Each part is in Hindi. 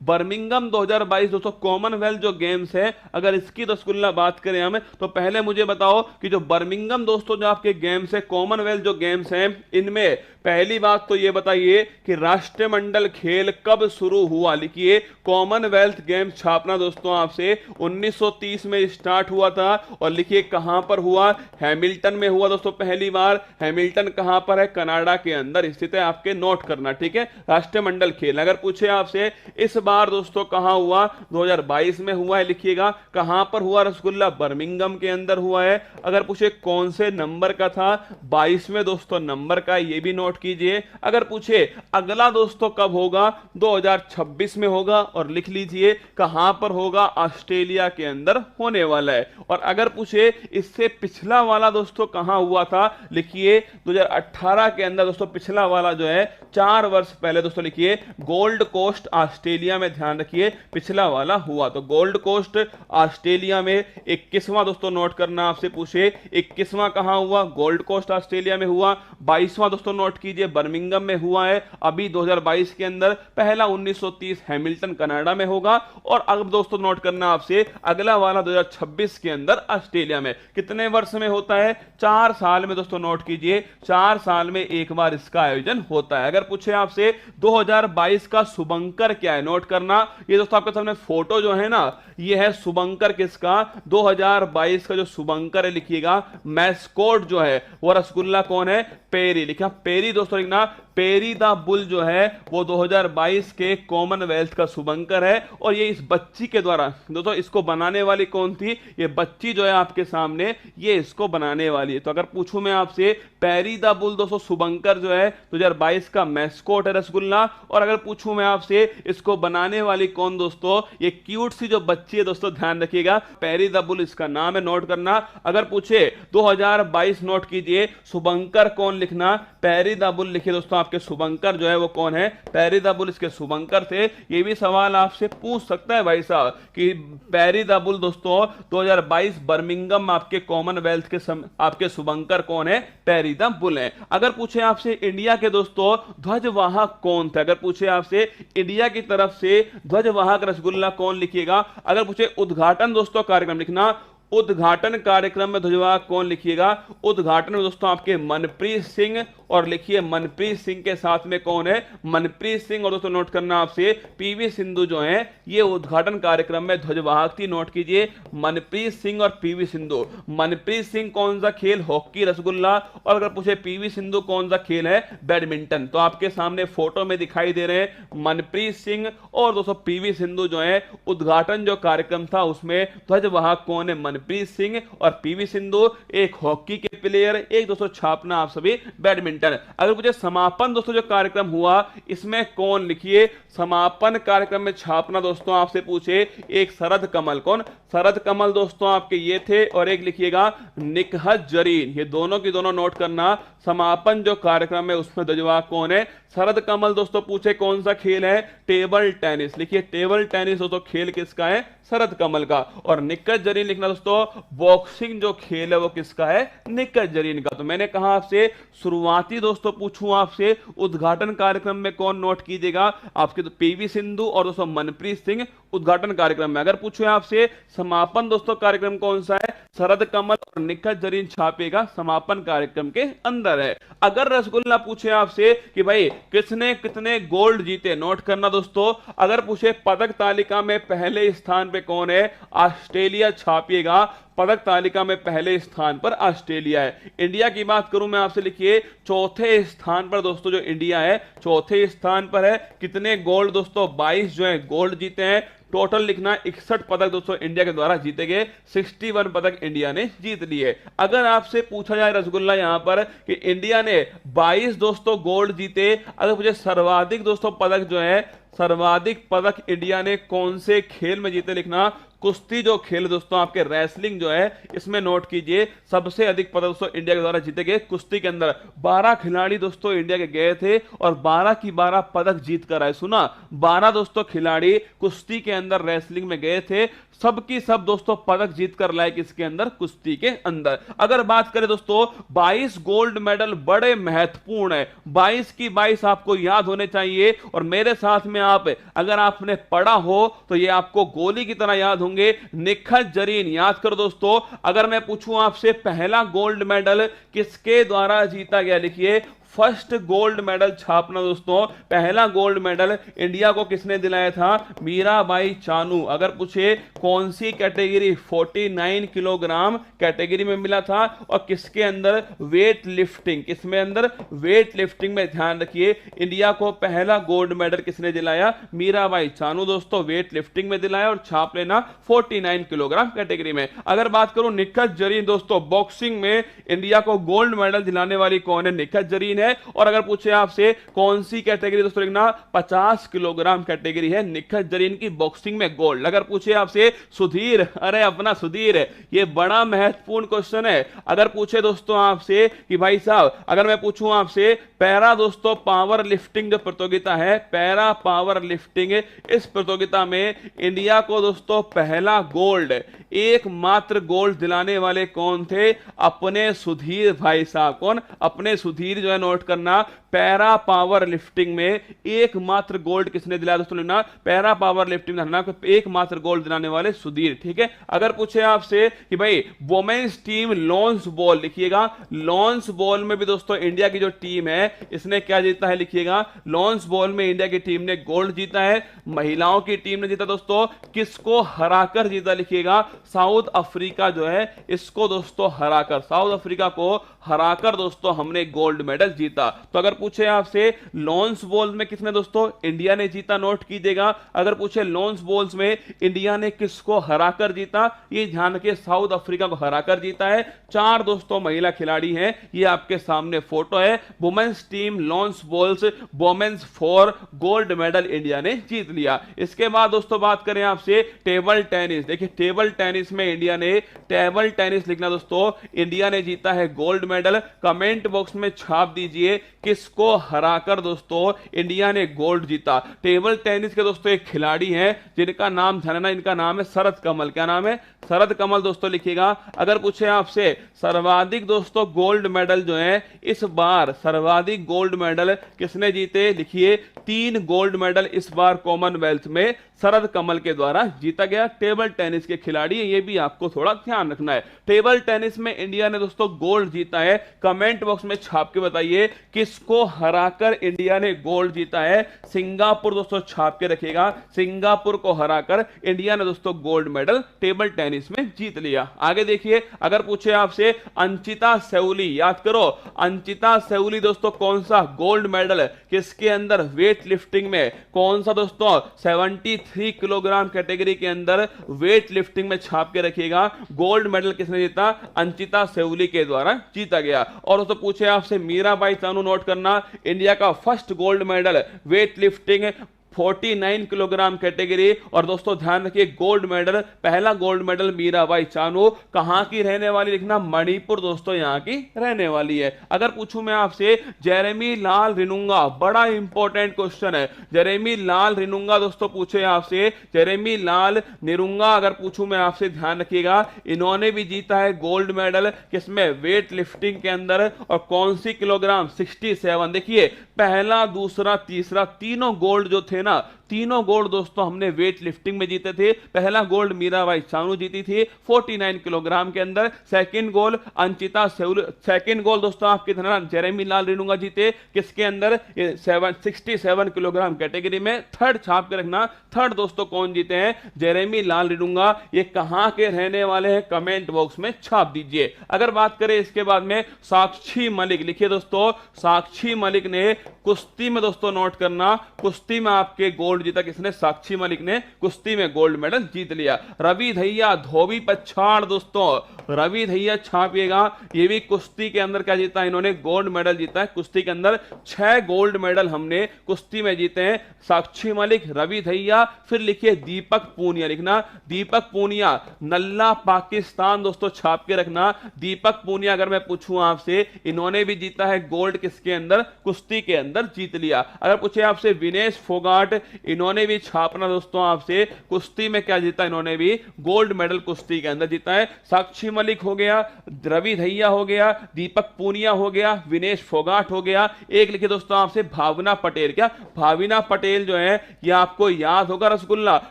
बर्मिंघम 2022 दोस्तों कॉमनवेल्थ जो गेम्स है, अगर इसकी रसगुल्ला बात करें हम, तो पहले मुझे बताओ कि जो बर्मिंघम दोस्तों जो आपके गेम्स है, कॉमनवेल्थ जो गेम्स हैं, इनमें पहली बात तो ये बताइए कि राष्ट्रमंडल खेल कब शुरू हुआ। लिखिए कॉमनवेल्थ गेम्स छापना दोस्तों आपसे 1930 में स्टार्ट हुआ था। और लिखिए कहां पर हुआ, हैमिल्टन में हुआ दोस्तों पहली बार। हैमिल्टन कहां पर है, कनाडा के अंदर स्थित है, आपके नोट करना, ठीक है। राष्ट्रमंडल खेल अगर पूछे आपसे इस बार दोस्तों कहां हुआ, 2022 में हुआ है। लिखिएगा कहां पर हुआ रसगुल्ला, बर्मिंघम के अंदर हुआ है। अगर पूछे कौन से नंबर का था, 22वें दोस्तों नंबर का, ये भी नोट कीजिए। अगर पूछे अगला दोस्तों कब होगा, 2026 में होगा, और लिख लीजिए कहां पर होगा, ऑस्ट्रेलिया के अंदर होने वाला है। और अगर पूछे इससे पिछला वाला दोस्तों कहां हुआ था, लिखिए 2018 के अंदर दोस्तों पिछला वाला जो है 4 वर्ष पहले दोस्तों, लिखिए गोल्ड कोस्ट ऑस्ट्रेलिया में, ध्यान रखिए पिछला वाला हुआ। तो गोल्ड कोस्ट ऑस्ट्रेलिया में 21वां दोस्तों नोट करना, आपसे पूछे 21वां कहां हुआ, गोल्ड कोस्ट ऑस्ट्रेलिया में हुआ। 22वां दोस्तों नोट कीजिए बर्मिंघम में हुआ है अभी 2022 के अंदर। पहला 1930 हैमिल्टन कनाडा में होगा। और अब दोस्तों नोट करना आपसे अगला वाला 2026 के अंदर ऑस्ट्रेलिया में। कितने वर्ष में होता है, 4 साल में दोस्तों नोट कीजिए, 4 साल में एक बार इसका आयोजन होता है। अगर पूछे आपसे 2022 का शुभंकर क्या है, नोट करना। ये दोस्तों आपके सामने फोटो जो है ना, ये है शुभंकर किसका, 2022 का जो शुभंकर है, लिखिएगा मैस्कोट जो है वो रसगुल्ला कौन है, पेरी। लिखा पेरी दोस्तों, लिखना पेरी द बुल जो है वो 2022 के कॉमनवेल्थ का शुभंकर है। और ये इस बच्ची के द्वारा दोस्तों, इसको बनाने वाली कौन थी, ये बच्ची जो है आपके सामने, ये इसको बनाने वाली है। तो अगर पूछूं मैं आपसे, पेरी द बुल दोस्तों शुभंकर जो है 2022 का मैस्कोट है रसगुल्ला। और अगर पूछूं मैं आपसे इसको बनाने वाली कौन दोस्तों, ये क्यूट सी जो बच्ची है दोस्तों, ध्यान रखिएगा पेरी द बुल इसका नाम है, नोट करना। अगर पूछे 2022 नोट कीजिए शुभंकर कौन, लिखना पेरी द बुल लिखिए दोस्तों, आपके शुभंकर जो है वो कौन है, पेरी द बुल इसके शुभंकर थे। ये भी सवाल आपसे पूछ सकता है भाई साहब कि पेरी द बुल दोस्तों 2022 बर्मिंघम आपके कॉमनवेल्थ के आपके शुभंकर कौन है, पेरी द बुल है। अगर पूछे आपसे इंडिया के दोस्तों ध्वजवाहक कौन थे, अगर पूछे आपसे इंडिया की तरफ से ध्वजवाहक रसगुल्ला कौन, लिखिएगा। अगर पूछे उद्घाटन दोस्तों कार्यक्रम, लिखना उद्घाटन कार्यक्रम में ध्वजवाहक कौन, लिखिएगा उद्घाटन में दोस्तों आपके मनप्रीत सिंह। और लिखिए मनप्रीत सिंह के साथ में कौन है, मनप्रीत सिंह। और दोस्तों नोट करना आपसे पीवी सिंधु जो है ये उद्घाटन कार्यक्रम में ध्वजवाहक थी, नोट कीजिए मनप्रीत सिंह और पीवी सिंधु। मनप्रीत सिंह कौन सा खेल, हॉकी रसगुल्ला। और अगर पूछे पीवी सिंधु कौन सा खेल है, बैडमिंटन। तो आपके सामने फोटो में दिखाई दे रहे हैं मनप्रीत सिंह और दोस्तों पीवी सिंधु जो है। उद्घाटन जो कार्यक्रम था उसमें ध्वजवाहक कौन है, मनप्रीत सिंह और पीवी सिंधु। एक हॉकी के प्लेयर, एक दोस्तों छापना आप सभी बैडमिंटन। अगर मुझे समापन दोस्तों जो कार्यक्रम हुआ इसमें कौन, लिखिए समापन कार्यक्रम में छापना दोस्तों आपसे पूछे एक शरद कमल, कौन शरद कमल दोस्तों आपके ये थे। और एक लिखिएगा निकहत जरीन, ये दोनों की दोनों नोट करना। समापन जो कार्यक्रम है उसमें ध्वजवाहक कौन है, शरद कमल दोस्तों। पूछे कौन सा खेल है, टेबल टेनिस, लिखिए टेबल टेनिस दोस्तों खेल किसका है, शरद कमल का। और निकहत जरीन लिखना दोस्तों, बॉक्सिंग जो खेल है वो किसका है, निकहत जरीन का। तो मैंने कहा आपसे शुरुआती दोस्तों पूछूं आपसे उद्घाटन कार्यक्रम में कौन, नोट कीजिएगा आपके तो पीवी सिंधु और दोस्तों मनप्रीत सिंह उद्घाटन कार्यक्रम में। अगर पूछे आपसे समापन दोस्तों कार्यक्रम कौन सा है, शरद कमल और निकहत जरीन छापेगा समापन कार्यक्रम के अंदर है। अगर रसगुल्ला पूछे आपसे कि भाई किसने कितने गोल्ड जीते, नोट करना दोस्तों। अगर पूछे पदक तालिका में पहले स्थान पे कौन है, ऑस्ट्रेलिया छापिएगा। पदक तालिका में पहले स्थान पर ऑस्ट्रेलिया है। इंडिया की बात करूं मैं आपसे, लिखिए चौथे स्थान पर दोस्तों जो इंडिया है, चौथे स्थान पर है। कितने गोल्ड दोस्तों, 22 जो है गोल्ड जीते हैं। टोटल लिखना 61 पदक दोस्तों इंडिया के द्वारा जीते गए, 61 पदक इंडिया ने जीत लिए। अगर आपसे पूछा जाए रसगुल्ला यहां पर कि इंडिया ने 22 दोस्तों गोल्ड जीते, अगर मुझे सर्वाधिक दोस्तों पदक जो है, सर्वाधिक पदक इंडिया ने कौन से खेल में जीते, लिखना कुश्ती जो खेल दोस्तों आपके रेसलिंग जो है इसमें नोट कीजिए, सबसे अधिक पदक दोस्तों इंडिया के द्वारा जीते गए कुश्ती के अंदर 12 खिलाड़ी दोस्तों इंडिया के गए थे और 12 की 12 पदक जीत कर आए। सुना, 12 दोस्तों खिलाड़ी कुश्ती के अंदर रेसलिंग में गए थे, सब की सब दोस्तों पदक जीत कर लाए किसके अंदर, कुश्ती के अंदर। अगर बात करें दोस्तों 22 गोल्ड मेडल बड़े महत्वपूर्ण है, 22 की 22 आपको याद होने चाहिए और मेरे साथ में आप अगर आपने पढ़ा हो तो ये आपको गोली की तरह याद होंगे। निखत जरीन याद करो दोस्तों। अगर मैं पूछूं आपसे पहला गोल्ड मेडल किसके द्वारा जीता गया, लिखिए फर्स्ट गोल्ड मेडल छापना दोस्तों। पहला गोल्ड मेडल इंडिया को किसने दिलाया था, मीराबाई चानू। अगर पूछे कौन सी कैटेगरी, 49 किलोग्राम कैटेगरी में मिला था और किसके अंदर, वेट लिफ्टिंग, किसमें अंदर, वेट लिफ्टिंग में। ध्यान रखिए इंडिया को पहला गोल्ड मेडल किसने दिलाया, मीराबाई चानू दोस्तों, वेट लिफ्टिंग में दिलाया और छाप लेना 49 किलोग्राम कैटेगरी में। अगर बात करूं निखत जरीन दोस्तों, बॉक्सिंग में इंडिया को गोल्ड मेडल दिलाने वाली कौन है, निखत जरीन है। और अगर पूछे आपसे कौन सी कैटेगरी दोस्तों, लिखना 50 किलोग्राम कैटेगरी है निखत जरीन की बॉक्सिंग में गोल्ड। अगर पूछे आपसे सुधीर, अरे अपना सुधीर, ये बड़ा महत्वपूर्ण क्वेश्चन है। अगर पूछे दोस्तों आपसे कि भाई साहब, अगर मैं पूछूं आपसे पैरा दोस्तों पावर लिफ्टिंग जो प्रतियोगिता है, पैरा पावर लिफ्टिंग, इस प्रतियोगिता में इंडिया को दोस्तों पहला गोल्ड, एकमात्र गोल्ड दिलाने वाले कौन थे, अपने सुधीर भाई साहब। कौन, अपने सुधीर जो है, नोट करना, पैरा पावर लिफ्टिंग में एकमात्र गोल्ड किसने दिलाया दोस्तों, लेना पैरा पावर लिफ्टिंग में एकमात्र गोल्ड दिलाने वाले सुधीर। ठीक है। अगर पूछे आपसे कि भाई वुमेन्स टीम लॉन्स बॉल, लिखिएगा लॉन्स बॉल में भी दोस्तों इंडिया की जो टीम है इसने क्या जीता है, लिखिएगा लॉन्स बॉल में इंडिया की टीम ने गोल्ड जीता है। महिलाओं की टीम ने जीता दोस्तों, किसको हराकर जीता, लिखिएगा साउथ अफ्रीका जो है इसको दोस्तों हराकर, साउथ अफ्रीका को हराकर दोस्तों हमने गोल्ड मेडल जीता। तो अगर पूछे आपसे लॉन्स बॉल में किसने दोस्तों इंडिया ने जीता, नोट कीजिएगा। अगर पूछे लॉन्स बॉल्स में इंडिया ने किसको हराकर जीता, ये ध्यान रखिए साउथ अफ्रीका को हराकर जीता है। 4 दोस्तों महिला खिलाड़ी हैं, ये आपके सामने फोटो है। Women's team lawn bowls women's 4 gold medal India ने जीत लिया। इसके बाद दोस्तों बात करें आपसे टेबल टेनिस, देखिए टेबल टेनिस में इंडिया ने, टेबल टेनिस लिखना दोस्तों, इंडिया ने जीता है गोल्ड मेडल। कमेंट बॉक्स में छाप दीजिए किसको हराकर दोस्तों इंडिया ने गोल्ड जीता। टेबल टेनिस के दोस्तों एक खिलाड़ी हैं जिनका नाम ध्यान रखना, इनका नाम है शरद कमल। क्या नाम है, शरद कमल दोस्तों लिखिएगा। अगर पूछे आपसे सर्वाधिक दोस्तों गोल्ड मेडल जो है इस बार, सर्वाधिक गोल्ड मेडल किसने जीते, लिखिए 3 गोल्ड मेडल इस बार कॉमनवेल्थ में शरद कमल के द्वारा जीता गया। टेबल टेनिस के खिलाड़ी है, ये भी आपको थोड़ा ध्यान रखना है। टेबल टेनिस में इंडिया ने दोस्तों गोल्ड जीता है। कमेंट बॉक्स में छाप के बताइए किसको हराकर इंडिया ने गोल्ड जीता है। सिंगापुर दोस्तों छाप के रखिएगा, सिंगापुर को हराकर इंडिया ने दोस्तों गोल्ड मेडल टेबल टेनिस में जीत लिया। आगे देखिए, अगर पूछे आपसे अंचिता सेउली, याद करो अंचिता सेउली दोस्तों कौन सा गोल्ड मेडल किसके अंदर, वेट लिफ्टिंग में, कौन सा दोस्तों 73 किलोग्राम कैटेगरी के अंदर वेट लिफ्टिंग में छाप के रखिएगा। गोल्ड मेडल किसने जीता, अंचिता सेउली के द्वारा जीता गया। और दोस्तों पूछे आपसे मीराबाई चानू, नोट करना इंडिया का first gold medal weight lifting 49 kilogram category. और दोस्तों ध्यान रखिए गोल्ड मेडल, पहला गोल्ड मेडल मीराबाई चानू, कहां की रहने वाली, लिखना मणिपुर दोस्तों यहां की रहने वाली है। अगर पूछूं मैं आपसे जेरेमी लाल रिनुंगा, बड़ा इंपॉर्टेंट क्वेश्चन है, जेरेमी लाल रिनुंगा दोस्तों पूछे आपसे, जेरेमी लाल निरुंगा अगर पूछूं मैं आपसे, ध्यान रखिएगा इन्होंने भी जीता है गोल्ड मेडल, किसमें, वेट लिफ्टिंग के अंदर। और कौन सी किलोग्राम, 67। देखिए पहला दूसरा तीसरा तीनों गोल्ड जो थे ना, तीनों गोल्ड दोस्तों हमने वेट लिफ्टिंग में जीते थे। पहला गोल्ड मीराबाई चानू जीती थी 49 किलोग्राम के अंदर। Second gold Anchita सेउली, second gold दोस्तों आपकी तरह जेरेमी लाल रिनुंगा जीते किसके अंदर, 67 किलोग्राम कैटेगरी में। थर्ड छाप के रखना, थर्ड दोस्तों कौन जीते हैं, जेरेमी लाल रिनुंगा। ये कहां के रहने वाले हैं, कमेंट बॉक्स में छाप दीजिए। अगर बात करें इसके बाद में साक्षी मलिक, लिखिए दोस्तों साक्षी मलिक ने कुश्ती में दोस्तों, नोट करना कुश्ती में आपके गोल्ड गोल्ड जीता किसने? साक्षी मलिक ने कुश्ती में गोल्ड मेडल जीत लिया। रवि धैया धोबी पछाड़ दोस्तों, रवि धैया छापिएगा, ये भी कुश्ती के अंदर क्या जीता इन्होंने? गोल्ड मेडल जीता है। कुश्ती के अंदर 6 गोल्ड मेडल हमने कुश्ती में जीते हैं। साक्षी मलिक, रवि धैया, फिर लिखिए दीपक पूनिया, लिखना दीपक पूनिया, नल्ला पाकिस्तान दोस्तों छाप के रखना। दीपक पूनिया अगर मैं पूछूं आपसे, इन्होंने भी जीता है गोल्ड, किसके अंदर? कुश्ती के अंदर जीत लिया। अगर पूछे आपसे विनेश फोगाट, इन्होंने भी छापना दोस्तों आपसे, कुश्ती में क्या जीता इन्होंने भी? गोल्ड मेडल कुश्ती के अंदर जीता है। साक्षी मलिक हो गया, रवि धैया हो गया, दीपक पूनिया हो गया, विनेश फोगाट हो गया। एक लिखिए दोस्तों आपसे भावना पटेल, क्या भावना पटेल जो है ये आपको याद होगा रसगुल्ला,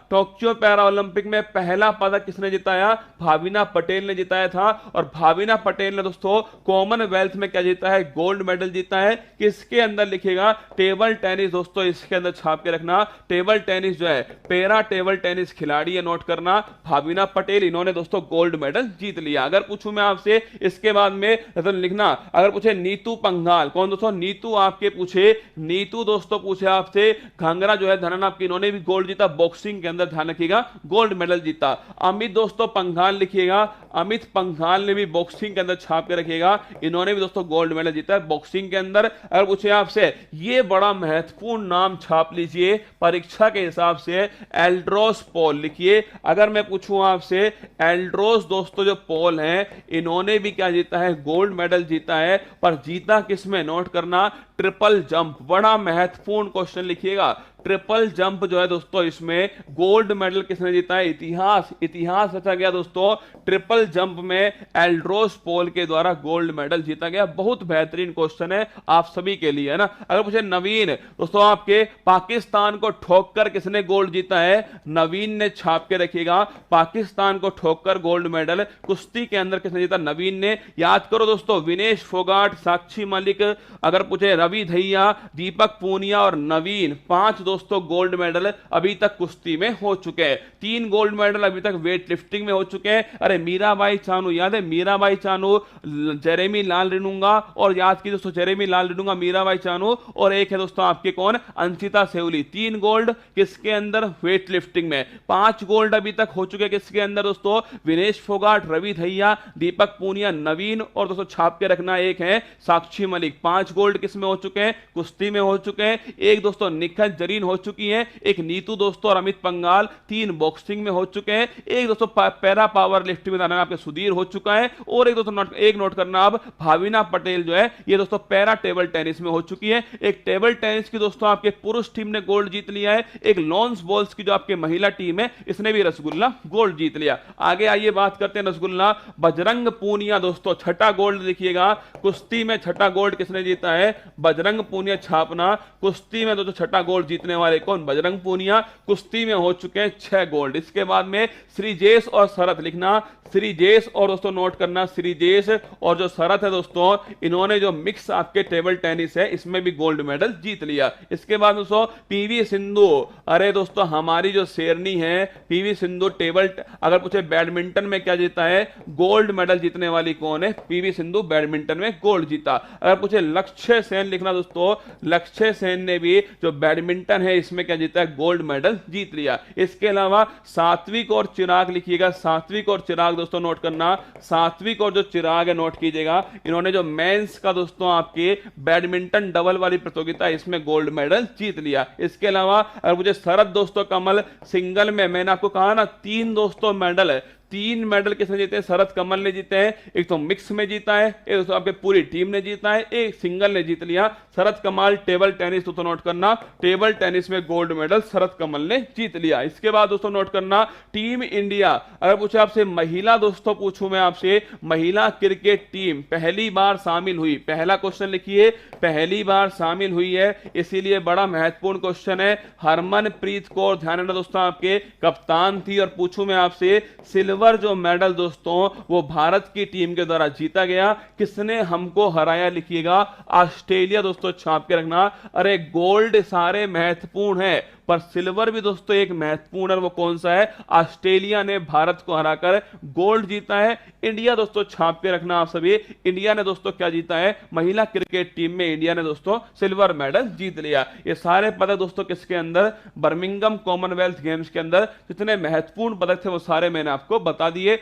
टोक्यो पैरा ओलंपिक में पहला पदक किसने जिताया? भावना पटेल ने जिताया था। और भावना पटेल ने दोस्तों कॉमनवेल्थ में क्या जीता है? गोल्ड मेडल जीता है। किसके अंदर लिखिएगा? टेबल टेनिस दोस्तों, इसके अंदर छाप के रखना। टेबल टेनिस जो है, पैरा टेबल टेनिस खिलाड़ी है, नोट करना भावना पटेल, इन्होंने दोस्तों गोल्ड मेडल जीत लिया। अगर पूछूं मैं आपसे इसके बाद में तो लिखना, अगर पूछे नीतू पंघाल, कौन दोस्तों? नीतू आपके पूछे, नीतू दोस्तों पूछे आपसे, घांगरा जो है धनन आपकी, इन्होंने भी गोल्ड जीता बॉक्सिंग के अंदर, ध्यान रखिएगा गोल्ड मेडल जीता। अमित दोस्तों पंघाल लिखिएगा, अमित पंघाल ने भी बॉक्सिंग के अंदर छाप के रखिएगा, इन्होंने भी दोस्तों गोल्ड मेडल जीता है बॉक्सिंग के अंदर। अगर पूछे आपसे, ये बड़ा महत्वपूर्ण नाम छाप लीजिए परीक्षा के हिसाब से, एल्ड्रोस पॉल लिखिए। अगर मैं पूछूं आपसे, एल्ड्रोस दोस्तों जो पॉल हैं, इन्होंने भी क्या जीता है? गोल्ड मेडल जीता है। पर जीता किसमें? नोट करना ट्रिपल जंप, बड़ा महत्वपूर्ण क्वेश्चन लिखिएगा। ट्रिपल जंप जो है दोस्तों, इसमें गोल्ड मेडल किसने जीता है? इतिहास रचा गया दोस्तों, ट्रिपल जंप में एल्ड्रोस पॉल के द्वारा गोल्ड मेडल जीता गया। बहुत बेहतरीन क्वेश्चन है आप सभी के लिए, है ना। अगर पूछे नवीन दोस्तों आपके, पाकिस्तान को ठोककर किसने गोल्ड जीता है? नवीन ने छाप के रखिएगा, पाकिस्तान को ठोककर गोल्ड मेडल कुश्ती के अंदर किसने जीता? नवीन ने। याद करो दोस्तों, विनेश फोगाट, साक्षी मलिक, अगर पूछे रवि धैया, दीपक पूनिया और नवीन, 5 दोस्तों गोल्ड मेडल अभी तक कुश्ती में हो चुके हैं। 3 गोल्ड मेडल अभी तक वेट लिफ्टिंग में हो चुके हैं। अरे मीराबाई चानू, याद है मीराबाई चानू, जेरेमी लाल रिनुंगा, और याद की दोस्तों जेरेमी लाल रिनुंगा, मीराबाई चानू, और एक है दोस्तों आपके कौन? अंशिता सेवली। 3 गोल्ड किसके अंदर? वेट लिफ्टिंग में। 5 गोल्ड अभी तक हो चुके किसके अंदर दोस्तों? विनेश फोगाट, रवि धैया, दीपक पूनिया, नवीन, और दोस्तों छाप के रखना एक है साक्षी मलिक। 5 गोल्ड किसमें हो चुके हैं? कुश्ती में हो चुके हैं। एक दोस्तों निखत जरीन हो चुकी है, एक नीतू दोस्तों और अमित पंघाल, 3 बॉक्सिंग में हो चुके हैं। एक दोस्तों पैरा पावर लिफ्टिंग में आपके सुधीर हो चुका है। और एक दोस्तों नोट करना अब, भाविना पटेल जो है ये दोस्तों पैरा टेबल टेनिस में हो चुकी है। एक टेबल टेनिस की दोस्तों आपके पुरुष टीम ने गोल्ड जीत लिया है। एक लॉन्स बॉल्स की जो आपके महिला टीम है, इसने भी रसगुल्ला गोल्ड जीत लिया। आगे आइए बात करते हैं रसगुल्ला, बजरंग पूनिया दोस्तों 6ठा गोल्ड लिखिएगा, कुश्ती में 6ठा गोल्ड किसने जीता है? बजरंग पूनिया छापना। कुश्ती में दोस्तों 6ठा गोल्ड जीतने वाले कौन? बजरंग पूनिया। कुश्ती में हो चुके हैं 6 गोल्ड। इसके बाद में श्रीजेश और शरत लिखना, श्रीजेश और दोस्तों नोट करना, श्रीजेश और जो शरत है दोस्तों, इन्होंने जो मिक्स आपके टेबल टेनिस है इसमें भी गोल्ड मेडल जीत लिया। इसके बाद दोस्तों पीवी सिंधु, अरे दोस्तों हमारी जो शेरनी है पीवी सिंधु, टेबल अगर पूछे बैडमिंटन में क्या जीता है? गोल्ड मेडल जीतने वाली कौन है? पीवी सिंधु बैडमिंटन में गोल्ड जीता। अगर पूछे लक्ष्य सेन लिखना दोस्तों, लक्ष्य सेन ने भी जो बैडमिंटन है इसमें क्या जीता है? गोल्ड मेडल जीत लिया। इसके अलावा सात्विक और चिराग लिखिएगा, सात्विक और चिराग दोस्तों नोट करना, सात्विक और जो चिराग है नोट कीजिएगा, इन्होंने जो मेंस का दोस्तों आपके बैडमिंटन डबल वाली प्रतियोगिता इसमें गोल्ड मेडल जीत लिया। इसके अलावा अगर मुझे शरद दोस्तों कमल, सिंगल में मैंने आपको कहा ना 3 दोस्तों मेडल है, 3 मेडल किसने जीते हैं? शरद कमल ने जीते हैं। एक तो मिक्स में जीता है, एक दोस्तों आपके पूरी टीम ने जीता है, एक सिंगल ने जीत लिया। शरद कमल टेबल टेनिस दोस्तों नोट करना, टेबल टेनिस में गोल्ड मेडल शरद कमल ने जीत लिया। इसके बाद दोस्तों नोट करना टीम इंडिया, अगर पूछे आपसे महिला दोस्तों, पूछूं मैं आपसे महिला क्रिकेट टीम पहली बार शामिल हुई, पहला क्वेश्चन लिखिए, पहली बार शामिल हुई है, इसीलिए बड़ा महत्वपूर्ण क्वेश्चन है। हरमनप्रीत कौर, ध्यान रखना दोस्तों आपके कप्तान थी। और पूछूं मैं आपसे सिल्वर जो मेडल दोस्तों वो भारत की टीम के द्वारा जीता गया, किसने हमको हराया? लिखिएगा ऑस्ट्रेलिया दोस्तों छाप के रखना। अरे गोल्ड सारे महत्वपूर्ण है, पर सिल्वर भी दोस्तों एक महत्वपूर्ण, और वो कौन सा है? ऑस्ट्रेलिया ने भारत को हराकर गोल्ड जीता है। इंडिया दोस्तों छाप के रखना आप सभी, इंडिया ने दोस्तों क्या जीता है? महिला क्रिकेट टीम में इंडिया ने दोस्तों सिल्वर मेडल जीत लिया। ये सारे पदक दोस्तों किसके अंदर? बर्मिंघम कॉमनवेल्थ गेम्स के अंदर जितने महत्वपूर्ण पदक थे वो सारे मैंने आपको बता दिए।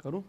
करूं?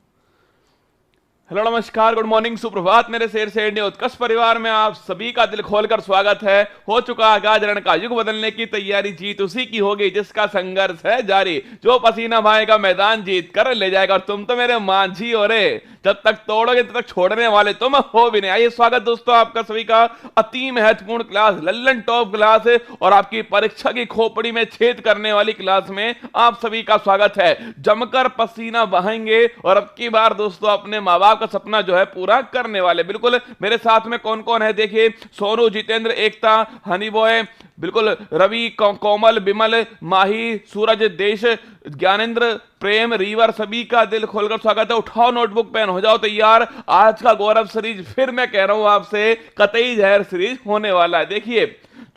हेलो नमस्कार, गुड मॉर्निंग, सुप्रभात मेरे शेर से इंडिया उत्कर्ष परिवार में आप सभी का दिल खोलकर स्वागत है। हो चुका आगाज रण का युग बदलने की तैयारी, जीत उसी की होगी जिसका संघर्ष है जारी, जो पसीना बहाएगा मैदान जीत कर ले जाएगा। और तुम तो मेरे मांझी हो रे, जब तक तोड़ोगे तब तक छोड़ने वाले तुम हो भी नहीं। आइए स्वागत दोस्तों आपका सभी का अति महत्वपूर्ण क्लास, लल्लन टॉप क्लास है और आपकी परीक्षा की खोपड़ी में छेद करने वाली क्लास में आप सभी का स्वागत है। जमकर पसीना बहाएंगे और अब की बार दोस्तों अपने माँ बाप का सपना जो है पूरा करने वाले। बिल्कुल मेरे साथ में कौन कौन है देखिए, सोनू, जितेंद्र, एकता, हनी बॉय, बिल्कुल रवि, कोमल, विमल, माही, सूरज, देश, ज्ञानेंद्र, प्रेम, रीवर, सभी का दिल खोलकर स्वागत है। उठाओ नोटबुक पेन, हो जाओ तैयार। आज का गौरव सीरीज फिर मैं कह रहा हूं आपसे कतई जहर सीरीज होने वाला है। देखिए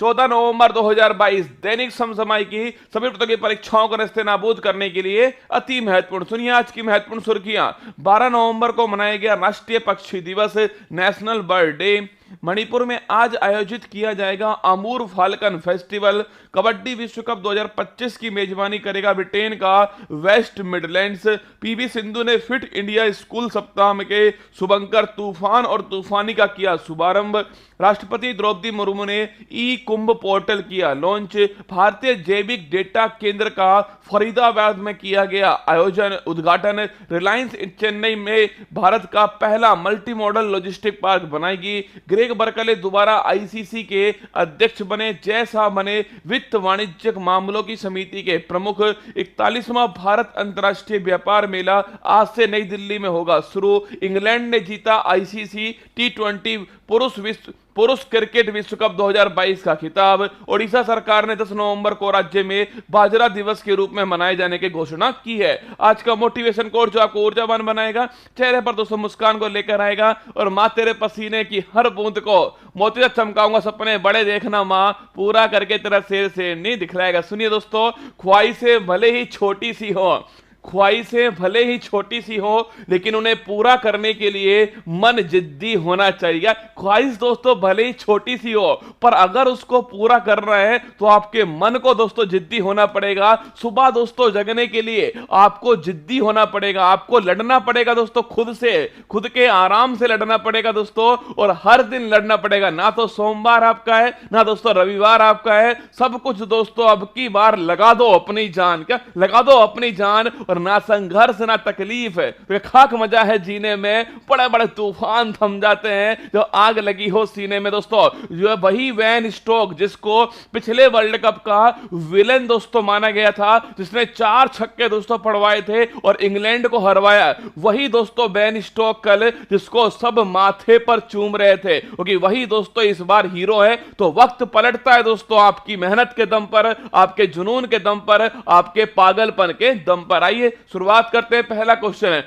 14 नवंबर 2022 दैनिक समसामयिक की सभी प्रकार की परीक्षाओं को नेस्तनाबूद करने के लिए अति महत्वपूर्ण, सुनिए आज की महत्वपूर्ण सुर्खियां। 12 नवंबर को मनाया गया राष्ट्रीय पक्षी दिवस, नेशनल बर्ड डे। मणिपुर में आज आयोजित किया जाएगा अमूर फाल्कन फेस्टिवल। कबड्डी विश्व कप 2025 की मेजबानी करेगा ब्रिटेन का वेस्ट मिडलैंड्स। पीवी सिंधु ने फिट इंडिया स्कूल सप्ताह के शुभंकर तूफान और तूफानी का किया शुभारंभ। राष्ट्रपति द्रौपदी मुर्मू ने ई कुंभ पोर्टल किया लॉन्च। भारतीय जैविक डेटा केंद्र का फरीदाबाद में किया गया आयोजन उद्घाटन। रिलायंस चेन्नई में भारत का पहला मल्टी मॉडल लॉजिस्टिक पार्क बनाएगी। ग्रेग बर्कले दोबारा आईसीसी के अध्यक्ष बने। जय शाह बने वित्त वाणिज्यिक मामलों की समिति के प्रमुख। 41वां भारत अंतर्राष्ट्रीय व्यापार मेला आज से नई दिल्ली में होगा शुरू। इंग्लैंड ने जीता आईसीसी टी20 पुरुष क्रिकेट विश्व कप 2022 का खिताब। ओडिशा सरकार ने 10 नवंबर को राज्य में बाजरा दिवस के रूप में मनाए जाने की घोषणा की है। आज का मोटिवेशन कोड जो आपको ऊर्जावान बनाएगा, चेहरे पर दोस्तों मुस्कान को लेकर आएगा और माँ तेरे पसीने की हर बूंद को मोती से चमकाऊंगा, सपने बड़े देखना माँ, पूरा करके तेरा शेर से नहीं दिखलाएगा। सुनिए दोस्तों, ख्वाहिशें भले ही छोटी सी हो, ख्वाहिशें भले ही छोटी सी हो लेकिन उन्हें पूरा करने के लिए मन जिद्दी होना चाहिए। ख्वाहिश दोस्तों भले ही छोटी सी हो पर अगर उसको पूरा करना है तो आपके मन को दोस्तों जिद्दी होना पड़ेगा। सुबह दोस्तों जगने के लिए आपको जिद्दी होना पड़ेगा, आपको लड़ना पड़ेगा दोस्तों, खुद से, खुद के आराम से लड़ना पड़ेगा दोस्तों, और हर दिन लड़ना पड़ेगा। ना तो सोमवार आपका है ना दोस्तों रविवार आपका है, सब कुछ दोस्तों अब की बार लगा दो अपनी जान। क्या लगा ददो अपनी जान, और ना संघर्ष ना तकलीफ है तो खाक मजा है जीने में। बड़े बड़े तूफान थम जाते हैं जो आग लगी हो सीने में दोस्तों। जो है वही वैन स्टोक जिसको पिछले वर्ल्ड कप का विलेन दोस्तों माना गया था, जिसने 4 छक्के दोस्तों पड़वाए थे और इंग्लैंड को हरवाया, वही दोस्तों वैन स्टोक कल जिसको सब माथे पर चूम रहे थे, क्योंकि वही दोस्तों इस बार हीरो है। तो वक्त पलटता है दोस्तों आपकी मेहनत के दम पर, आपके जुनून के दम पर, आपके पागलपन के दम पर। आइए शुरुआत करते हैं। पहला क्वेश्चन है,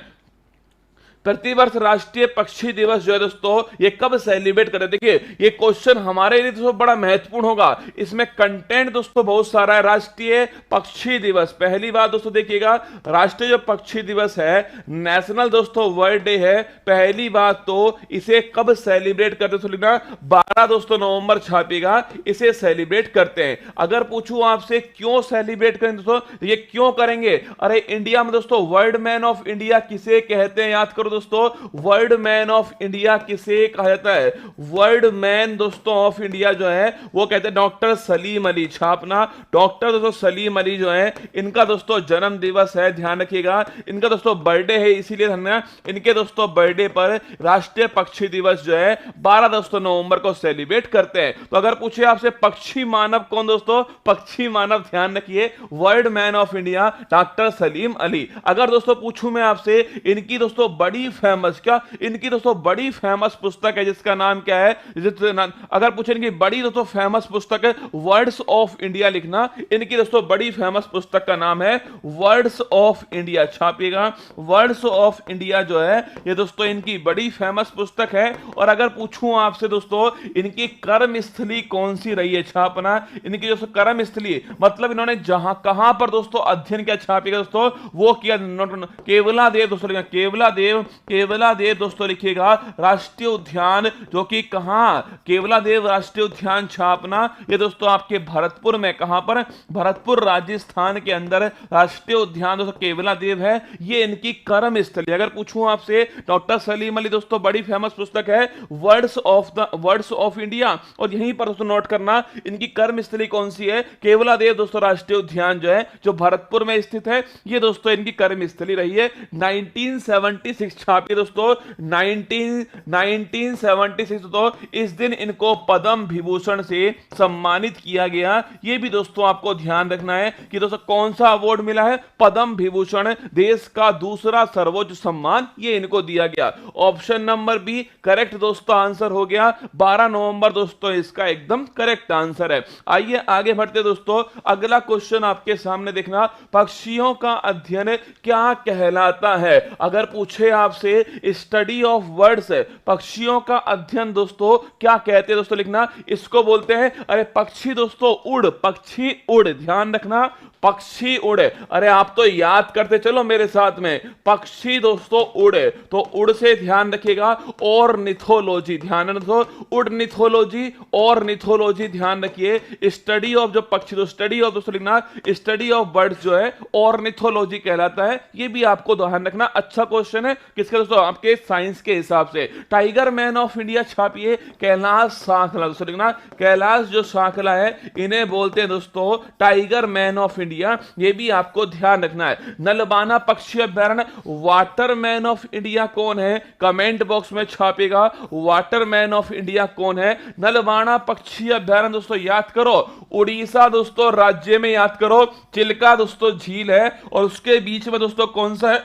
प्रतिवर्ष राष्ट्रीय पक्षी दिवस जो है दोस्तों ये कब सेलिब्रेट करें? देखिए ये क्वेश्चन हमारे लिए दोस्तों बड़ा महत्वपूर्ण होगा, इसमें कंटेंट दोस्तों बहुत सारा है। राष्ट्रीय पक्षी दिवस, पहली बात दोस्तों देखिएगा, राष्ट्रीय जो पक्षी दिवस है नेशनल दोस्तों वर्ल्ड डे है। पहली बात तो इसे कब सेलिब्रेट करते दोस्तों लिखना, 12 दोस्तों नवंबर छापेगा, इसे सेलिब्रेट करते हैं। अगर पूछूं आपसे क्यों सेलिब्रेट करें दोस्तों, ये क्यों करेंगे? अरे इंडिया में दोस्तों वर्ल्ड मैन ऑफ इंडिया किसे कहते हैं? याद करो दोस्तों, वर्ल्ड मैन ऑफ इंडिया किसे कहा जाता है? वर्ल्ड मैन दोस्तों ऑफ इंडिया जो है वो कहते हैं डॉक्टर सलीम अली। छापना, डॉक्टर दोस्तों सलीम अली जो है इनका दोस्तों जन्म दिवस है, ध्यान रखिएगा। इनका दोस्तों बर्थडे है, इसीलिए हमने इनके दोस्तों बर्थडे पर राष्ट्रीय पक्षी दिवस जो है 12 दोस्तों नवंबर को सेलिब्रेट करते हैं। तो अगर पूछे आपसे पक्षी मानव कौन दोस्तों, पक्षी मानव ध्यान रखिए world man of India doctor Salim Ali. अगर दोस्तों पूछूं मैं आपसे इनकी दोस्तों बड़ी फेमस, क्या इनकी दोस्तों बड़ी फेमस पुस्तक है जिसका नाम क्या है? अगर पूछे इनकी बड़ी दोस्तों फेमस पुस्तक है वर्ड्स ऑफ इंडिया लिखना। इनकी दोस्तों बड़ी फेमस पुस्तक का नाम है वर्ड्स ऑफ इंडिया, छापिएगा वर्ड्स ऑफ इंडिया जो है ये दोस्तों इनकी बड़ी फेमस पुस्तक है। और अगर पूछूं आपसे दोस्तों इनकी कर्मस्थली कौन सी रही है, छापना इनकी दोस्तों कर्मस्थली मतलब इन्होंने जहां कहां पर दोस्तों अध्ययन किया, छापिएगा दोस्तों वो किया केवला देव दोस्तों, केवला देव, केवला देव दोस्तों लिखिएगा राष्ट्रीय उद्यान, जो कि कहां, केवला देव राष्ट्रीय उद्यान छापना ये दोस्तों आपके भरतपुर में, कहां पर? भरतपुर राजस्थान के अंदर राष्ट्रीय उद्यान दोस्तों केवला देव है, ये इनकी कर्म स्थली। अगर पूछूं आपसे डॉक्टर सलीम अली दोस्तों बड़ी फेमस पुस्तक है वर्ड्स ऑफ इंडिया, और यहीं पर दोस्तों नोट करना इनकी कर्म स्थली कौन सी है, केवला देव दोस्तों राष्ट्रीय उद्यान जो है जो भरतपुर में स्थित है, ये दोस्तों इनकी कर्म स्थली रही है। 1976 छापिए दोस्तों 1976 दोस्तों इस दिन इनको पद्म विभूषण से सम्मानित किया गया। ये भी दोस्तों आपको ध्यान रखना है कि दोस्तों कौन सा अवार्ड मिला है, पद्म विभूषण, देश का दूसरा सर्वोच्च सम्मान ये इनको दिया गया। ऑप्शन नंबर बी करेक्ट दोस्तों आंसर हो गया, 12 नवंबर दोस्तों इसका एकदम करेक्ट आंसर है। आइए आगे बढ़ते दोस्तों, अगला क्वेश्चन आपके सामने देखना, पक्षियों का अध्ययन क्या कहलाता है? अगर पूछे आपसे स्टडी ऑफ वर्ड्स, पक्षियों का अध्ययन दोस्तों क्या कहते हैं दोस्तों लिखना, इसको बोलते हैं, अरे पक्षी दोस्तों उड़, पक्षी उड़, ध्यान रखना पक्षी उड़े। अरे आप तो याद करते चलो मेरे साथ में, पक्षी दोस्तों उड़े, तो उड़ से ध्यान रखिएगा ऑर्निथोलॉजी, ध्यान रखो उड़निथोलॉजी, ऑर्निथोलॉजी ध्यान रखिए। स्टडी ऑफ जो पक्षी, तो स्टडी ऑफ दोस्तों लिखना, स्टडी ऑफ बर्ड्स जो है ऑर्निथोलॉजी कहलाता है, ये भी आपको ध्यान रखना। अच्छा क्वेश्चन है किसके दोस्तों, आपके साइंस के हिसाब से। टाइगर मैन ऑफ इंडिया छापिए कैलाश सांखला दोस्तों लिखना, कैलाश जो सांखला है इन्हें बोलते हैं दोस्तों टाइगर मैन ऑफ इंडिया, ये भी आपको ध्यान रखना है। नलबाना पक्षी अभ्यारण्य वाटरमैन ऑफ इंडिया कौन है? कमेंट बॉक्स में छापेगा वाटरमैन ऑफ इंडिया कौन है। नलबाना पक्षी अभ्यारण्य दोस्तों याद करो उड़ीसा दोस्तों राज्य में, याद करो चिल्का दोस्तों झील है, और उसके बीच में दोस्तों कौन सा है?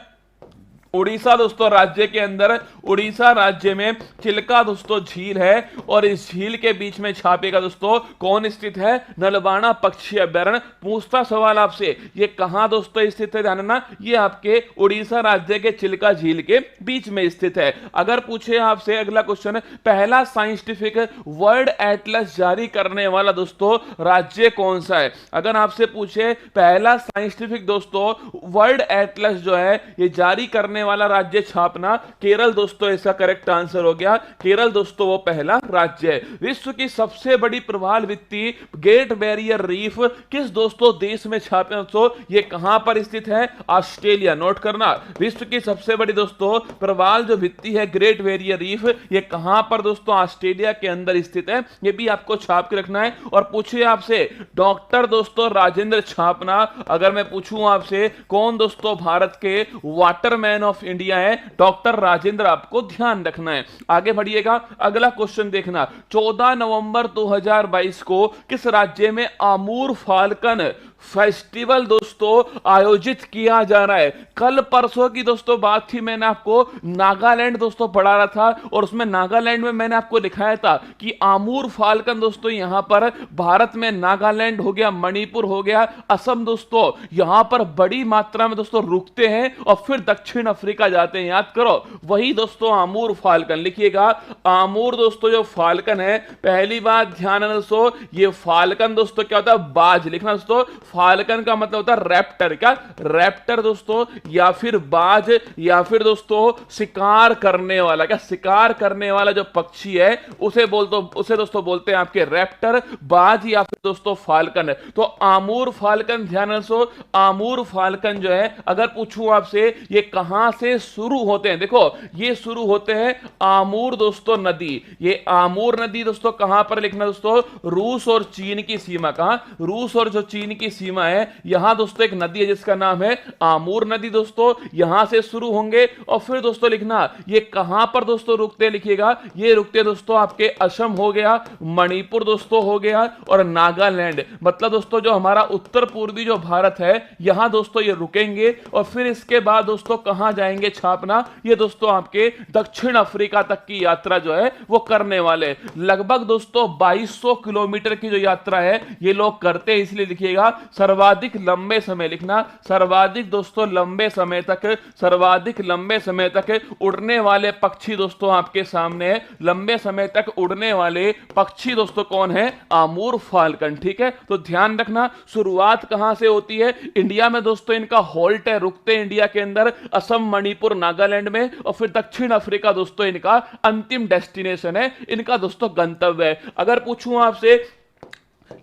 उड़ीसा दोस्तों राज्य के अंदर, उड़ीसा राज्य में चिल्का दोस्तों झील है और इस झील के बीच में छापेगा दोस्तों कौन स्थित है? नलबाना पक्षी अभ्यारण्य। पूछता सवाल आपसे ये कहां दोस्तों स्थित है, ध्यान रखना, ये आपके उड़ीसा राज्य के चिल्का झील के बीच में स्थित है। अगर पूछे आपसे अगला क्वेश्चन, पहला साइंटिफिक वर्ल्ड एटलस जारी करने वाला दोस्तों राज्य कौन सा है? अगर आपसे पूछे पहला साइंटिफिक दोस्तों वर्ल्ड एटलस जो है ये जारी करने वाला राज्य छापना, केरल दोस्तों इसका करेक्ट आंसर हो गया। केरल दोस्तों वो पहला राज्य है। विश्व की सबसे बड़ी प्रवाल भित्ति ग्रेट बैरियर रीफ किस दोस्तों देश में छापे दोस्तों? ये कहां पर स्थित है? ऑस्ट्रेलिया। नोट करना, विश्व की सबसे बड़ी दोस्तों प्रवाल जो भित्ति है ग्रेट बैरियर रीफ, ये कहां पर दोस्तों? ऑस्ट्रेलिया के अंदर स्थित है। ये भी आपको छाप के रखना है। और पूछिए आपसे डॉक्टर दोस्तों राजेंद्र छापना, अगर मैं पूछूं आपसे कौन दोस्तों भारत के वाटरमैन ऑफ इंडिया है? डॉक्टर राजेंद्र, आपको ध्यान रखना है। आगे बढ़िएगा, अगला क्वेश्चन देखना, 14 नवंबर 2022 को किस राज्य में आमूर फाल्कन फेस्टिवल दोस्तों आयोजित किया जा रहा है? कल परसों की दोस्तों बात थी, मैंने आपको नागालैंड दोस्तों पढ़ा रहा था और उसमें नागालैंड में मैंने आपको दिखाया था कि आमूर फाल्कन दोस्तों यहां पर भारत में नागालैंड हो गया, मणिपुर हो गया, असम दोस्तों यहां पर बड़ी मात्रा में दोस्तों रुकते हैं और फिर दक्षिण अफ्रीका जाते हैं। याद करो, वही दोस्तों आमूर फाल्कन। लिखिएगा आमूर दोस्तों जो फाल्कन है, पहली बात ध्यान रखना दोस्तों, ये फाल्कन दोस्तों क्या होता है? बाज। लिखना दोस्तों, फाल्कन का मतलब होता है रैप्टर। क्या? रैप्टर दोस्तों, या फिर बाज, या फिर दोस्तों शिकार करने वाला। क्या? शिकार करने वाला जो पक्षी है उसे दोस्तों बोलते हैं आपके रैप्टर, बाज या फिर दोस्तों फाल्कन। तो आमूर फाल्कन, ध्यान रखो, आमूर फाल्कन जो है अगर पूछूं आपसे ये कहां से शुरू होते हैं? देखो ये शुरू होते हैं आमूर दोस्तों नदी। ये आमूर नदी दोस्तों कहां पर? लिखना दोस्तों, रूस और चीन की सीमा। कहां? रूस और जो चीन की सीमा है, यहां दोस्तों एक नदी है जिसका नाम है आमूर नदी दोस्तों, यहां से शुरू होंगे और फिर दोस्तों लिखना ये कहां पर दोस्तों रुकते? लिखिएगा ये रुकते दोस्तों आपके असम हो गया, मणिपुर दोस्तों हो गया और नागालैंड। मतलब दोस्तों जो हमारा उत्तर पूर्वी जो भारत है यहां दोस्तों ये रुकेंगे और फिर इसके बाद दोस्तों कहां जाएंगे छापना? ये दोस्तों आपके दक्षिण अफ्रीका तक की यात्रा जो है वो करने वाले। लगभग दोस्तों 2200 किलोमीटर की जो यात्रा है ये लोग करते हैं, इसलिए लिखिएगा सर्वाधिक लंबे समय। लिखना सर्वाधिक दोस्तों लंबे समय तक, सर्वाधिक लंबे समय तक उड़ने वाले पक्षी दोस्तों आपके सामने है। लंबे समय तक उड़ने वाले पक्षी दोस्तों कौन है? Amur falcon. ठीक है, तो ध्यान रखना शुरुआत कहां से होती है? इंडिया में दोस्तों इनका हॉल्ट है, रुकते हैं इंडिया के अंदर असम, मणिपुर, नागालैंड में और फिर दक्षिण अफ्रीका दोस्तों इनका अंतिम डेस्टिनेशन है, इनका दोस्तों गंतव्य है। अगर पूछूं आपसे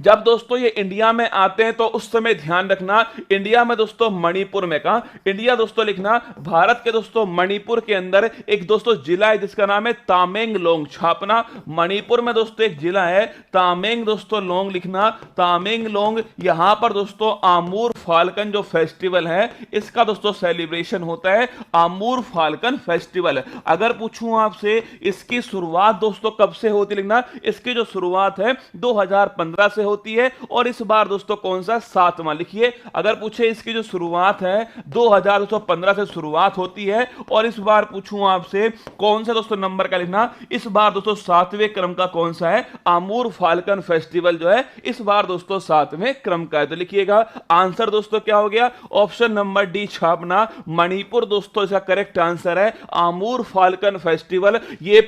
जब दोस्तों ये इंडिया में आते हैं तो उस समय ध्यान रखना इंडिया में दोस्तों मणिपुर में। कहा? इंडिया दोस्तों लिखना भारत के दोस्तों मणिपुर के अंदर एक दोस्तों जिला है जिसका नाम है तामेंगलोंग। छापना मणिपुर में दोस्तों एक जिला है तामेंग दोस्तों लोंग। लिखना तामेंगलोंग, यहां पर दोस्तों आमूर फाल्कन जो फेस्टिवल है इसका दोस्तों सेलिब्रेशन होता है, आमूर फाल्कन फेस्टिवल। अगर पूछूं आपसे इसकी शुरुआत दोस्तों कब से होती? लिखना इसकी जो शुरुआत है 2015 से होती है और इस बार दोस्तों कौन सा? 7वां। लिखिए अगर पूछे इसकी जो शुरुआत है 2015 से शुरुआत होती है और इस बार पूछूं आपसे कौन सा दोस्तों नंबर का? लिखना इस बार दोस्तों 7वें क्रम का कौन सा है? आमूर फाल्कन फेस्टिवल जो है इस बार दोस्तों 7वें क्रम का है। तो लिखिएगा आंसर दोस्तों क्या हो गया? ऑप्शन नंबर डी छापना मणिपुर दोस्तों इसका करेक्ट आंसर है, आमूर फाल्कन फेस्टिवल। ये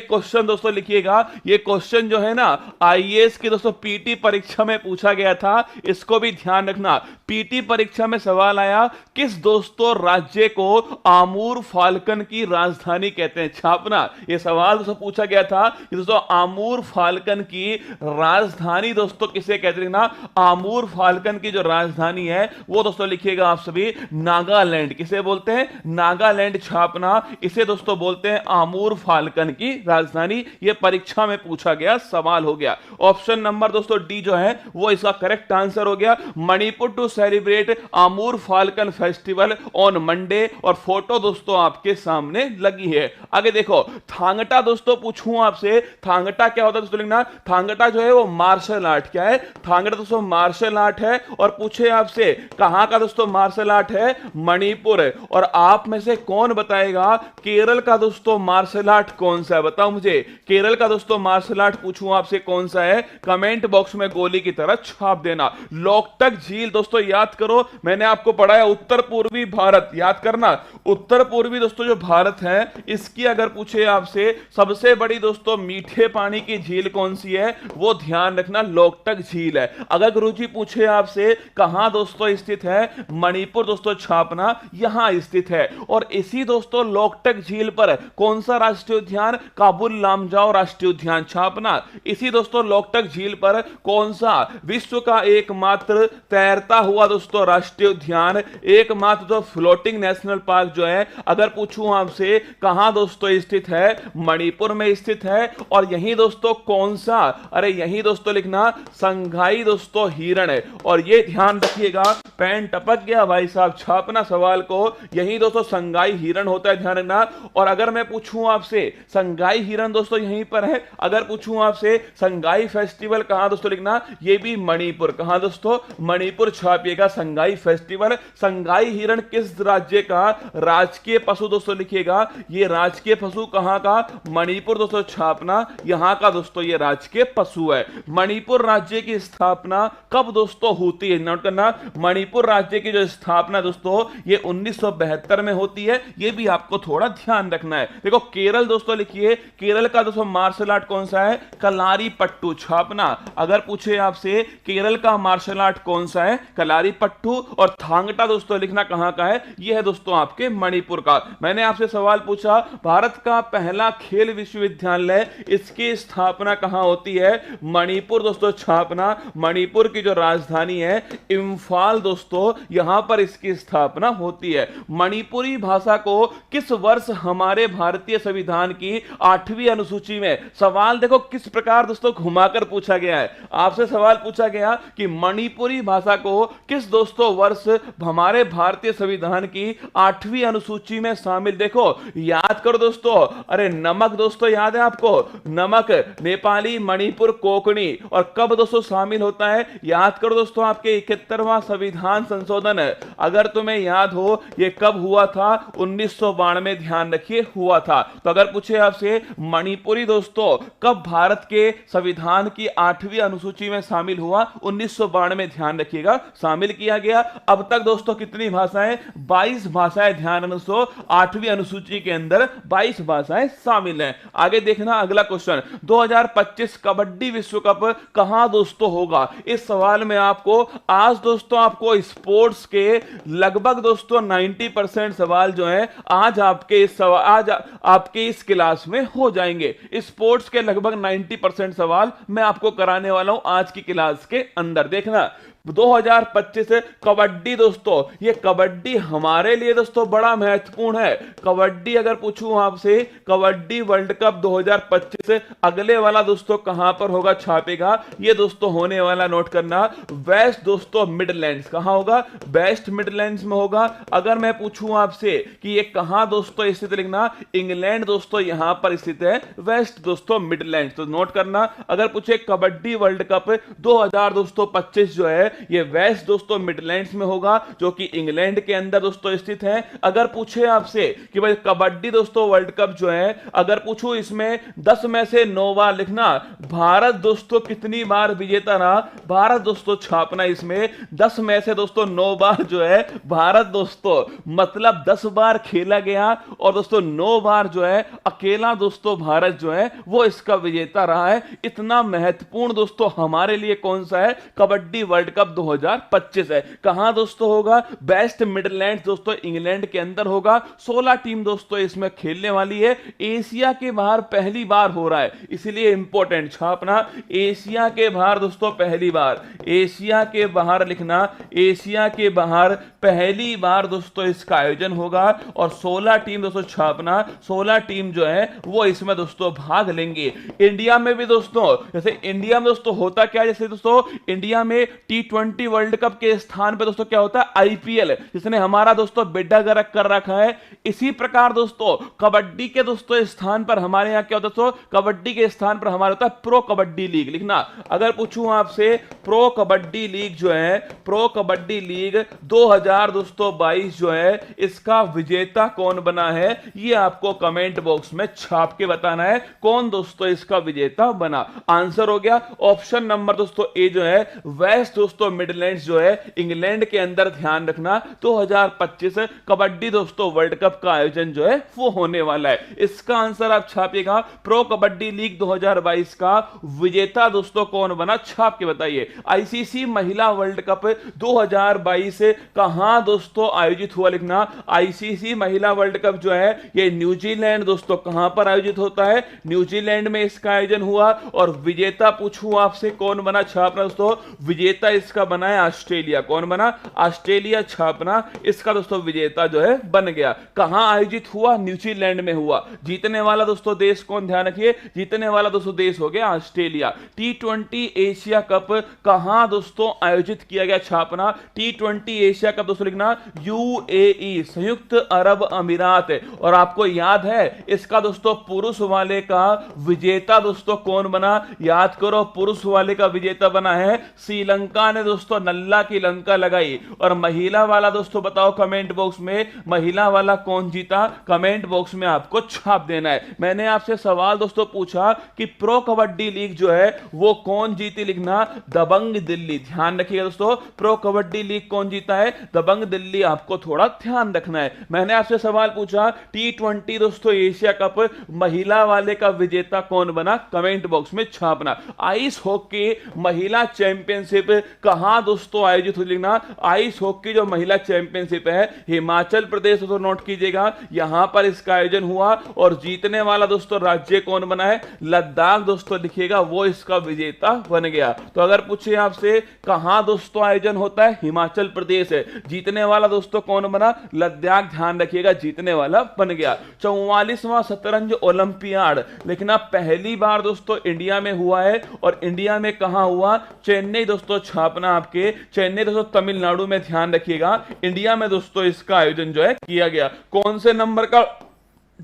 क्वेश्चन दोस्तों लिखिएगा, ये क्वेश्चन जो है ना आईएएस की दोस्तों पीटी परीक्षा में पूछा गया था, इसको भी ध्यान रखना। पीटी परीक्षा में सवाल आया किस दोस्तों राज्य को आमूर फाल्कन की राजधानी कहते हैं? छापना यह सवाल दोस्तों पूछा गया था कि दोस्तों आमूर फाल्कन की राजधानी दोस्तों किसे कहते हैं ना? आमूर फाल्कन की जो राजधानी है वो दोस्तों लिखिएगा आप सभी नागालैंड। किसे बोलते हैं? नागालैंड। छापना इसे दोस्तों बोलते हैं आमूर फाल्कन की राजधानी। यह परीक्षा में पूछा गया सवाल हो गया। ऑप्शन नंबर दोस्तों डी जो है वो इसका करेक्ट आंसर हो गया। Manipur to celebrate Amur falcon festival on Monday, और फोटो दोस्तों आपके सामने लगी है। आगे देखो थांगटा दोस्तों पूछूं आपसे, थांगटा क्या होता है दोस्तों लिखना। थांगटा जो है वो मार्शल आर्ट, क्या है थांगटा दोस्तों, मार्शल आर्ट है। और पूछे आपसे कहां का दोस्तों मार्शल आर्ट है, मणिपुर। और आप में से कौन बताएगा केरल का दोस्तों मार्शल आर्ट कौन सा है, बताओ मुझे केरल का दोस्तों मार्शल आर्ट पूछूं आपसे कौन सा है, कमेंट बॉक्स में गोली की तरह छाप देना। लोकटक झील दोस्तों याद करो, मैंने आपको पढ़ाया उत्तर पूर्वी भारत, याद करना उत्तर पूर्वी दोस्तों जो भारत है इसकी अगर पूछे आपसे सबसे बड़ी दोस्तों मीठे पानी की झील कौन सी है, वो ध्यान रखना लोकटक झील है। अगर गुरुजी पूछे आपसे कहां दोस्तों स्थित है, मणिपुर दोस्तों छापना यहां स्थित है। और इसी दोस्तों लोकटक झील पर कौन सा राष्ट्रीय उद्यान, काबुल लामजाओ राष्ट्रीय उद्यान छापना। इसी दोस्तों लोकटक झील पर कौन सा विश्व का एकमात्र तैरता हुआ दोस्तों राष्ट्रीय उद्यान, एकमात्र जो फ्लोटिंग नेशनल पार्क जो है, अगर पूछूं आपसे कहां दोस्तों स्थित है, मणिपुर में स्थित है। और यही दोस्तों कौन सा, अरे यही दोस्तों लिखना संगाई दोस्तों हिरण है। और ये ध्यान रखिएगा, पेन टपक गया भाई साहब, छापना सवाल को, यही दोस्तों संगाई हिरण होता है, ध्यान रखना। और अगर मैं पूछूं आपसे संगाई हिरण दोस्तों यहीं पर है, अगर पूछूं आपसे संगाई फेस्टिवल कहां दोस्तों लिखना, ये भी मणिपुर, कहां दोस्तों मणिपुर छापिएगा संगाई फेस्टिवल। संगाई हिरण किस राज्य का राजकीय पशु दोस्तों लिखिएगा, ये राजकीय पशु कहां का, मणिपुर दोस्तों छापना यहां का दोस्तों ये राजकीय पशु है। मणिपुर राज्य की स्थापना कब दोस्तों होती है, नोट करना, मणिपुर राज्य की जो स्थापना दोस्तों ये 1972 में होती है, ये भी आपको थोड़ा ध्यान रखना है। देखो केरल दोस्तों लिखिए, केरल का दोस्तों मार्शल आर्ट कौन सा है, कलारी पट्टू छापना। अगर पूछे आपसे केरल का मार्शल आर्ट कौन सा है, कलारी पट्टू। और थांगटा दोस्तों लिखना कहां का है, यह है दोस्तों आपके मणिपुर का। मैंने आपसे सवाल पूछा भारत का पहला खेल विश्वविद्यालय, इसकी स्थापना कहां होती है, मणिपुर दोस्तों छापना। मणिपुर की जो राजधानी है इंफाल दोस्तों, यहां पर इसकी स्थापना होती है। मणिपुरी भाषा को किस वर्ष हमारे भारतीय संविधान की 8वीं अनुसूची में, सवाल देखो किस प्रकार दोस्तों घुमाकर पूछा गया है, आपसे सवाल पूछा गया कि मणिपुरी भाषा को किस दोस्तों वर्ष हमारे भारतीय संविधान की 8वीं अनुसूची में शामिल, देखो याद करो दोस्तों, अरे नमक दोस्तों याद है आपको, नमक नेपाली मणिपुर कोंकणी, और कब दोस्तों शामिल होता है, याद करो दोस्तों आपके 71वां संविधान संशोधन, अगर तुम्हें याद हो ये कब हुआ था, 1992, ध्यान रखिए हुआ था। तो अगर पूछे आपसे मणिपुरी दोस्तों कब भारत के संविधान की 8वीं अनुसूची में शामिल हुआ, 1992, ध्यान रखिएगा शामिल किया गया। अब तक दोस्तों कितनी भाषाएं, 22 भाषाएं, ध्यान दोस्तों 8वीं अनुसूची के अंदर 22 भाषाएं शामिल हैं। आगे देखना अगला क्वेश्चन, 2025 कबड्डी विश्व कप कहां दोस्तों होगा। इस सवाल में आपको आज दोस्तों आपको स्पोर्ट्स के लगभग दोस्तों 90% सवाल जो है आज आपके इस क्लास में हो जाएंगे। स्पोर्ट्स के लगभग 90% सवाल मैं आपको कराने वाला हूं आज की क्लास के अंदर। देखना 2025 कबड्डी दोस्तों, ये कबड्डी हमारे लिए दोस्तों बड़ा महत्वपूर्ण है। कबड्डी अगर पूछूं आपसे कबड्डी वर्ल्ड कप 2025 अगले वाला दोस्तों कहां पर होगा, छापेगा, ये दोस्तों होने वाला नोट करना वेस्ट दोस्तों मिडलैंड्स, कहां होगा, वेस्ट मिडलैंड्स में होगा। अगर मैं पूछूं आपसे कि ये कहां दोस्तों स्थित, लिखना इंग्लैंड दोस्तों यहां पर स्थित है, वेस्ट दोस्तों मिडलैंड्स, तो नोट करना। अगर पूछे कबड्डी वर्ल्ड कप 2025 जो है ये वेस्ट दोस्तों मिडलैंड्स में होगा, जो कि इंग्लैंड के अंदर दोस्तों स्थित है। अगर पूछे आपसे कि भाई कबड्डी दोस्तों वर्ल्ड कप जो है, अगर पूछूं इसमें 10 में से 9 बार, लिखना भारत दोस्तों कितनी बार विजेता रहा, भारत दोस्तों छापना, इसमें 10 में से दोस्तों 9 बार जो है भारत दोस्तों, मतलब 10 बार खेला गया और दोस्तों 9 बार जो है अकेला दोस्तों भारत जो है वो इसका विजेता रहा है। इतना महत्वपूर्ण दोस्तों हमारे लिए कौन सा है, कबड्डी वर्ल्ड कप कप 2025 है। कहां दोस्तों होगा? वेस्ट मिडलैंड दोस्तों इंग्लैंड के अंदर होगा। 16 टीम दोस्तों इसमें खेलने वाली है। एशिया के बाहर पहली बार हो रहा है, इसलिए इंपॉर्टेंट छापना, एशिया के बाहर दोस्तों पहली बार, एशिया के बाहर लिखना, एशिया के बाहर पहली बार दोस्तों इसका आयोजन होगा। और 16 टीम दोस्तों छापना, 16 टीम जो है वो इसमें दोस्तों भाग लेंगे। इंडिया में भी दोस्तों, जैसे इंडिया में दोस्तों होता क्या है, जैसे दोस्तों इंडिया में T20 वर्ल्ड कप के स्थान पे दोस्तों क्या होता है? आईपीएल, जिसने हमारा दोस्तों बेड़ा गर्क कर रखा है। इसी प्रकार दोस्तों कबड्डी के दोस्तों स्थान पर हमारे यहाँ क्या होता है दोस्तों? कबड्डी के स्थान पर हमारा होता है प्रो कबड्डी लीग। लिखना, अगर पूछूं आपसे प्रो कबड्डी लीग जो है, प्रो कबड्डी लीग 2022 जो है, इसका विजेता कौन बना है, ये आपको कमेंट बॉक्स में छाप के बताना है कौन दोस्तों इसका विजेता बना। आंसर हो गया ऑप्शन नंबर दोस्तों ए जो है वेस्ट दोस्तों मिडलैंड्स जो है इंग्लैंड के अंदर। ध्यान रखना 2025 कबड्डी दोस्तों वर्ल्ड कप का आयोजन जो है वो होने वाला है। इसका आंसर आप छापिएगा, प्रो कबड्डी लीग 2022 का विजेता दोस्तों कौन बना, छाप के बताइए। आईसीसी महिला वर्ल्ड कप 2022 कहां दोस्तों आयोजित हुआ? लिखना, आईसीसी महिला वर्ल्ड कप जो है ये न्यूजीलैंड दोस्तों कहां पर आयोजित होता है? न्यूजीलैंड में इसका आयोजन हुआ। और विजेता पूछूं आपसे कौन बना, छापना दोस्तों, विजेता इसका बना है ऑस्ट्रेलिया। कौन बना? ऑस्ट्रेलिया, छापना, इसका दोस्तों विजेता जो है बन गया। कहां आयोजित हुआ? न्यूजीलैंड में हुआ। जीतने वाला दोस्तों देश कौन? ध्यान रखिए, जीतने वाला दोस्तों देश हो गया ऑस्ट्रेलिया। T20 एशिया कप कहां दोस्तों आयोजित किया गया? छापना, T20 एशिया कप दोस्तों लिखना यूएई, संयुक्त अरब अमीरात। और आपको याद है इसका दोस्तों पुरुष वाले का विजेता दोस्तों कौन बना? याद करो, पुरुष वाले का विजेता बना है श्रीलंका ने दोस्तों, नल्ला की लंका लगाई। और महिला वाला दोस्तों बताओ कमेंट बॉक्स में, महिला वाला कौन जीता? कमेंट बॉक्स में आपको छाप देना है। मैंने आपसे सवाल दोस्तों पूछा कि प्रो कबड्डी लीग जो है वो कौन जीती? लिखना दबंग दिल्ली। ध्यान रखिएगा दोस्तों, प्रो कबड्डी लीग कौन जीता है? दबंग दिल्ली। आपको थोड़ा ध्यान रखना है। मैंने आपसे सवाल पूछा T20 दोस्तों एशिया कप महिला वाले का विजेता कौन बना? कमेंट बॉक्स में छापना। आइस हॉकी महिला चैंपियनशिप कहां दोस्तों आयोजित हुई? लिखना, आइस हॉकी जो महिला चैंपियनशिप है हिमाचल प्रदेश दोस्तों, नोट कीजिएगा, यहां पर इसका आयोजन हुआ। और जीतने वाला दोस्तों राज्य कौन बना है? लद्दाख दोस्तों लिखिएगा, वो इसका विजेता बन गया। तो अगर पूछे आपसे कहां दोस्तों आयोजन होता है? हिमाचल प्रदेश है। जीतने वाला दोस्तों कौन बना? लद्दाख। ध्यान रखिएगा, जीतने वाला बन गया। 44वां शतरंज ओलंपियाड लिखना, पहली बार दोस्तों इंडिया में हुआ है। और इंडिया में कहां हुआ? चेन्नई दोस्तों, छापना आपके चेन्नई दोस्तों तमिलनाडु में। ध्यान रखिएगा, इंडिया में दोस्तों इसका आयोजन जो है किया गया। कौन से नंबर का?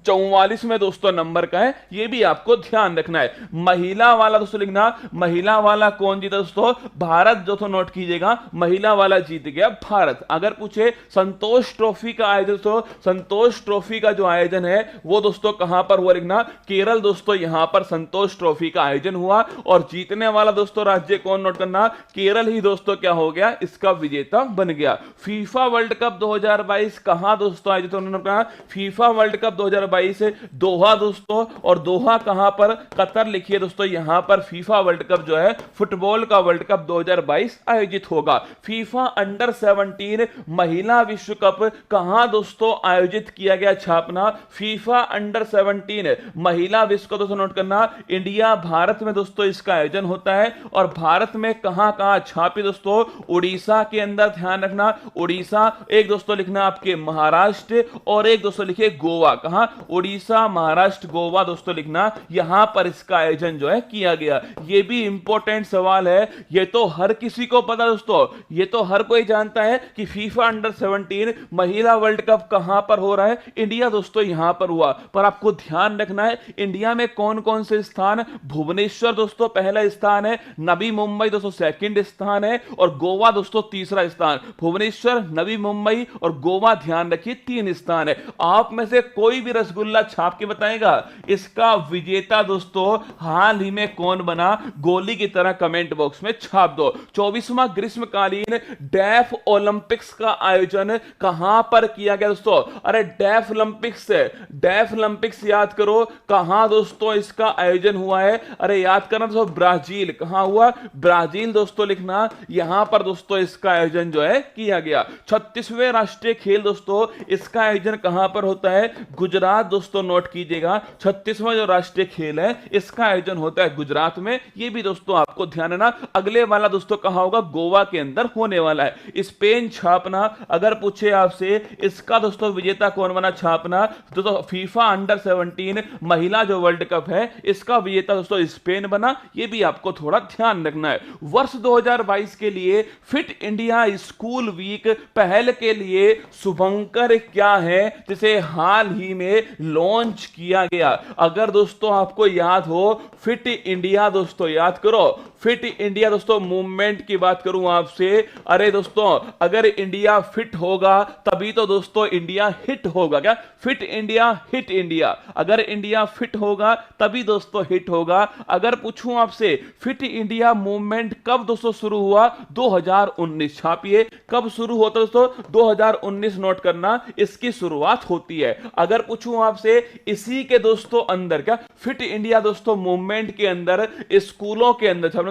44 में दोस्तों नंबर का है, यह भी आपको ध्यान रखना है। महिला वाला दोस्तों लिखना, महिला वाला कौन जीता दोस्तों? भारत दोस्तों, नोट कीजिएगा, महिला वाला जीत गया भारत। अगर पूछे संतोष ट्रॉफी का आयोजन दोस्तों, संतोष ट्रॉफी का जो आयोजन है वो दोस्तों कहां पर हुआ? लिखना केरल दोस्तों, यहां पर संतोष ट्रॉफी का आयोजन हुआ। और जीतने वाला दोस्तों राज्य कौन? नोट करना, केरल ही दोस्तों क्या हो गया? इसका विजेता बन गया। फीफा वर्ल्ड कप 2022 कहां दोस्तों आयोजित होना? फीफा वर्ल्ड कप 2022 दोहा दोस्तों। और दोहा कहां पर? कतर लिखिए दोस्तों, यहां पर फीफा वर्ल्ड कप जो है फुटबॉल का वर्ल्ड कप 2022 आयोजित होगा। फीफा अंडर 17 महिला विश्व कप कहां दोस्तों आयोजित किया गया? छापना, फीफा अंडर 17 महिला विश्व कप दोस्तों, नोट करना इंडिया भारत में दोस्तों इसका आयोजन होता है। और भारत में कहां कहां? छापी दोस्तों, उड़ीसा के अंदर। ध्यान रखना, उड़ीसा। एक दोस्तों लिखना आपके महाराष्ट्र, और एक दोस्तों लिखिए गोवा। कहां? उड़ीसा, महाराष्ट्र, गोवा दोस्तों लिखना, यहां पर इसका आयोजन जो है किया गया। यह भी इंपॉर्टेंट सवाल है, यह तो हर किसी को पता दोस्तों, यह तो हर कोई जानता है कि फीफा अंडर 17 महिला वर्ल्ड कप कहां पर हो रहा है? इंडिया दोस्तों यहां पर हुआ। पर आपको ध्यान रखना है इंडिया में कौन कौन से स्थान? भुवनेश्वर दोस्तों पहला स्थान है, नवी मुंबई दोस्तों सेकंड स्थान है, और गोवा दोस्तों तीसरा स्थान। भुवनेश्वर, नवी मुंबई और गोवा ध्यान रखिए 3 स्थान है। आप में से कोई भी रसगुल्ला छाप के बताएगा इसका विजेता दोस्तों हाल ही में कौन बना, गोली की तरह कमेंट बॉक्स में छाप दो। 24वां ग्रीष्मकालीन डेफ ओलंपिक्स का आयोजन कहां पर किया गया दोस्तों? अरे डेफ ओलंपिक्स याद करो, कहां दोस्तों इसका आयोजन हुआ है? अरे याद करना दोस्तों, ब्राजील। कहां हुआ? ब्राजील दोस्तों लिखना, यहां पर दोस्तों इसका आयोजन जो है किया गया। 36वें राष्ट्रीय खेल दोस्तों, इसका आयोजन कहां पर होता है? गुजरात दोस्तों, नोट कीजिएगा 36वां जो राष्ट्रीय खेल है इसका आयोजन होता है गुजरात में। ये भी दोस्तों आपको ध्यान रखना। अगले वाला दोस्तों कहां होगा? गोवा के अंदर होने वाला है। स्पेन छापना। अगर पूछे आपसे इसका दोस्तों विजेता कौन बना, छापना दोस्तों फीफा अंडर 17 महिला जो वर्ल्ड कप है इसका विजेता दोस्तों स्पेन बना। ये भी आपको थोड़ा ध्यान रखना है। वर्ष 2022 के लिए फिट इंडिया स्कूल वीक पहल के लिए शुभंकर क्या है जिसे हाल ही में लॉन्च किया गया? अगर दोस्तों आपको याद हो, फिट इंडिया दोस्तों याद करो, फिट इंडिया दोस्तों मूवमेंट की बात करूं आपसे। अरे दोस्तों अगर इंडिया फिट होगा तभी तो दोस्तों इंडिया हिट होगा। क्या? Fit India hit India. अगर इंडिया फिट होगा तभी दोस्तों हिट होगा। अगर पूछूं आपसे फिट इंडिया मूवमेंट कब दोस्तों शुरू हुआ? 2019। छापिए कब शुरू होता दोस्तों? 2019 नोट करना, इसकी शुरुआत होती है। अगर पूछूं आपसे इसी के दोस्तों अंदर, क्या फिट इंडिया दोस्तों मूवमेंट के अंदर स्कूलों के अंदर,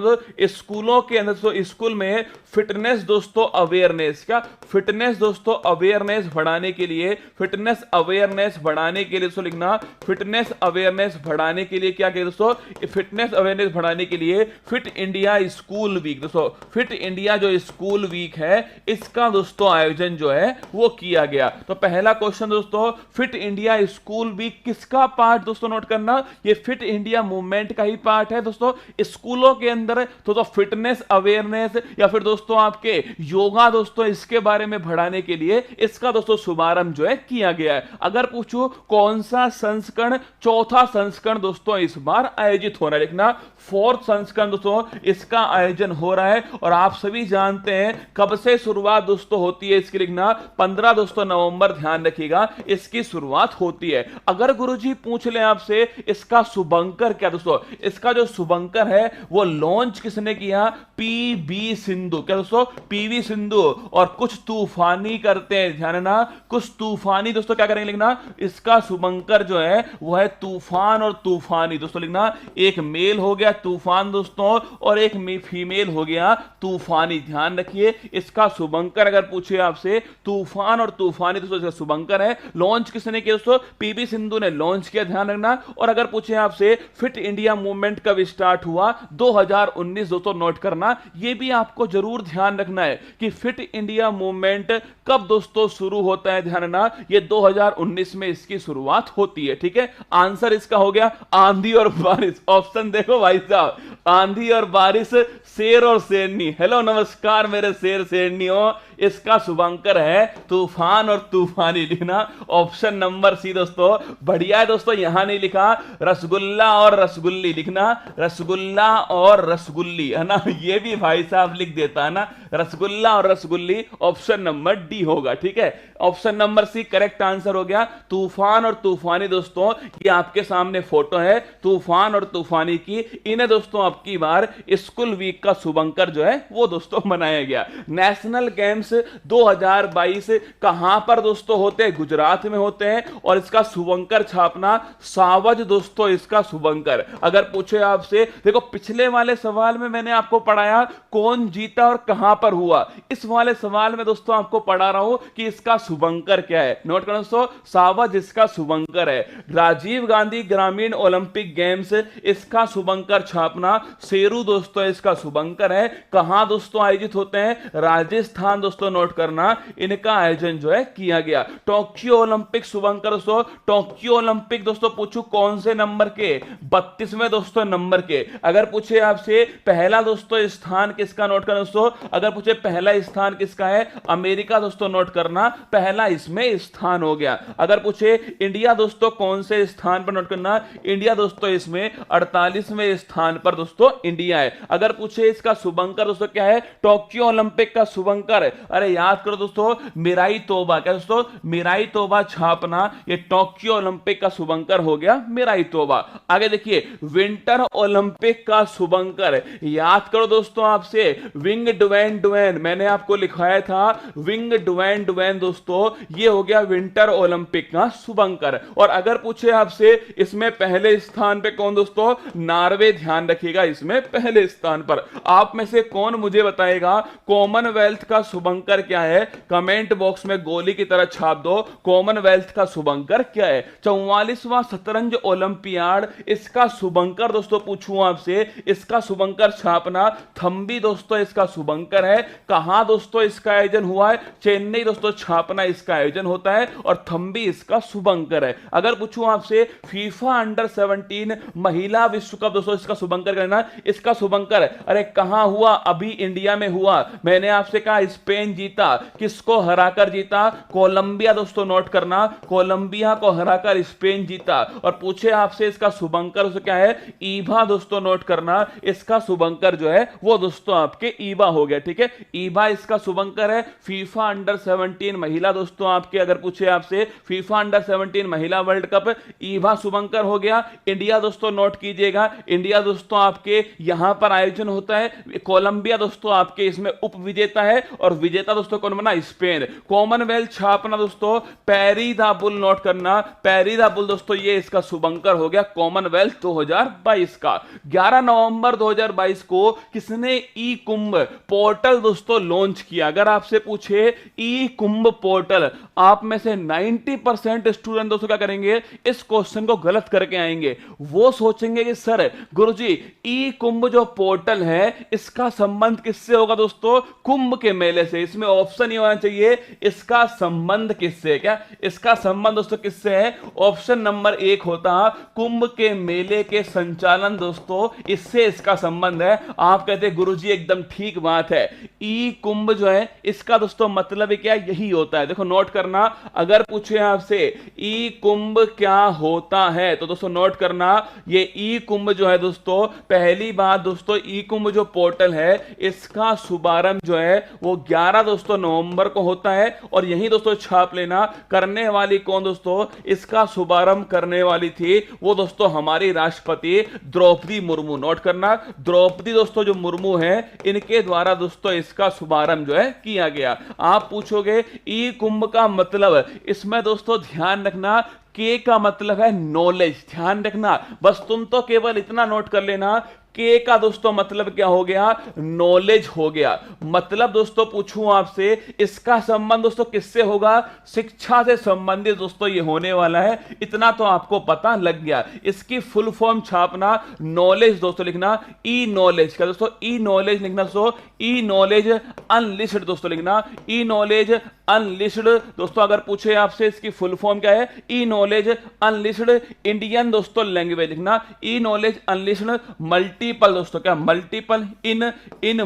स्कूलों के अंदर तो स्कूल में फिटनेस दोस्तों अवेयरनेस, क्या फिटनेस दोस्तों अवेयरनेस बढ़ाने के लिए, फिटनेस अवेयरनेस बढ़ाने के लिए दोस्तों लिखना, फिटनेस अवेयरनेस बढ़ाने के लिए क्या किया दोस्तों? फिटनेस अवेयरनेस बढ़ाने के लिए फिट इंडिया स्कूल वीक दोस्तों, फिट इंडिया जो स्कूल वीक है इसका दोस्तों आयोजन जो है वो किया गया। तो पहला क्वेश्चन दोस्तों, फिट इंडिया स्कूल वीक किसका पार्ट दोस्तों? नोट करना, ये फिट इंडिया मूवमेंट का ही पार्ट है दोस्तों। स्कूलों के अंदर तो फिटनेस अवेयरनेस या फिर दोस्तों आपके योगा दोस्तों इसके बारे में बढ़ाने के लिए इसका दोस्तों शुभारंभ जो है किया गया है। अगर पूछो कौन सा संस्करण, चौथा संस्करण दोस्तों इस बार आयोजित हो रहा है, लिखना 4th संस्करण दोस्तों इसका आयोजन हो रहा है। और आप सभी जानते हैं कब से शुरुआत दोस्तों होती है इसकी, लिखना 15 दोस्तों नवंबर, ध्यान रखिएगा इसकी शुरुआत होती है। अगर गुरुजी पूछ ले आपसे इसका शुभंकर क्या दोस्तों, इसका जो शुभंकर है वो लॉन्च किसने किया? पीवी सिंधु। क्या दोस्तों? पीवी सिंधु। और कुछ तूफानी करते हैं, ध्यान ना, कुछ तूफानी दोस्तों क्या करेंगे, लिखना इसका शुभंकर जो है वो है तूफान और तूफानी दोस्तों, लिखना एक मेल हो गया तूफान दोस्तों और एक फीमेल हो गया तूफानी। ध्यान रखिए इसका शुभंकर अगर पूछे आपसे तूफान और तूफानी दोस्तों इसका शुभंकर है। लॉन्च किसने किया दोस्तों? पीवी सिंधु ने लॉन्च किया, ध्यान रखना। और अगर पूछे आपसे फिट इंडिया मूवमेंट कब स्टार्ट हुआ? 2019 दोस्तों, नोट करना। यह भी आपको जरूर ध्यान रखना है कि फिट इंडिया मूवमेंट कब दोस्तों शुरू होता है, ध्यान रखना ये 2019 में इसकी शुरुआत होती है। ठीक है, आंसर इसका हो गया आंधी और बारिश। ऑप्शन देखो भाई साहब, आंधी और बारिश, शेर और शेरनी। हेलो नमस्कार मेरे शेर शेरनियों, इसका शुभंकर है तूफान और तूफानी, लिखना ऑप्शन नंबर सी दोस्तों। बढ़िया है दोस्तों, यहां नहीं लिखा रसगुल्ला और रसगुल्ली, लिखना रसगुल्ला और रसगुल्ली, है ना, ये भी भाई साहब लिख देता है ना, रसगुल्ला और रसगुल्ली। ऑप्शन नंबर डी होगा। ठीक है, option number C correct answer हो गया। तूफान और तूफानी दोस्तों, ये आपके सामने फोटो है तूफान और तूफानी की। इन्हें दोस्तों आपकी बार स्कूल वीक का शुभंकर जो है वो दोस्तों बनाया गया। नेशनल गेम्स 2022 कहां पर दोस्तों होते हैं? गुजरात में होते हैं। और इसका शुभंकर छापना सावज दोस्तों, इसका शुभंकर। अगर पूछे आपसे, देखो पिछले वाले सवाल में मैंने आपको पढ़ाया कौन जीता और कहां पर हुआ, इस वाले सवाल में दोस्तों आपको पढ़ा रहा हूं कि इसका शुभंकर क्या है। नोट करना दोस्तों, सावज इसका शुभंकर है। राजीव गांधी ग्रामीण ओलंपिक गेम्स, इसका शुभंकर छापना शेरू दोस्तों इसका शुभंकर है। कहां दोस्तों आयोजित होते हैं? राजस्थान दोस्तों, नोट करना इनका आयोजन जो है किया गया। टोक्यो ओलंपिक शुभंकर दोस्तों, टोक्यो ओलंपिक दोस्तों पूछू कौन से नंबर के? 32वें दोस्तों नंबर के। अगर पूछे आपसे पहला दोस्तों स्थान किसका, नोट करना दोस्तों। अगर पूछे पहला स्थान किसका है? अमेरिका दोस्तों, नोट करना पहला इसमें स्थान हो गया। अगर पूछे इंडिया दोस्तों कौन से स्थान पर, नोट करना इंडिया दोस्तों इसमें 48वें स्थान पर दोस्तों इंडिया है। अगर पूछे इसका शुभंकर दोस्तों क्या है? टोक्यो ओलंपिक का शुभंकर। अरे याद करो दोस्तों, मिराई तोबा। क्या दोस्तों? मिराई तोबा छापना, ये ये टोक्यो ओलंपिक का शुभंकर हो गया मेरा ही तोबा। आगे देखिए विंटर ओलंपिक का शुभंकर, याद करो दोस्तों आपसे विंग डुवैन डुवैन, मैंने आपको लिखवाया था विंग डुवैन डुवैन दोस्तों, ये हो गया विंटर ओलंपिक का शुभंकर। और अगर पूछे आपसे इसमें पहले स्थान पे कौन दोस्तों, नॉर्वे, ध्यान रखिएगा इसमें पहले स्थान पर। आप में से कौन मुझे बताएगा कॉमनवेल्थ का शुभंकर क्या है, कमेंट बॉक्स में गोली की तरह छाप दो कॉमनवेल्थ का शुभंकर क्या है। 44वां शतरंज ओलंपियाड, इसका शुभंकर दोस्तों पूछूं आपसे, इसका शुभंकर छापना, थंबी दोस्तों इसका शुभंकर है। कहां दोस्तों इसका आयोजन हुआ है, चेन्नई दोस्तों छापना इसका आयोजन होता है और थंबी इसका शुभंकर है। अगर पूछूं आपसे फीफा अंडर 17 महिला विश्व कप दोस्तों, इसका शुभंकर करना, इसका शुभंकर अरे कहां हुआ, अभी इंडिया में हुआ। मैंने आपसे कहा स्पेन जीता, किसको हराकर जीता, कोलंबिया दोस्तों, नोट करना कोलंबिया को हराकर स्पेन जीता। और पूछे आपसे इसका शुभंकर क्या है, ईबा दोस्तों, नोट करना इसका शुभंकर जो है वो दोस्तों आपके ईबा हो गया, ठीक है, ईबा इसका शुभंकर है। फीफा अंडर 17 महिला दोस्तों आपके, अगर पूछे आपसे फीफा अंडर 17 महिला वर्ल्ड कप, ईबा शुभंकर हो गया। इंडिया दोस्तों नोट कीजिएगा, इंडिया दोस्तों आपके यहां पर आयोजन होता है, कोलंबिया दोस्तों आपके इसमें उप विजेता है और विजेता दोस्तों कौन बना, स्पेन। कॉमनवेल्थ छापना दोस्तों पैरी द बुल, नोट करना पैरी द बुल दोस्तों, ये इसका शुभंकर हो गया कॉमनवेल्थ 2022 का। 11 नवंबर 2022 को किसने ई कुंभ पोर्टल दोस्तों लॉन्च किया। अगर आपसे पूछे ई कुंभ पोर्टल, आप में से 90% स्टूडेंट दोस्तों क्या करेंगे, इस क्वेश्चन को गलत करके आएंगे। वो सोचेंगे कि सर गुरुजी ई कुंभ जो पोर्टल है इसका संबंध किससे होगा दोस्तों, कुंभ के मेले से। इसमें ऑप्शन ही होना चाहिए इसका संबंध किससे, क्या इसका संबंध दोस्तों किससे है, ऑप्शन नंबर 1 होता कुंभ के मेले के संचालन दोस्तों, इससे इसका संबंध है। आप कहते हैं गुरुजी एकदम ठीक बात है, ई कुंभ जो है इसका दोस्तों मतलब क्या, यही होता है। देखो नोट करना, अगर पूछे आपसे ई कुंभ क्या होता है तो दोस्तों नोट करना, ये ई कुंभ जो है दोस्तों, पहली बात दोस्तों ई कुंभ जो पोर्टल है इसका शुभारंभ जो है वो 11 दोस्तों नवंबर को होता है। और यही दोस्तों छाप लेना, करने वाली कौन दोस्तों, इसका शुभारंभ करने वाली थी वो दोस्तों हमारी राष्ट्रपति द्रौपदी मुर्मू। नोट करना द्रौपदी दोस्तों जो मुर्मू है, इनके द्वारा दोस्तों इसका शुभारंभ जो है किया गया। आप पूछोगे ई कुंभ का मतलब, इसमें दोस्तों ध्यान रखना के का मतलब है नॉलेज, ध्यान रखना, बस तुम तो केवल इतना नोट कर लेना, के का दोस्तों मतलब क्या हो गया, नॉलेज हो गया। मतलब दोस्तों पूछूं आपसे इसका संबंध दोस्तों किससे होगा, शिक्षा से संबंधित दोस्तों ये होने वाला है, इतना तो आपको पता लग गया। इसकी फुल फॉर्म छापना, नॉलेज दोस्तों लिखना, ई नॉलेज का दोस्तों, ई नॉलेज लिखना दोस्तों, ई नॉलेज अनलिस्टेड दोस्तों लिखना, ई नॉलेज अनलिस्टेड दोस्तों। अगर पूछे आपसे इसकी फुल फॉर्म क्या है, ई नॉलेज अनलिस्टेड इंडियन दोस्तों लैंग्वेज लिखना, ई नॉलेज अनलिस्टेड मल्टीपल दोस्तों, क्या मल्टीपल इन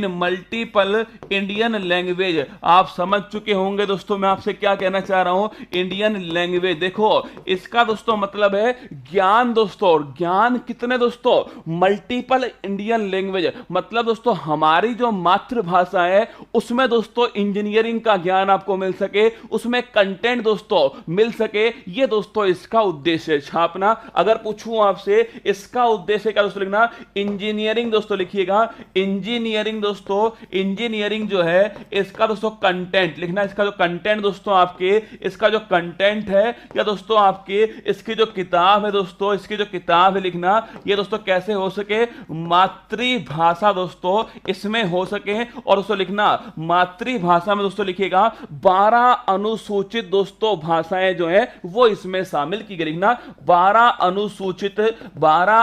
मल्टीपल इंडियन लैंग्वेज। आप समझ चुके होंगे दोस्तों मैं आपसे क्या कहना चाह रहा हूं, इंडियन लैंग्वेज। देखो इसका दोस्तों मतलब है ज्ञान दोस्तों, और ज्ञान कितने दोस्तों, मल्टीपल इंडियन लैंग्वेज। मतलब दोस्तों हमारी जो मातृभाषा है उसमें दोस्तों इंजीनियरिंग का ज्ञान आपको मिल सके, उसमें कंटेंट दोस्तों मिल सके, ये दोस्तों इसका उद्देश्य छापना। अगर पूछूं आपसे इसका उद्देश्य क्या दोस्तों लिखना, इंजीनियरिंग दोस्तों लिखिएगा, इंजीनियरिंग दोस्तों, इंजीनियरिंग जो है इसका दोस्तों कंटेंट लिखना, इसका जो कंटेंट दोस्तों आपके, इसका जो कंटेंट है या दोस्तों आपके इसकी जो किताब है दोस्तों, इसकी जो किताब है लिखना, ये दोस्तों कैसे हो सके, मातृभाषा दोस्तों इसमें हो सके। और दोस्तों लिखना मातृभाषा में दोस्तों लिखिएगा 12 अनुसूचित दोस्तों भाषाएं जो है वो इसमें शामिल की गई, लिखना 12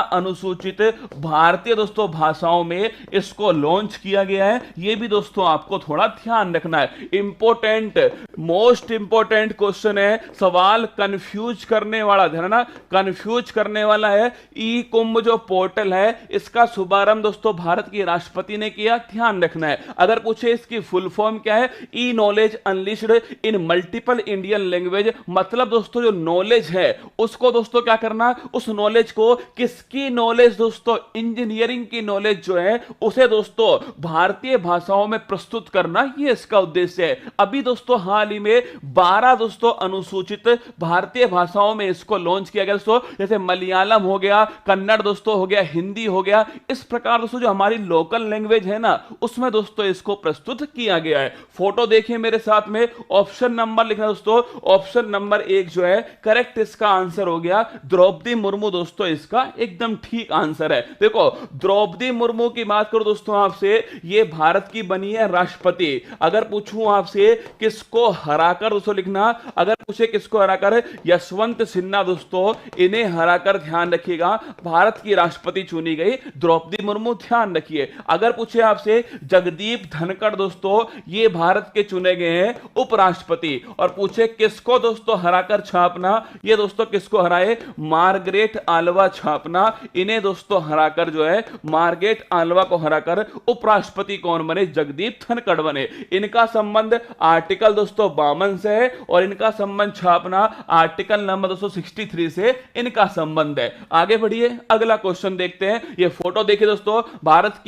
अनुसूचित भारतीय दोस्तों भाषाओं में इसको लॉन्च किया गया है। ये भी दोस्तों आपको थोड़ा ध्यान रखना है, इंपॉर्टेंट, मोस्ट इंपॉर्टेंट क्वेश्चन है, सवाल कंफ्यूज करने वाला, ध्यान ना, कंफ्यूज करने वाला है। ई कुंभ जो पोर्टल है इसका शुभारंभ दोस्तों भारत की राष्ट्रपति ने किया, ध्यान रखना है। अगर पूछे इसकी फुल फॉर्म क्या है, e knowledge unlisted in multiple Indian language, मतलब दोस्तों जो नॉलेज है उसको दोस्तों क्या करना, उस नॉलेज को, किसकी नॉलेज दोस्तों, इंजीनियरिंग की नॉलेज जो है उसे दोस्तों भारतीय भाषाओं में प्रस्तुत करना, ये इसका उद्देश्य है। अभी दोस्तों हाल ही में 12 दोस्तों अनुसूचित भारतीय भाषाओं में इसको लॉन्च किया गया दोस्तों, जैसे मलयालम हो गया, कन्नड़ दोस्तों हो गया, हिंदी हो गया। इस प्रकार दोस्तों जो हमारी लोकल लैंग्वेज है ना उसमें दोस्तों इसको प्रस्तुत किया गया है। फोटो देखिए मेरे साथ में, ऑप्शन नंबर लिखना दोस्तों, ऑप्शन नंबर 1 जो है करेक्ट इसका आंसर हो गया द्रौपदी मुर्मू दोस्तों, इसका एकदम ठीक आंसर है। देखो द्रौपदी मुर्मू की बात करो दोस्तों आपसे, ये भारत की बनी है राष्ट्रपति। अगर पूछूं आपसे किसको हराकर दोस्तों लिखना, अगर पूछे किसको हराकर, यशवंत सिन्हा दोस्तों, इन्हें हराकर ध्यान रखिएगा भारत की राष्ट्रपति चुनी गई द्रौपदी मुर्मू, ध्यान रखिए। अगर पूछे आपसे जगदीप धनखड़ दोस्तों, ये भारत के चुने गए हैं उपराष्ट्रपति। और पूछे किसको दोस्तों हराकर छापना, ये दोस्तों किसको हराए, मार्गरेट आल्वा छापना, इन्हें दोस्तों हराकर जो है मार्गरेट आल्वा को हराकर उपराष्ट्रपति कौन बने, जगदीप धनखड़ बने। इनका संबंध आर्टिकल दोस्तों 52 से है और इनका संबंध छापना आर्टिकल नंबर 263 से इनका संबंध है। आगे बढ़िए, अगला क्वेश्चन देखते हैं। ये फोटो देखिए दोस्तों, भारत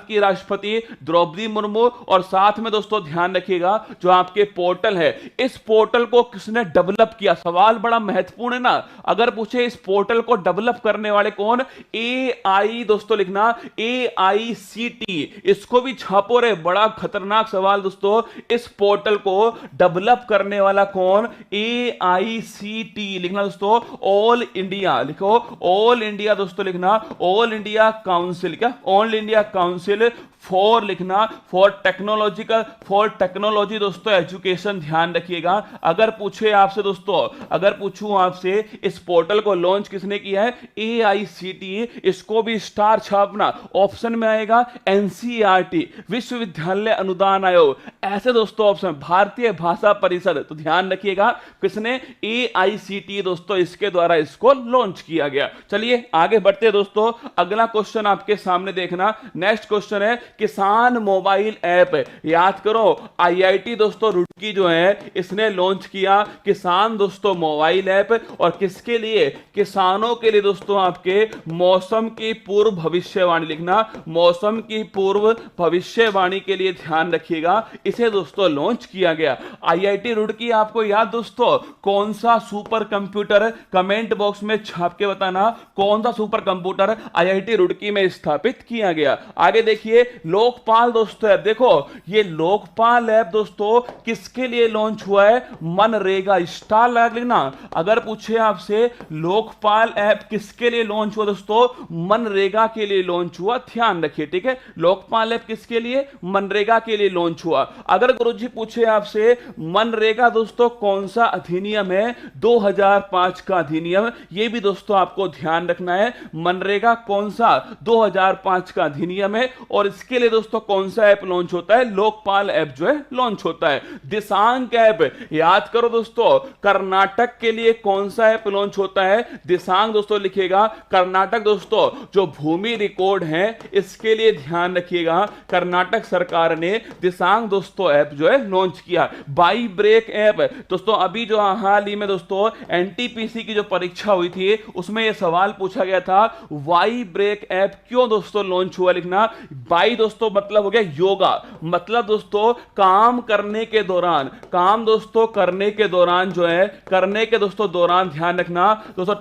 की राष्ट्रपति द्रौपदी मुर्मू, और साथ में दोस्तों ध्यान रखिएगा जो आपके पोर्टल है, इस पोर्टल को किसने डेवलप किया, सवाल बड़ा महत्वपूर्ण है ना। अगर पूछे इस पोर्टल को डेवलप करने वाले कौन, AI दोस्तों लिखना, AICT, इसको भी छापो रे, बड़ा खतरनाक सवाल दोस्तों। इस पोर्टल को डेवलप करने वाला कौन, AICT लिखना दोस्तों, ऑल इंडिया लिखो, ऑल इंडिया दोस्तों लिखना, ऑल इंडिया काउंसिल, क्या ऑल इंडिया काउंसिल फॉर लिखना, फॉर टेक्नोलॉजी दोस्तों एजुकेशन, ध्यान रखिएगा। अगर पूछे आपसे दोस्तों, अगर पूछूं आपसे इस पोर्टल को लॉन्च किसने किया है, AICT, इसको भी स्टार छापना, ऑप्शन में आएगा NCERT, विश्वविद्यालय अनुदान आयोग, ऐसे दोस्तों ऑप्शन, भारतीय भाषा परिषद, तो ध्यान रखिएगा किसने, AICT दोस्तों, इसके द्वारा इसको लॉन्च किया गया। चलिए आगे बढ़ते दोस्तों, अगला क्वेश्चन आपके सामने देखना। नेक्स्ट क्वेश्चन है किसान मोबाइल ऐप, याद करो IIT दोस्तों रुड़की जो है इसने लॉन्च किया किसान दोस्तों मोबाइल ऐप, और किसके लिए, किसानों के लिए दोस्तों, आपके मौसम की पूर्व भविष्यवाणी लिखना, मौसम की पूर्व भविष्यवाणी के लिए ध्यान रखिएगा, इसे दोस्तों लॉन्च किया गया। IIT रुड़की आपको याद दोस्तों, कौन सा सुपर कंप्यूटर, कमेंट बॉक्स में छाप के बताना कौन सा सुपर कंप्यूटर IIT रुड़की में स्थापित किया गया। आगे देखिए लोकपाल दोस्तों ऐप, देखो ये लोकपाल ऐप दोस्तों किसके लिए लॉन्च हुआ है, मनरेगा, स्टार लगा लिखना। अगर पूछे आपसे लोकपाल ऐप किसके लिए लॉन्च हुआ दोस्तों, मनरेगा के लिए लॉन्च हुआ, ध्यान रखिए, ठीक है। लोकपाल ऐप किसके लिए, मनरेगा के लिए लॉन्च हुआ। अगर गुरुजी पूछे आपसे मनरेगा दोस्तों कौन सा अधिनियम है, 2005 का अधिनियम, यह भी दोस्तों आपको ध्यान रखना है, मनरेगा कौन सा 2005 का अधिनियम है। और इसके लिए दोस्तों कौन सा ऐप लॉन्च होता है, लोकपाल ऐप जो है लॉन्च होता है। दिशांक ऐप, याद करो दोस्तों, कर्नाटक के लिए कौन सा ऐप लॉन्च होता है, दिशांक दोस्तों लिखिएगा, कर्नाटक दोस्तों जो भूमि रिकॉर्ड है इसके लिए ध्यान रखिएगा, कर्नाटक सरकार ने दिशांक दोस्तों ऐप जो है लॉन्च किया। बाई ब्रेक ऐप दोस्तों, अभी जो हाल ही में दोस्तों NTPC की जो परीक्षा हुई थी उसमें यह सवाल पूछा गया था, वाई ब्रेक ऐप क्यों दोस्तों लॉन्च हुआ, लिखना। बाई दोस्तों मतलब हो गया योगा, मतलब दोस्तों काम करने के दौरान, काम दोस्तों करने के दौरान जो है, करने के दोस्तों दौरान, ध्यान रखना दोस्तों,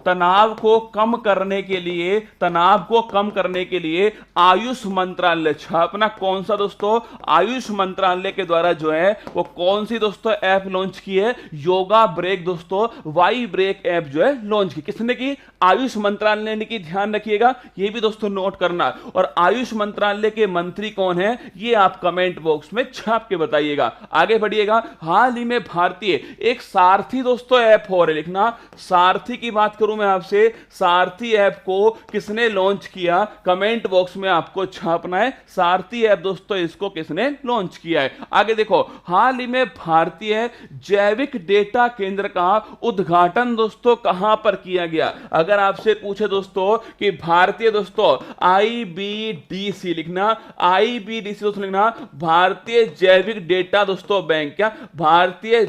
तनाव को कम करने के लिए, तनाव को कम करने के लिए आयुष मंत्रालय छापना, कौन सा दोस्तों, आयुष मंत्रालय के द्वारा जो है वो कौन सी दोस्तों ऐप लॉन्च की है, योगा ब्रेक दोस्तों, वाई ब्रेक ऐप जो है लॉन्च की, किसने की, आयुष मंत्रालय ने की, ध्यान रखिएगा, ये भी दोस्तों नोट करना। और आयुष मंत्रालय के मंत्री कौन है, ये आप कमेंट बॉक्स में छाप के बताइएगा। आगे बढ़िएगा, हाल ही में भारतीय एक सारथी दोस्तों ऐप हो रहे, लिखना, सारथी की बात करूं मैं आपसे, सारथी ऐप को किसने लॉन्च किया, कमेंट बॉक्स में आपको छापना है, सारथी ऐप दोस्तों इसको किसने लॉन्च किया है। आगे देखो, हाल ही में भारतीय जैविक डेटा केंद्र का उद्घाटन दोस्तों कहां पर किया गया। अगर आपसे पूछे दोस्तों कि भारतीय दोस्तों IBDR IBDC लिखना, IBDC दोस्तों लिखना, भारतीय जैविक डेटा दोस्तों बैंक। क्या? भारतीय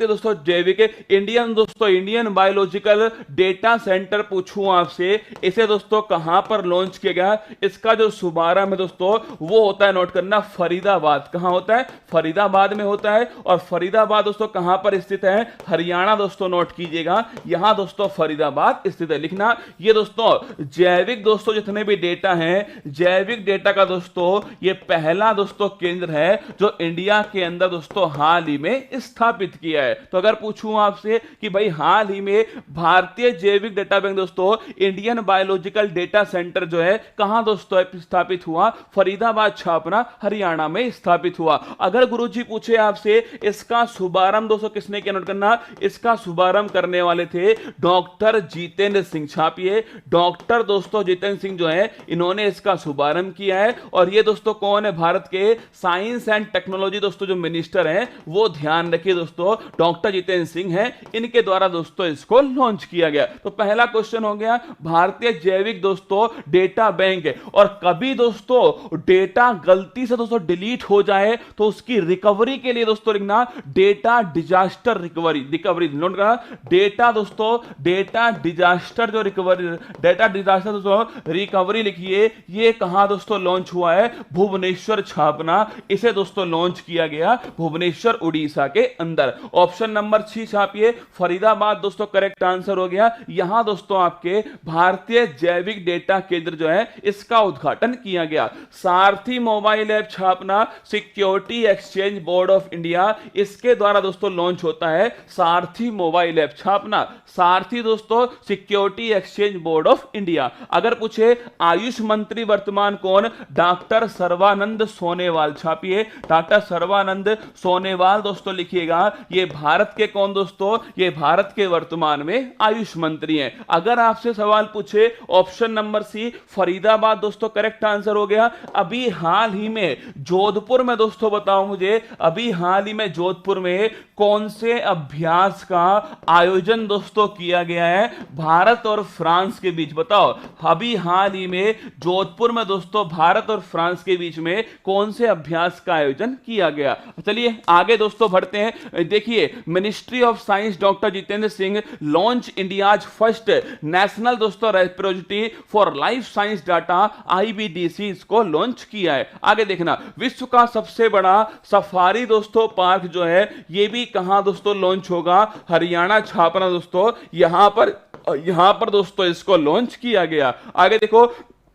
दोस्तों जैविक, इंडियन बायोलॉजिकल डेटा सेंटर पूछूं आपसे, इसे दोस्तों कहां पर लॉन्च किया गया? इसका जो शुभारंभ है दोस्तों वो होता है, नोट करना, फरीदाबाद। कहां होता है? फरीदाबाद में होता है। और फरीदाबाद दोस्तों कहां पर स्थित है? हरियाणा दोस्तों, नोट कीजिएगा, यहां दोस्तों फरीदाबाद स्थित है। लिखना, ये दोस्तों जैविक दोस्तों जितने भी डेटा हैं, जैविक डेटा का दोस्तों ये पहला दोस्तों केंद्र है जो इंडिया के अंदर दोस्तों हाल ही में स्थापित किया है। तो अगर पूछूं आपसे कि भाई हाल ही में भारतीय जैविक डेटा बैंक दोस्तों, इंडियन बायोलॉजिकल डेटा सेंटर जो है कहां दोस्तों स्थापित हुआ? फरीदाबाद छापना, हरियाणा में स्थापित हुआ। अगर गुरुजी पूछे आपसे इसका शुभारंभ दोस्तों किसने किया? नोट करना, इसका शुभारंभ करने वाले थे डॉक्टर जितेंद्र सिंह। छापिए, डॉक्टर दोस्तों जितेंद्र सिंह जो है इन्होंने इसका शुभारंभ किया है। और ये दोस्तों कौन है? भारत के साइंस एंड टेक्नोलॉजी दोस्तों जो मिनिस्टर हैं, वो ध्यान रखिए दोस्तों, डॉक्टर जितेंद्र सिंह हैं, इनके द्वारा दोस्तों इसको लॉन्च किया गया। तो पहला क्वेश्चन हो गया भारतीय जैविक दोस्तों डेटा बैंक है। और कभी दोस्तों डेटा गलती से दोस्तों डिलीट हो जाए तो उसकी रिकवरी के लिए दोस्तों लिखना डेटा डिजास्टर रिकवरी नोट करना, डेटा डिजास्टर जो रिकवरी, डेटा डिजास्टर दोस्तों रिकवरी लिखिए। ये कहां दोस्तों लॉन्च हुआ है? भुवनेश्वर छापना, इसे दोस्तों लॉन्च किया गया भुवनेश्वर उड़ीसा के अंदर। ऑप्शन नंबर 6 छापिए, फरीदाबाद दोस्तों करेक्ट आंसर हो गया। यहां दोस्तों आपके भारतीय जैविक डेटा केंद्र जो है इसका उद्घाटन किया गया। सारथी मोबाइल ऐप छापना, security exchange board of India, इसके द्वारा दोस्तों लॉन्च होता है सारथी मोबाइल ऐप। छापना, सारथी दोस्तों security exchange board of India. अगर पूछे आयुष मंत्री वर्तमान कौन? डॉक्टर सर्बानंद सोनोवाल। छापिए, डॉक्टर सर्बानंद सोनोवाल दोस्तों लिखिएगा। ये भारत के कौन दोस्तों? ये भारत के वर्तमान में आयुष मंत्री हैं। अगर आपसे सवाल पूछे ऑप्शन नंबर सी फरीदाबाद दोस्तों करेक्ट आंसर हो गया। अभी हाल ही में जोधपुर में दोस्तों बताओ मुझे, अभी हाल ही में जोधपुर में कौन से अभ्यास का आयोजन दोस्तों किया गया है भारत और फ्रांस के बीच? बताओ, अभी हाल ही में जोधपुर में दोस्तों भारत और फ्रांस के बीच में कौन से अभ्यास का आयोजन किया गया? चलिए आगे दोस्तों बढ़ते हैं। देखिए, ministry of science doctor Jitendra Singh launch India's first national दोस्तों repository for life science data, IBDC इसको लॉन्च किया है। आगे देखना, विश्व का सबसे बड़ा सफारी दोस्तों पार्क जो है ये भी कहां दोस्तों लॉन्च होगा? हरियाणा छापना दोस्तों, यहां पर दोस्तों इसको लॉन्च किया गया। आगे देखो,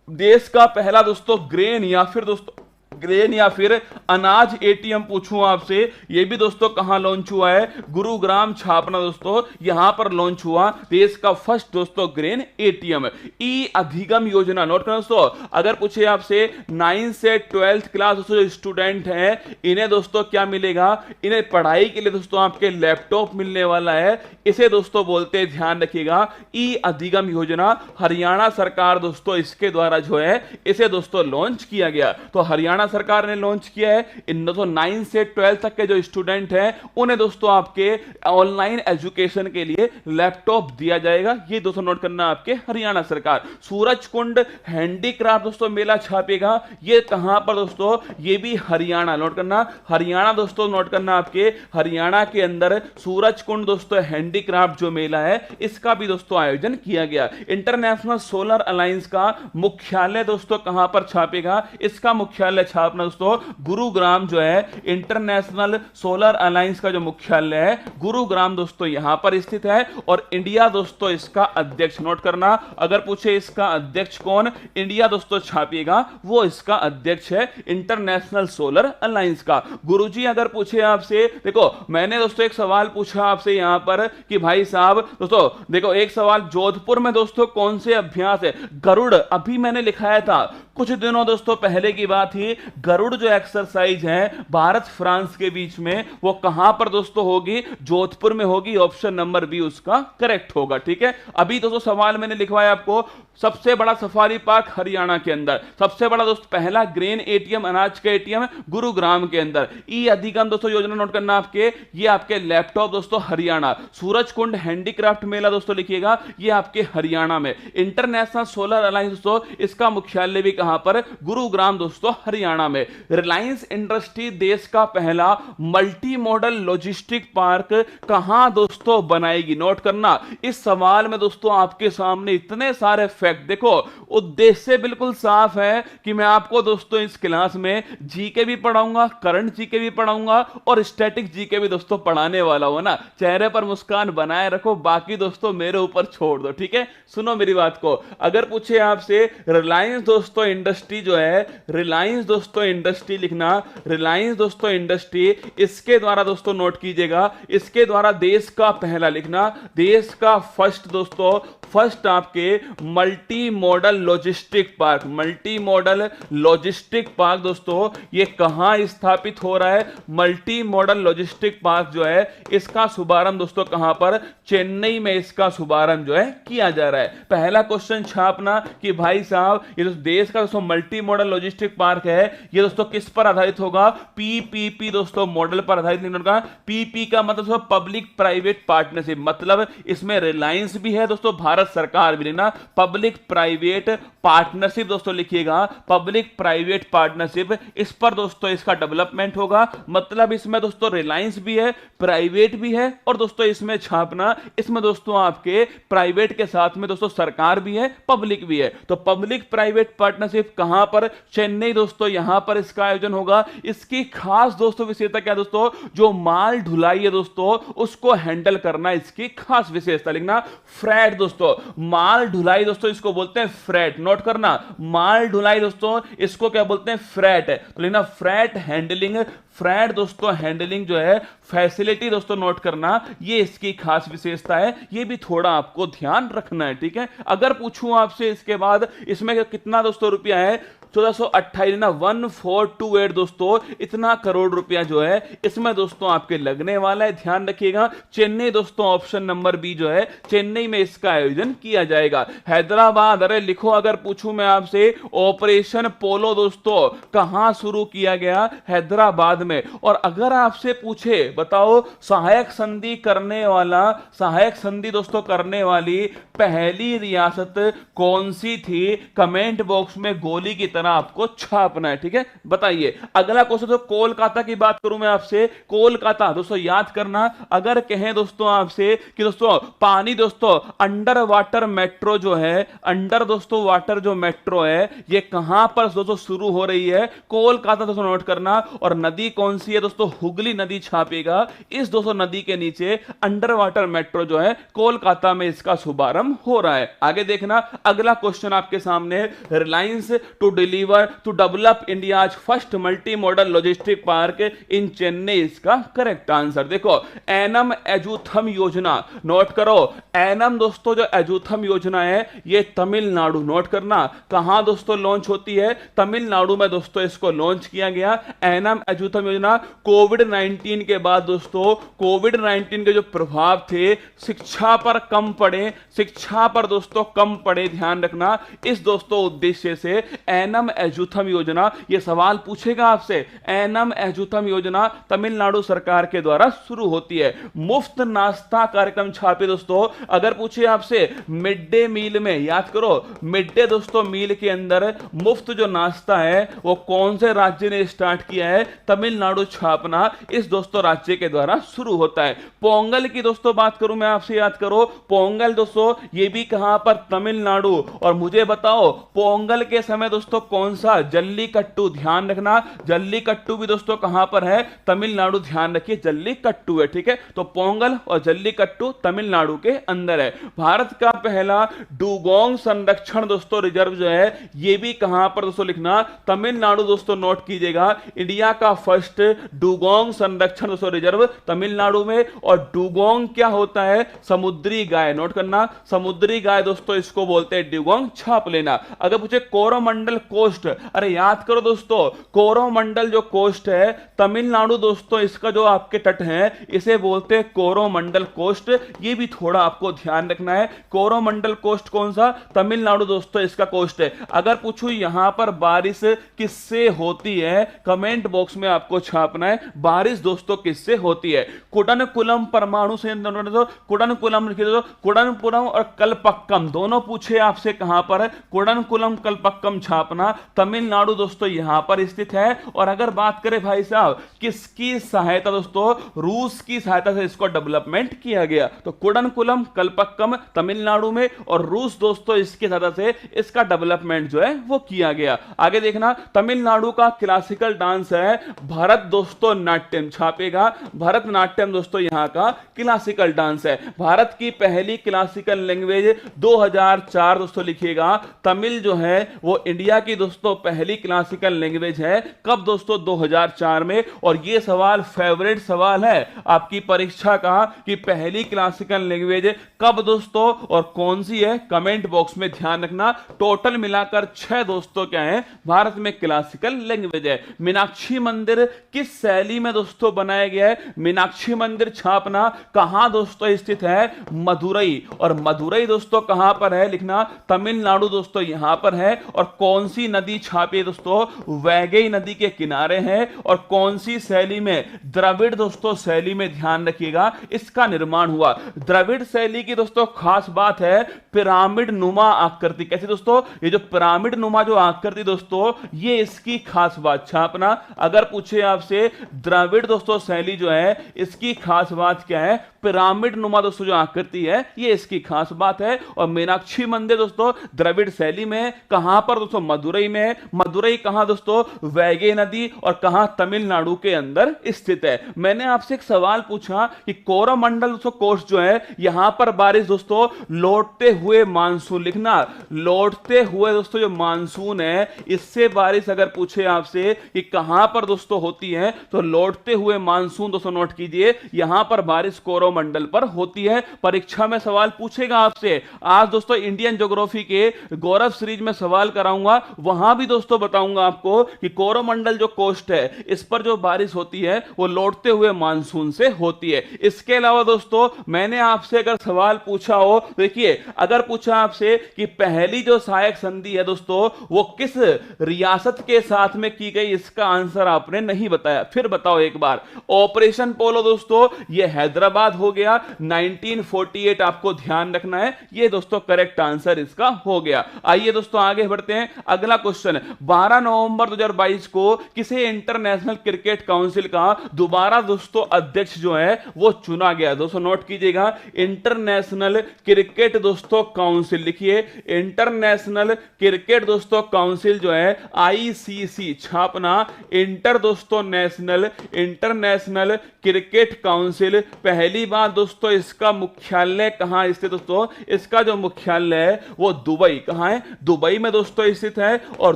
देश का पहला दोस्तों ग्रेन या फिर अनाज ATM पूछूं आपसे, ये भी दोस्तों कहां लॉन्च हुआ है? गुरुग्राम छापना दोस्तों, यहां पर लॉन्च हुआ देश का फर्स्ट दोस्तों ग्रेन ATM। ई अधिगम योजना, नोट करना दोस्तों, अगर पूछे आपसे 9 से 12th क्लास दोस्तों जो स्टूडेंट हैं इन्हें दोस्तों क्या मिलेगा? इन्हें पढ़ाई के लिए दोस्तों आपके लैपटॉप मिलने वाला है। इसे दोस्तों बोलते हैं, ध्यान रखिएगा, ई अधिगम योजना। हरियाणा सरकार दोस्तों इसके द्वारा जो है इसे दोस्तों लॉन्च किया गया। तो हरियाणा सरकार ने लॉन्च किया है। इन दोस्तों 9 से 12 तक के जो स्टूडेंट हैं उन्हें दोस्तों आपके ऑनलाइन एजुकेशन के लिए लैपटॉप दिया जाएगा। ये दोस्तों नोट करना आपके हरियाणा सरकार। सूरजकुंड हैंडीक्राफ्ट दोस्तों मेला छापेगा, ये कहां पर दोस्तों? ये भी हरियाणा, नोट करना, हरियाणा दोस्तों नोट करना आपके हरियाणा के अंदर सूरजकुंड दोस्तों हैंडीक्राफ्ट जो मेला है इसका भी दोस्तों आयोजन किया गया। इंटरनेशनल सोलर अलायंस का मुख्यालय दोस्तों कहां पर छापेगा? इसका मुख्यालय छापना दोस्तों गुरुग्राम जो है, इंटरनेशनल सोलर अलायंस का जो मुख्यालय है गुरुग्राम दोस्तों यहां पर स्थित है। और इंडिया दोस्तों इसका अध्यक्ष, नोट करना, अगर पूछे इसका अध्यक्ष कौन? इंडिया दोस्तों छापिएगा, वो इसका अध्यक्ष है इंटरनेशनल सोलर अलायंस का। गुरुजी अगर पूछे आपसे, देखो मैंने दोस्तों एक सवाल पूछा आपसे यहां पर कि भाई साहब दोस्तों देखो, एक सवाल जोधपुर में दोस्तों कौन से अभ्यास है? गरुड़, अभी मैंने लिखाया था कुछ दिनों दोस्तों पहले की बात ही, गरुड़ जो एक्सरसाइज है भारत फ्रांस के बीच में, वो कहां पर दोस्तों होगी? जोधपुर में होगी। ऑप्शन नंबर बी उसका करेक्ट होगा। ठीक है, अभी दोस्तों सवाल मैंने लिखवाया आपको, सबसे बड़ा सफारी पार्क हरियाणा के अंदर, सबसे बड़ा दोस्तों पहला ग्रेन एटीएम, अनाज का एटीएम गुरुग्राम के अंदर। ई अधिगम दोस्तों योजना नोट करना आपके, ये आपके लैपटॉप दोस्तों हरियाणा। सूरज कुंड हैंडीक्राफ्ट मेला दोस्तों लिखिएगा, ये आपके हरियाणा में। इंटरनेशनल सोलर अलायंस दोस्तों, इसका मुख्यालय भी कहां पर? गुरुग्राम दोस्तों हरियाणा में। रिलायंस इंडस्ट्री देश का पहला मल्टी मॉडल लॉजिस्टिक पार्क कहां दोस्तों बनाएगी? नोट करना, इस सवाल में दोस्तों आपके सामने इतने सारे फैक्ट, देखो उद्देश्य बिल्कुल साफ है कि मैं आपको दोस्तों इस क्लास में जीके भी पढ़ाऊंगा, करंट जीके भी पढ़ाऊंगा और स्टैटिक जीके भी दोस्तों पढ़ाने वाला हूं ना। चेहरे पर मुस्कान बनाए रखो, बाकी दोस्तों मेरे ऊपर छोड़ दो। ठीक है, सुनो मेरी बात को। अगर पूछे आपसे रिलायंस दोस्तों इंडस्ट्री जो है, रिलायंस दोस्तों इंडस्ट्री लिखना, रिलायंस दोस्तों इंडस्ट्री, इसके द्वारा दोस्तों नोट कीजिएगा, इसके द्वारा देश का पहला लिखना, देश का फर्स्ट दोस्तों, फर्स्ट आपके multi modal logistic park, multi modal logistic park दोस्तों ये कहां स्थापित हो रहा है? मल्टी मॉडल लॉजिस्टिक पार्क जो है इसका शुभारंभ दोस्तों कहां पर? चेन्नई में इसका शुभारंभ जो है किया जा रहा है। पहला क्वेश्चन छापना कि भाई साहब ये जो देश का दोस्तों मल्टी मॉडल लॉजिस्टिक पार्क है, ये दोस्तों किस पर आधारित होगा? पीपीपी दोस्तों मॉडल पर आधारित लिखना होगा। पीपी का मतलब दोस्तों पब्लिक प्राइवेट पार्टनरशिप, मतलब इसमें रिलायंस भी है दोस्तों, भारत सरकार भी लेना। पब्लिक प्राइवेट पार्टनरशिप दोस्तों लिखिएगा, पब्लिक प्राइवेट पार्टनरशिप, इस पर दोस्तों इसका डेवलपमेंट होगा। मतलब इसमें दोस्तों रिलायंस भी है, प्राइवेट भी है, और दोस्तों इसमें छापना, इसमें दोस्तों आपके प्राइवेट के साथ में दोस्तों सरकार भी है, पब्लिक भी है। तो पब्लिक प्राइवेट पार्टनरशिप कहां पर? चेन्नई दोस्तों, यहां पर इसका आयोजन होगा। इसकी खास दोस्तों विशेषता क्या दोस्तों? जो माल ढुलाई है दोस्तों उसको हैंडल करना इसकी खास विशेषता लिखना। फ्रेट दोस्तों, माल ढुलाई दोस्तों इसको बोलते हैं फ्रेट, नोट करना। माल ढुलाई दोस्तों इसको क्या बोलते हैं? फ्रेट। तो लिखना फ्रेट हैंडलिंग, फ्रेट दोस्तों हैंडलिंग जो है फैसिलिटी दोस्तों नोट करना, ये इसकी खास विशेषता है, ये भी थोड़ा आपको ध्यान रखना है। ठीक है, अगर पूछूं आपसे इसके बाद इसमें कितना दोस्तों रुपया है? 1428 ना 1428 दोस्तों, इतना करोड़ रुपया जो है इसमें दोस्तों आपके लगने वाला है। ध्यान रखिएगा, चेन्नई दोस्तों, ऑप्शन नंबर बी जो है चेन्नई में इसका आयोजन किया जाएगा। हैदराबाद, अरे लिखो, अगर पूछूं मैं आपसे ऑपरेशन पोलो दोस्तों कहां शुरू किया गया? हैदराबाद में। और अगर आपसे पूछे बताओ सहायक संधि करने वाला, सहायक संधि दोस्तों करने वाली पहली रियासत कौन सी थी? कमेंट बॉक्स में गोली की तरह आपको छापना है। ठीक है, बताइए। अगला क्वेश्चन तो कोलकाता की बात करूं मैं आपसे, कोलकाता दोस्तों याद करना। अगर कहें दोस्तों आपसे कि दोस्तों पानी दोस्तों अंडर वाटर मेट्रो जो है, अंडर दोस्तों वाटर जो मेट्रो है, ये कहां पर दोस्तों शुरू हो रही है? कोलकाता दोस्तों नोट करना। और नदी कौन सी है दोस्तों? हुगली नदी छापेगा। इस दोस्तों नदी के नीचे अंडर वाटर मेट्रो जो है कोलकाता में इसका शुभारंभ हो रहा है। आगे देखना, अगला क्वेश्चन आपके सामने, Reliance to deliver to develop India's first multi modal logistic park in Chennai, इसका करेक्ट आंसर। देखो एनम एजुथम योजना, नोट करो। एनम दोस्तों जो एजुथम योजना है ये तमिलनाडु, नोट करना। कहां दोस्तों लॉन्च होती है? तमिलनाडु में दोस्तों इसको लॉन्च किया गया। एनम एजुथम योजना कोविड 19 के बाद दोस्तों, कोविड 19 के जो प्रभाव थे शिक्षा पर कम पड़े, शिक्षा पर दोस्तों कम पड़े, ध्यान रखना। इस दोस्तों उद्देश्य से एनम एजुथम योजना, यह सवाल पूछेगा आपसे, एनम एजुथम योजना तमिलनाडु सरकार के द्वारा शुरू होती है। मुफ्त नाश्ता कार्यक्रम छापे दोस्तों, अगर पूछे आपसे मिड डे मील में, याद करो मिड डे दोस्तों मील के अंदर मुफ्त जो नाश्ता है वो कौन से राज्य ने स्टार्ट किया है? तमिलनाडु छापना इस दोस्तों राज्य के द्वारा शुरू होता है। पोंगल की दोस्तों बात करूं मैं आपसे, याद करो पोंगल दोस्तों ये भी कहां पर? तमिलनाडु। और मुझे बताओ पोंगल के समय दोस्तों कौन सा? जल्लीकट्टू, ध्यान रखना। जल्लीकट्टू भी दोस्तों कहां पर है? तमिलनाडु, ध्यान रखिए जल्लीकट्टू है। ठीक है, तो पोंगल और जल्लीकट्टू तमिलनाडु के अंदर है। भारत का पहला डुगोंग संरक्षण दोस्तों रिजर्व जो है ये भी कहां पर दोस्तों लिखना? तमिलनाडु दोस्तों, नोट कीजिएगा। इंडिया का फर्स्ट डुगोंग संरक्षण दोस्तों रिजर्व तमिलनाडु में। और डुगोंग क्या होता है? समुद्री गाय, नोट करना। समुद्री गाय दोस्तों इसको बोलते हैं डुगोंग, छाप लेना। अगर पूछे कोरोमंडल कोस्ट, अरे याद करो दोस्तों, कोरोमंडल जो कोस्ट है तमिलनाडु दोस्तों, इसका जो आपके तट है इसे बोलते हैं कोरोमंडल कोस्ट। ये भी थोड़ा आपको ध्यान रखना है। कोरोमंडल कोस्ट कौन सा? तमिलनाडु दोस्तों इसका कोस्ट है। अगर पूछूं यहां पर बारिश किससे होती है, कमेंट बॉक्स में आपको छापना है, बारिश दोस्तों किससे होती है। कुडनकुलम परमाणु संयंत्र, कुडनकुलम लिखिए दोस्तों, कुडनपुरम और कलपक्कम दोनों पूछे आपसे कहां पर है, कुडनकुलम कलपक्कम छापना, तमिलनाडु दोस्तों यहां पर स्थित है। और अगर बात करें भाई साहब किसकी सहायता दोस्तों, रूस की सहायता से इसको डेवलपमेंट किया गया। तो कुडनकुलम कलपक्कम तमिलनाडु में, और रूस दोस्तों इसकी सहायता से इसका डेवलपमेंट जो है वो किया गया। आगे देखना, तमिलनाडु का क्लासिकल डांस है भरत दोस्तों नाट्यम छापेगा, भरतनाट्यम दोस्तों यहां का क्लासिकल डांस है। भारत की पहली क्लासिकल लैंग्वेज 2004 दोस्तों लिखिएगा, तमिल जो है वो इंडिया की दोस्तों पहली क्लासिकल लैंग्वेज है। कब दोस्तों? 2004 में। और ये सवाल फेवरेट सवाल है आपकी परीक्षा का कि पहली क्लासिकल लैंग्वेज कब दोस्तों और कौन सी है, कमेंट बॉक्स में ध्यान रखना। टोटल मिलाकर 6 दोस्तों क्या है भारत में क्लासिकल लैंग्वेज है। मीनाक्षी मंदिर किस शैली में दोस्तों बनाया गया है? मीनाक्षी मंदिर छापना, कहां दोस्तों स्थित है? मदुरई। और मदुरई दोस्तों कहां पर है लिखना, तमिलनाडु दोस्तों यहां पर है। और कौन सी नदी छापी दोस्तों? वैगई नदी के किनारे है। और कौन सी शैली में? द्रविड़ दोस्तों शैली में, ध्यान रखिएगा इसका निर्माण हुआ। द्रविड़ शैली की दोस्तों खास बात है पिरामिड नुमा आकृति। कैसे दोस्तों? ये जो पिरामिड नुमा जो आकृति दोस्तों, ये इसकी खास बात छापना। अगर पूछे आपसे द्रविड़ दोस्तों शैली जो है इसकी खास बात क्या है, पिरामिड नुमा दोस्तों जो आकृति है ये इसकी खास बात है। और मीनाक्षी मंदिर दोस्तों द्रविड़ शैली में, कहां पर दोस्तों? मदुरई में। मदुरई कहां दोस्तों? वैगई नदी। और कहां? तमिलनाडु के अंदर स्थित है। मैंने आपसे एक सवाल पूछा कि कोरोमंडल दोस्तों कोस्ट जो है यहां पर बारिश दोस्तों लौटते हुए मानसून लिखना, लौटते हुए दोस्तों जो मानसून है इससे बारिश अगर पूछे आपसे कि कहां पर दोस्तों होती है, तो लौटते हुए मानसून दोस्तों नोट कीजिए, यहां पर बारिश कोरोमंडल पर होती है। परीक्षा में सवाल पूछेगा आपसे। आज दोस्तों इंडियन ज्योग्राफी के गौरव सीरीज में सवाल कराऊंगा, वहां भी दोस्तों बताऊंगा आपको कि कोरोमंडल जो कोस्ट है इस पर जो बारिश होती है वो लौटते हुए मानसून से होती है। इसके अलावा दोस्तों मैंने आपसे अगर सवाल पूछा हो, देखिए अगर पूछा आपसे कि पहली जो सहायक संधि है दोस्तों वो किस रियासत के साथ में की गई, इसका आंसर आपने नहीं बताया, फिर बताओ एक बार। ऑपरेशन पोलो दोस्तों ये हैदराबाद हो गया, 1948 आपको ध्यान रखना है, ये दोस्तों करेक्ट आंसर इसका हो गया। आइए दोस्तों आगे बढ़ते हैं। अगला क्वेश्चन, 12 नवंबर 2022 को किसे इंटरनेशनल क्रिकेट काउंसिल का दोबारा दोस्तों अध्यक्ष जो है वो चुना गया? दोस्तों नोट कीजिएगा, इंटरनेशनल क्रिकेट दोस्तों काउंसिल लिखिए, इंटरनेशनल क्रिकेट दोस्तों काउंसिल जो है आईसीसी छापना, इंटर दोस्तों नेशनल, इंटरनेशनल क्रिकेट काउंसिल। पहली बात दोस्तों इसका मुख्यालय कहां स्थित दोस्तों? इसका जो मुख्यालय है वो दुबई, कहां है? दुबई में दोस्तों स्थित है। और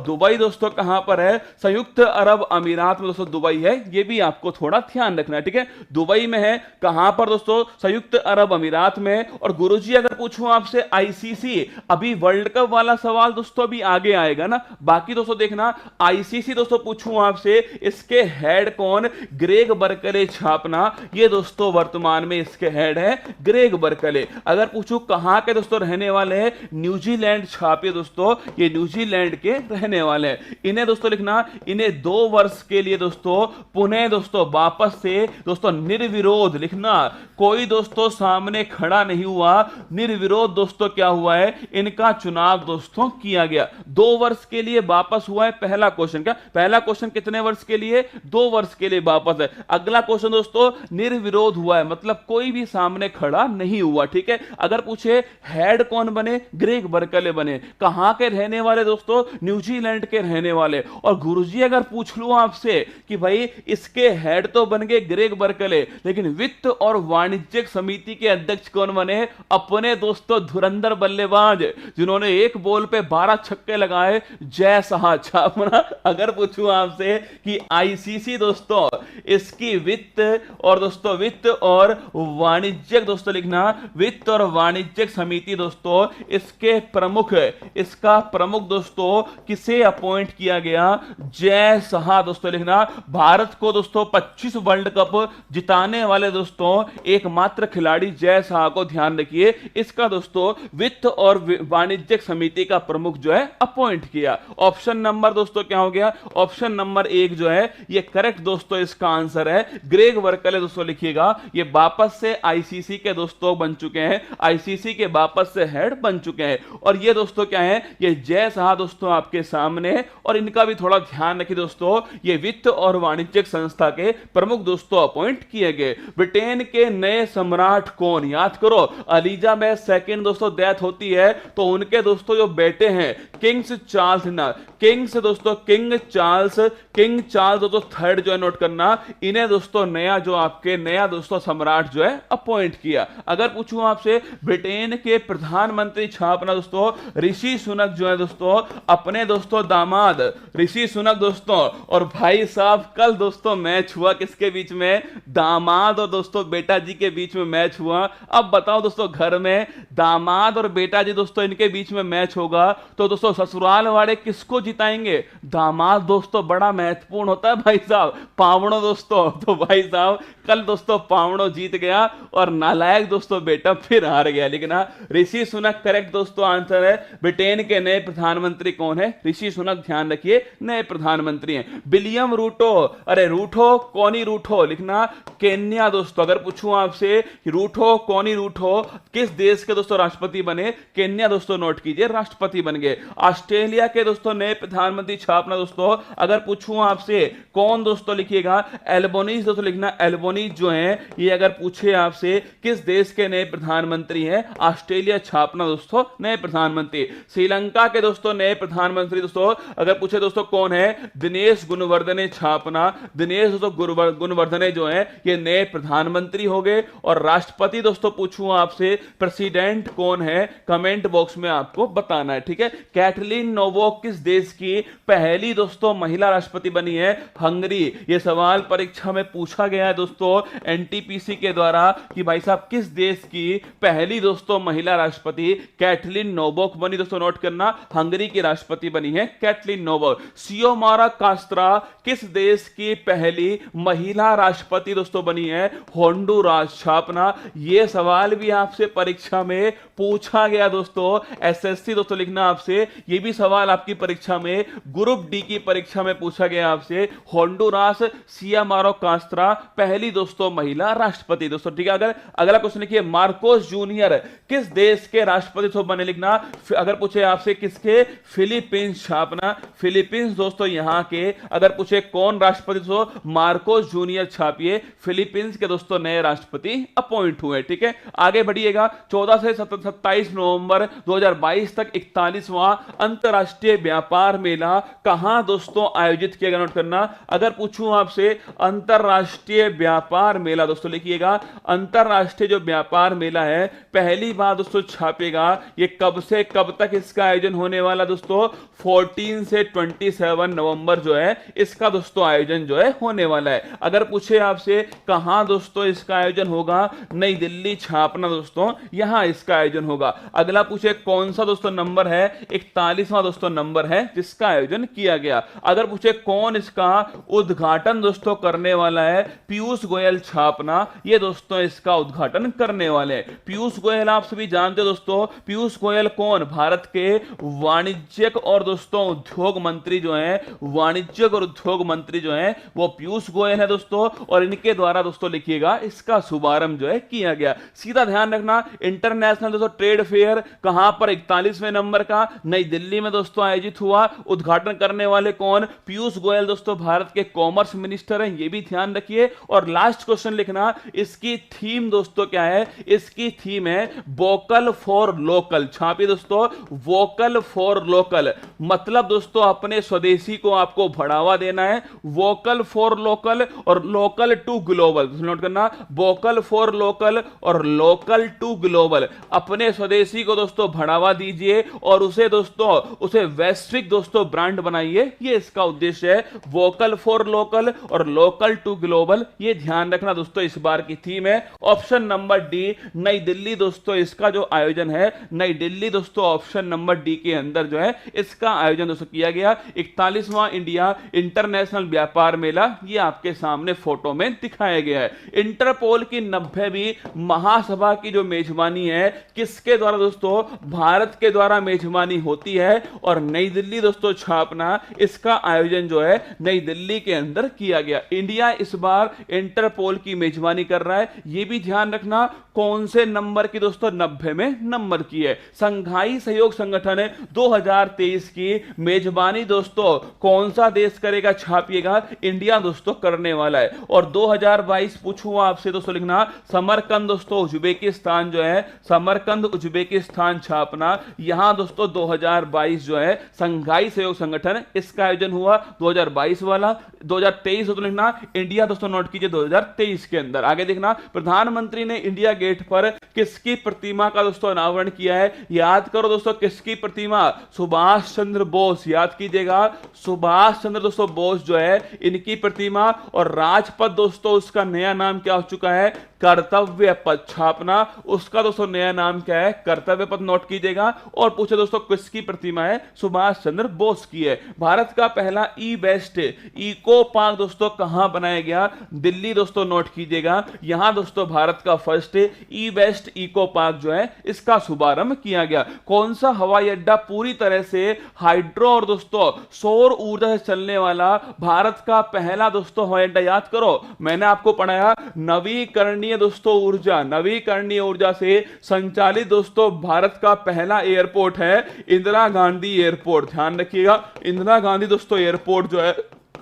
दुबई दोस्तों कहां पर है? संयुक्त अरब अमीरात में दोस्तों दुबई है, ये भी आपको थोड़ा ध्यान रखना है, ठीक है? दुबई में है, कहां पर दोस्तों? संयुक्त अरब अमीरात में। और गुरुजी अगर पूछूं आपसे आईसीसी, अभी वर्ल्ड कप वाला सवाल दोस्तों अभी आगे आएगा ना, बाकी दोस्तों देखना। आईसीसी दोस्तों पूछूं आपसे इसके हेड कौन? ग्रेग बर्कले छापना, ये दोस्तों वर्तमान में इसके हेड है ग्रेग बर्कले। अगर पूछूं कहां के दोस्तों रहने वाले हैं? न्यूजीलैंड छापे दोस्तों, ये न्यूजीलैंड के रहने वाले हैं। इन्हें दोस्तों लिखना, इन्हें 2 वर्ष के लिए दोस्तों पुनः दोस्तों वापस से दोस्तों निर्विरोध लिखना, कोई दोस्तों सामने खड़ा नहीं हुआ, निर्विरोध दोस्तों क्या हुआ है? इनका चुनाव दोस्तों किया गया। 2 वर्ष के लिए वापस हुआ है। पहला क्वेश्चन क्या? पहला क्वेश्चन कितने वर्ष के लिए? 2 वर्ष के लिए वापस है। अगला क्वेश्चन दोस्तों निर्विरोध हुआ है, मतलब कोई भी सामने खड़ा नहीं हुआ, ठीक है? अगर पूछे हेड कौन बने? ग्रेग बर्कले बने। कहां के रहने वाले दोस्तों? न्यूजीलैंड के रहने वाले। और गुरुजी अगर पूछ लूं आपसे कि भाई इसके हेड तो बन गए ग्रेग बर्कले, लेकिन वित्त और वाणिज्यिक समिति के अध्यक्ष कौन बने? अपने दोस्तों धुरंधर बल्लेबाज जिन्होंने एक बॉल पे 12 छक्के लगाए, जय शाह छापना। अगर पूछूं आपसे कि आईसीसी दोस्तों इसकी वित्त और वाणिज्यिक दोस्तों लिखना, वित्त और वाणिज्यिक समिति दोस्तों इसके प्रमुख, इसका प्रमुख दोस्तों किसे अपॉइंट किया गया? जय शाह दोस्तों लिखना। भारत को दोस्तों 25 वर्ल्ड कप जिताने वाले दोस्तों एकमात्र खिलाड़ी जय शाह को ध्यान रखिए, इसका दोस्तों वित्त और वाणिज्यिक समिति का प्रमुख जो है अपॉइंट किया। ऑप्शन नंबर दोस्तों क्या हो गया? ऑप्शन नंबर 1 जो है ये करेक्ट दोस्तों इसका आंसर है। ग्रेग वर्कल है दोस्तों लिखिएगा। ये वापस से आईसीसी के दोस्तों बन चुके हैं, आईसीसी के वापस से हेड बन चुके हैं। और ये दोस्तों क्या है? ये जय शाह दोस्तों आपके सामने, और इनका भी थोड़ा ध्यान रखिए दोस्तों, ये वित्त और वाणिज्यिक संस्था के प्रमुख दोस्तों अपॉइंट किए गए। ब्रिटेन के नए सम्राट कौन? याद करो, एलिजाबेथ सेकंड दोस्तों डेथ होती है तो उनके दोस्तों जो बेटे हैं किंग्स चार्ल्स ना, किंग्स दोस्तों किंग चार्ल्स दोस्तों थर्ड जो है नोट करना, इन्हें दोस्तों नया दोस्तों सम्राट जो है अपॉइंट किया। अगर पूछूं आपसे ब्रिटेन के प्रधानमंत्री छापना दोस्तों ऋषि सुनक जो है दोस्तों अपने दोस्तों दामाद ऋषि सुनक दोस्तों, और भाई साहब कल दोस्तों मैच हुआ किसके बीच में? दामाद और दोस्तों बेटा जी के बीच में मैच हुआ। अब बताओ दोस्तों घर में दामाद और बेटा जी दोस्तों इनके बीच में मैच होगा तो दोस्तों ससुराल वाले किसको जिताएंगे? दामाद दोस्तों बड़ा महत्वपूर्ण होता है भाई साहब, पावड़ो दोस्तों। तो भाई साहब कल दोस्तों पावड़ो जीत गया और नालायक दोस्तों बेटा फिर हार गया। लेकिन ऋषि सुनक करेक्ट दोस्तों आंसर है। ब्रिटेन के नए प्रधानमंत्री कौन है? ऋषि सुनक, ध्यान रखिए नए प्रधानमंत्री हैं। विलियम रूटो, अरे रूठो कौनी रूठो लिखना, केन्या दोस्तों। अगर पूछूं आपसे रूठो कौनी रूठो किस देश के दोस्तों राष्ट्रपति बने? केन्या दोस्तों नोट कीजिए राष्ट्रपति बन गए। ऑस्ट्रेलिया के दोस्तों नए प्रधानमंत्री छापना दोस्तों। अगर पूछूं आपसे कौन दोस्तों लिखिएगा, एल्बोनीज दोस्तों लिखना। एल्बोनीज जो है ये अगर पूछे आपसे किस देश के नए प्रधानमंत्री हैं, ऑस्ट्रेलिया छापना दोस्तों नए प्रधानमंत्री। श्रीलंका के दोस्तों नए प्रधानमंत्री दोस्तों अगर पूछे दोस्तों कौन है, दिनेश गुणवर्धने छापना। दिनेश दोस्तों गुणवर्धने जो है ये नए प्रधानमंत्री हो गए। और राष्ट्रपति दोस्तों पूछूं आपसे प्रेसिडेंट कौन है, कमेंट बॉक्स में आपको बताना है, ठीक है। कैटरीन नोवाक किस देश की पहली दोस्तों महिला राष्ट्रपति बनी है? हंगरी। ये सवाल परीक्षा में पूछा गया है दोस्तों एनटीपीसी के द्वारा कि भाई साहब किस देश की पहली दोस्तों महिला राष्ट्रपति कैटरीन नोवाक बनी? दोस्तों नोट करना, हंगरी की राष्ट्रपति बनी है कैटरीन नोवाक। सियोमारा कास्त्रा किस देश की पहली महिला राष्ट्रपति दोस्तों बनी है? होंडुरास छापना। यह सवाल भी आपसे परीक्षा में पूछा गया दोस्तों, एसएससी दोस्तों लिखना आपसे, यह भी सवाल आपकी परीक्षा में ग्रुप डी की परीक्षा में पूछा गया आपसे। होंडुरास सियामारो कास्त्रा पहली दोस्तों महिला राष्ट्रपति दोस्तों, ठीक है। अगर अगला क्वेश्चन लिखिए, मार्कोस जूनियर किस देश के राष्ट्रपति तो बने लिखना। अगर पूछे आपसे किसके, फिलीपींस छापना। फिलीपींस दोस्तों यहां के। अगर पूछे कौन राष्ट्रपति तो मार्कोस जूनियर छापिए, फिलीपींस के दोस्तों नए राष्ट्रपति अपॉइंट हुए, ठीक है। आगे बढ़िएगा, 14 से 27 नवंबर 2022 तक 41वां अंतरराष्ट्रीय व्यापार मेला कहां दोस्तों आयोजित किया गया? नोट करना। अगर पूछूं आपसे अंतरराष्ट्रीय व्यापार मेला दोस्तों लिखिएगा, अंतरराष्ट्रीय जो व्यापार मेला है पहली बार दोस्तों छापेगा, ये कब से कब तक इसका आयोजन होने वाला दोस्तों? 14 से 27 नवंबर जो है इसका दोस्तों आयोजन जो है होने वाला है। अगर पूछे आपसे कहां दोस्तों इसका आयोजन होगा, नई दिल्ली छापना दोस्तों, यहां इसका आयोजन होगा। अगला पूछे कौन सा दोस्तों नंबर है, 41वां दोस्तों नंबर है जिसका आयोजन किया गया। अगर पूछे कौन इसका उद्घाटन दोस्तों करने वाला है, पीयूष गोयल छापना, ये दोस्तों इसका उद्घाटन करने वाले हैं। पीयूष गोयल आप सभी जानते हो दोस्तों, पीयूष गोयल कौन, भारत के वाणिज्यिक और दोस्तों उद्योग मंत्री जो हैं, वाणिज्यिक और उद्योग मंत्री जो हैं वो पीयूष गोयल है दोस्तों, और इनके द्वारा दोस्तों लिखिएगा इसका शुभारंभ जो है किया गया। सीधा ध्यान रखना, इंटरनेशनल दोस्तों ट्रेड फेयर कहां पर, 41वें नंबर का नई दिल्ली में दोस्तों आयोजित हुआ। उद्घाटन करने वाले कौन, पीयूष गोयल दोस्तों भारत के कॉमर्स मिनिस्टर हैं, ये भी ध्यान रखिए। और लास्ट क्वेश्चन लिखना, इसकी थीम दोस्तों क्या है, इसकी थीम है वोकल फॉर लोकल। छापिए दोस्तों, वोकल फॉर लोकल मतलब दोस्तों अपने स्वदेशी को आपको बढ़ावा देना है, वोकल फॉर लोकल और लोकल टू ग्लोबल। नोट करना, वोकल फॉर लोकल और लोकल टू ग्लोबल, अपने स्वदेशी को दोस्तों बढ़ावा दीजिए और उसे दोस्तों उसे वैश्विक दोस्तों ब्रांड बनाइए, ये इसका उद्देश्य है, वोकल फॉर लोकल और लोकल टू ग्लोबल। ये ध्यान रखना दोस्तों इस बार की थीम है। ऑप्शन नंबर डी नई दिल्ली दोस्तों इसका जो आयोजन है, नई दिल्ली दोस्तों ऑप्शन नंबर डी के अंदर जो है इसका आयोजन दोस्तों किया गया। 41वां इंडिया इंटरनेशनल व्यापार मेला ये आपके सामने फोटो में दिखाया गया है। इंटरपोल की 90वीं महासभा की जो मेजबानी है किसके द्वारा दोस्तों, भारत के द्वारा मेजबानी होती है और नई दिल्ली दोस्तों छापना, इसका आयोजन जो है नई दिल्ली के अंदर किया गया। इंडिया इस बार इंटरपोल की मेजबानी कर रहा है, यह भी ध्यान रखना कौन से नंबर की दोस्तों, 90 में नंबर की है। संघाई सहयोग संगठन 2023 की मेजबानी दोस्तों कौन सा देश करेगा, छापिएगा, इंडिया दोस्तों करने वाला है। और 2022 पूछूंगा आपसे दोस्तों लिखना समरकंद दोस्तों उज्बेकिस्तान जो है, समरकंद उज्बेकिस्तान छापना, यहां दोस्तों 2022 जो है संघाई सहयोग संगठन इसका आयोजन हुआ 2022 वाला। 2023 दोस्तों लिखना इंडिया दोस्तों नोट कीजिए 2023 के अंदर। आगे देखना प्रधानमंत्री ने इंडिया गेट पर किसकी प्रतिमा का दोस्तों अनावरण किया है, याद करो दोस्तों किसकी प्रतिमा, सुभाष चंद्र बोस, याद कीजिएगा सुभाष चंद्र दोस्तों बोस जो है इनकी प्रतिमा। और राजपथ दोस्तों उसका नया नाम क्या हो चुका है, कर्तव्य पथ छापना, उसका दोस्तों नया नाम क्या है, कर्तव्य पथ, नोट कीजिएगा। और पूछे दोस्तों किसकी प्रतिमा है, सुभाष चंद्र बोस की है। भारत का पहला ई बेस्ट इको पार्क दोस्तों कहां बनाया गया, दिल्ली दोस्तों, नोट कीजिएगा। यहां दोस्तों भारत का फर्स्ट ई बेस्ट इको पार्क जो है इसका शुभारंभ किया गया। कौन सा हवाई अड्डा पूरी तरह से हाइड्रो और दोस्तों सौर ऊर्जा से चलने वाला भारत का पहला दोस्तों हवाई अड्डा, याद करो मैंने आपको पढ़ाया नवीकरणीय दोस्तों ऊर्जा, नवीकरणीय ऊर्जा से संचालित दोस्तों भारत का पहला एयरपोर्ट है इंदिरा गांधी एयरपोर्ट। ध्यान रखिएगा इंदिरा गांधी दोस्तों एयरपोर्ट जो है